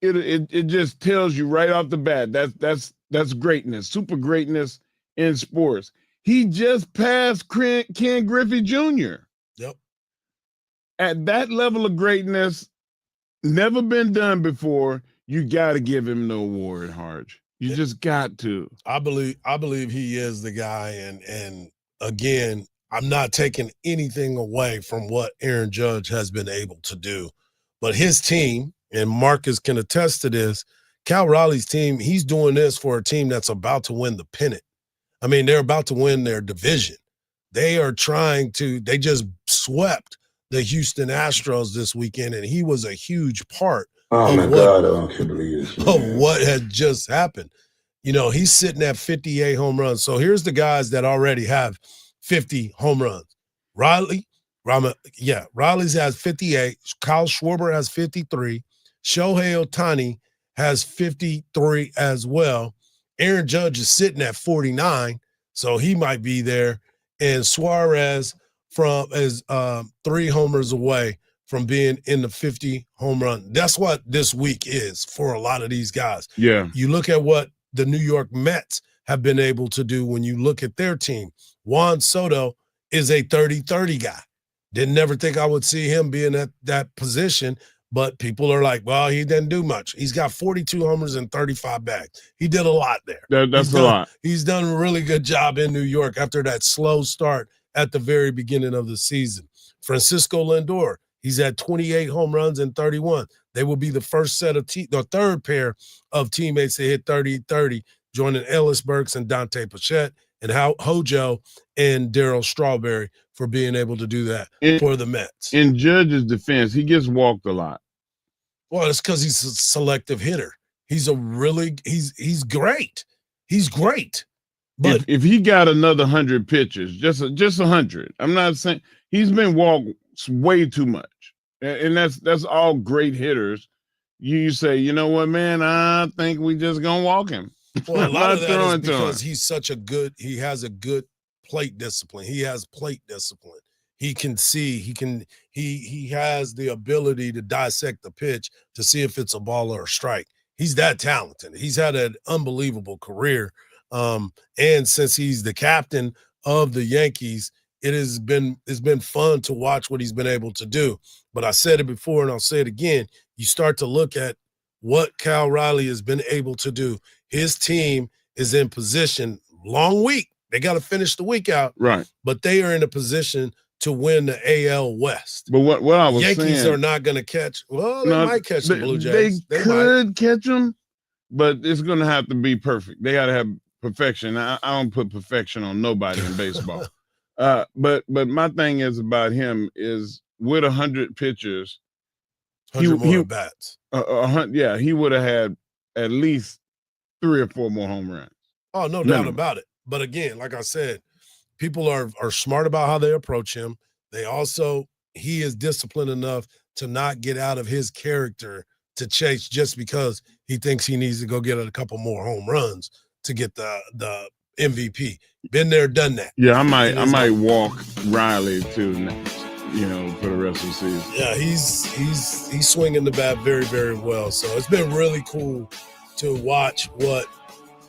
Speaker 23: it just tells you right off the bat that's greatness, super greatness in sports. He just passed Ken Griffey Jr.
Speaker 22: Yep.
Speaker 23: At that level of greatness, never been done before. You got to give him the award, Hardge. You just got to.
Speaker 22: I believe he is the guy, and again, I'm not taking anything away from what Aaron Judge has been able to do. But his team, and Marcus can attest to this, Cal Raleigh's team, he's doing this for a team that's about to win the pennant. I mean, they're about to win their division. They just swept the Houston Astros this weekend, and he was a huge part of what had just happened. You know, he's sitting at 58 home runs. So here's the guys that already have 50 home runs. Riley's has 58. Kyle Schwarber has 53. Shohei Ohtani has 53 as well. Aaron Judge is sitting at 49, so he might be there. And Suarez is 3 homers away from being in the 50 home run. That's what this week is for a lot of these guys.
Speaker 23: Yeah.
Speaker 22: You look at what the New York Mets have been able to do when you look at their team. Juan Soto is a 30-30 guy. Didn't never think I would see him being at that position, but people are like, well, he didn't do much. He's got 42 homers and 35 bags. He did a lot there.
Speaker 23: That's a lot.
Speaker 22: He's done a really good job in New York after that slow start at the very beginning of the season. Francisco Lindor, he's at 28 home runs and 31. They will be the first set of the third pair of teammates to hit 30-30, joining Ellis Burks and Dante Bichette and Hojo and Darryl Strawberry for being able to do that for the Mets.
Speaker 23: In Judge's defense, he gets walked a lot.
Speaker 22: Well, it's because he's a selective hitter. He's great. He's great. But
Speaker 23: if he got another 100 pitches, just 100, I'm not saying he's been walked way too much. And that's all great hitters. You say, you know what, man, I think we just gonna walk him.
Speaker 22: Well, a lot of that is because he has a good plate discipline. He has plate discipline. He can see, he has the ability to dissect the pitch to see if it's a ball or a strike. He's that talented. He's had an unbelievable career. And since he's the captain of the Yankees, it's been fun to watch what he's been able to do. But I said it before and I'll say it again. You start to look at what Cal Riley has been able to do. His team is in position, long week. They got to finish the week out.
Speaker 23: Right.
Speaker 22: But they are in a position to win the AL West.
Speaker 23: But what I was
Speaker 22: Yankees
Speaker 23: saying,
Speaker 22: are not going to catch. Well, they might catch the Blue Jays.
Speaker 23: They could catch them, but it's going to have to be perfect. They got to have perfection. I don't put perfection on nobody in baseball. But my thing is about him is with 100 pitchers,
Speaker 22: 100 more bats.
Speaker 23: He would have had at least 3 or 4 more home runs.
Speaker 22: Oh, no doubt about it. But again, like I said, people are smart about how they approach him. He is disciplined enough to not get out of his character to chase just because he thinks he needs to go get a couple more home runs to get the MVP. Been there, done that.
Speaker 23: Yeah, I might walk Riley too, for the rest of the season.
Speaker 22: Yeah, he's swinging the bat very, very well. So it's been really cool to watch what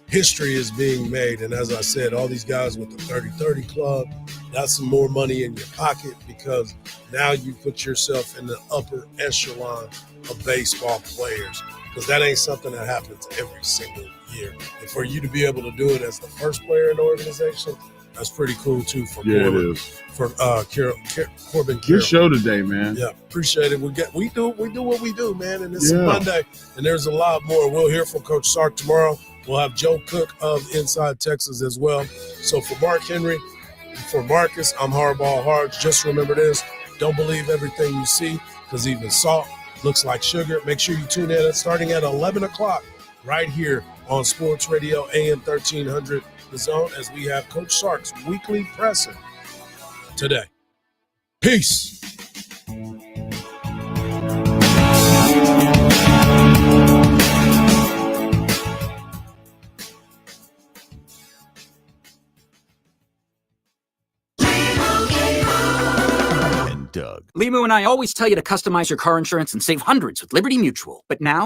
Speaker 22: history is being made. And as I said, all these guys with the 30-30 club, that's some more money in your pocket because now you put yourself in the upper echelon of baseball players because that ain't something that happens every single year. And for you to be able to do it as the first player in the organization, that's pretty cool too for Corbin.
Speaker 23: It is.
Speaker 22: For Corbin Carroll.
Speaker 23: Good show today, man.
Speaker 22: Yeah, appreciate it. We do what we do, man. And it's Monday, and there's a lot more. We'll hear from Coach Sark tomorrow. We'll have Joe Cook of Inside Texas as well. So for Mark Henry, for Marcus, I'm Hardball Hardge. Just remember this: don't believe everything you see, because even salt looks like sugar. Make sure you tune in starting at 11 o'clock right here on Sports Radio AM 1300 The Zone as we have Coach Sark's weekly presser today. Peace.
Speaker 11: Doug. Limu and I always tell you to customize your car insurance and save hundreds with Liberty Mutual. But now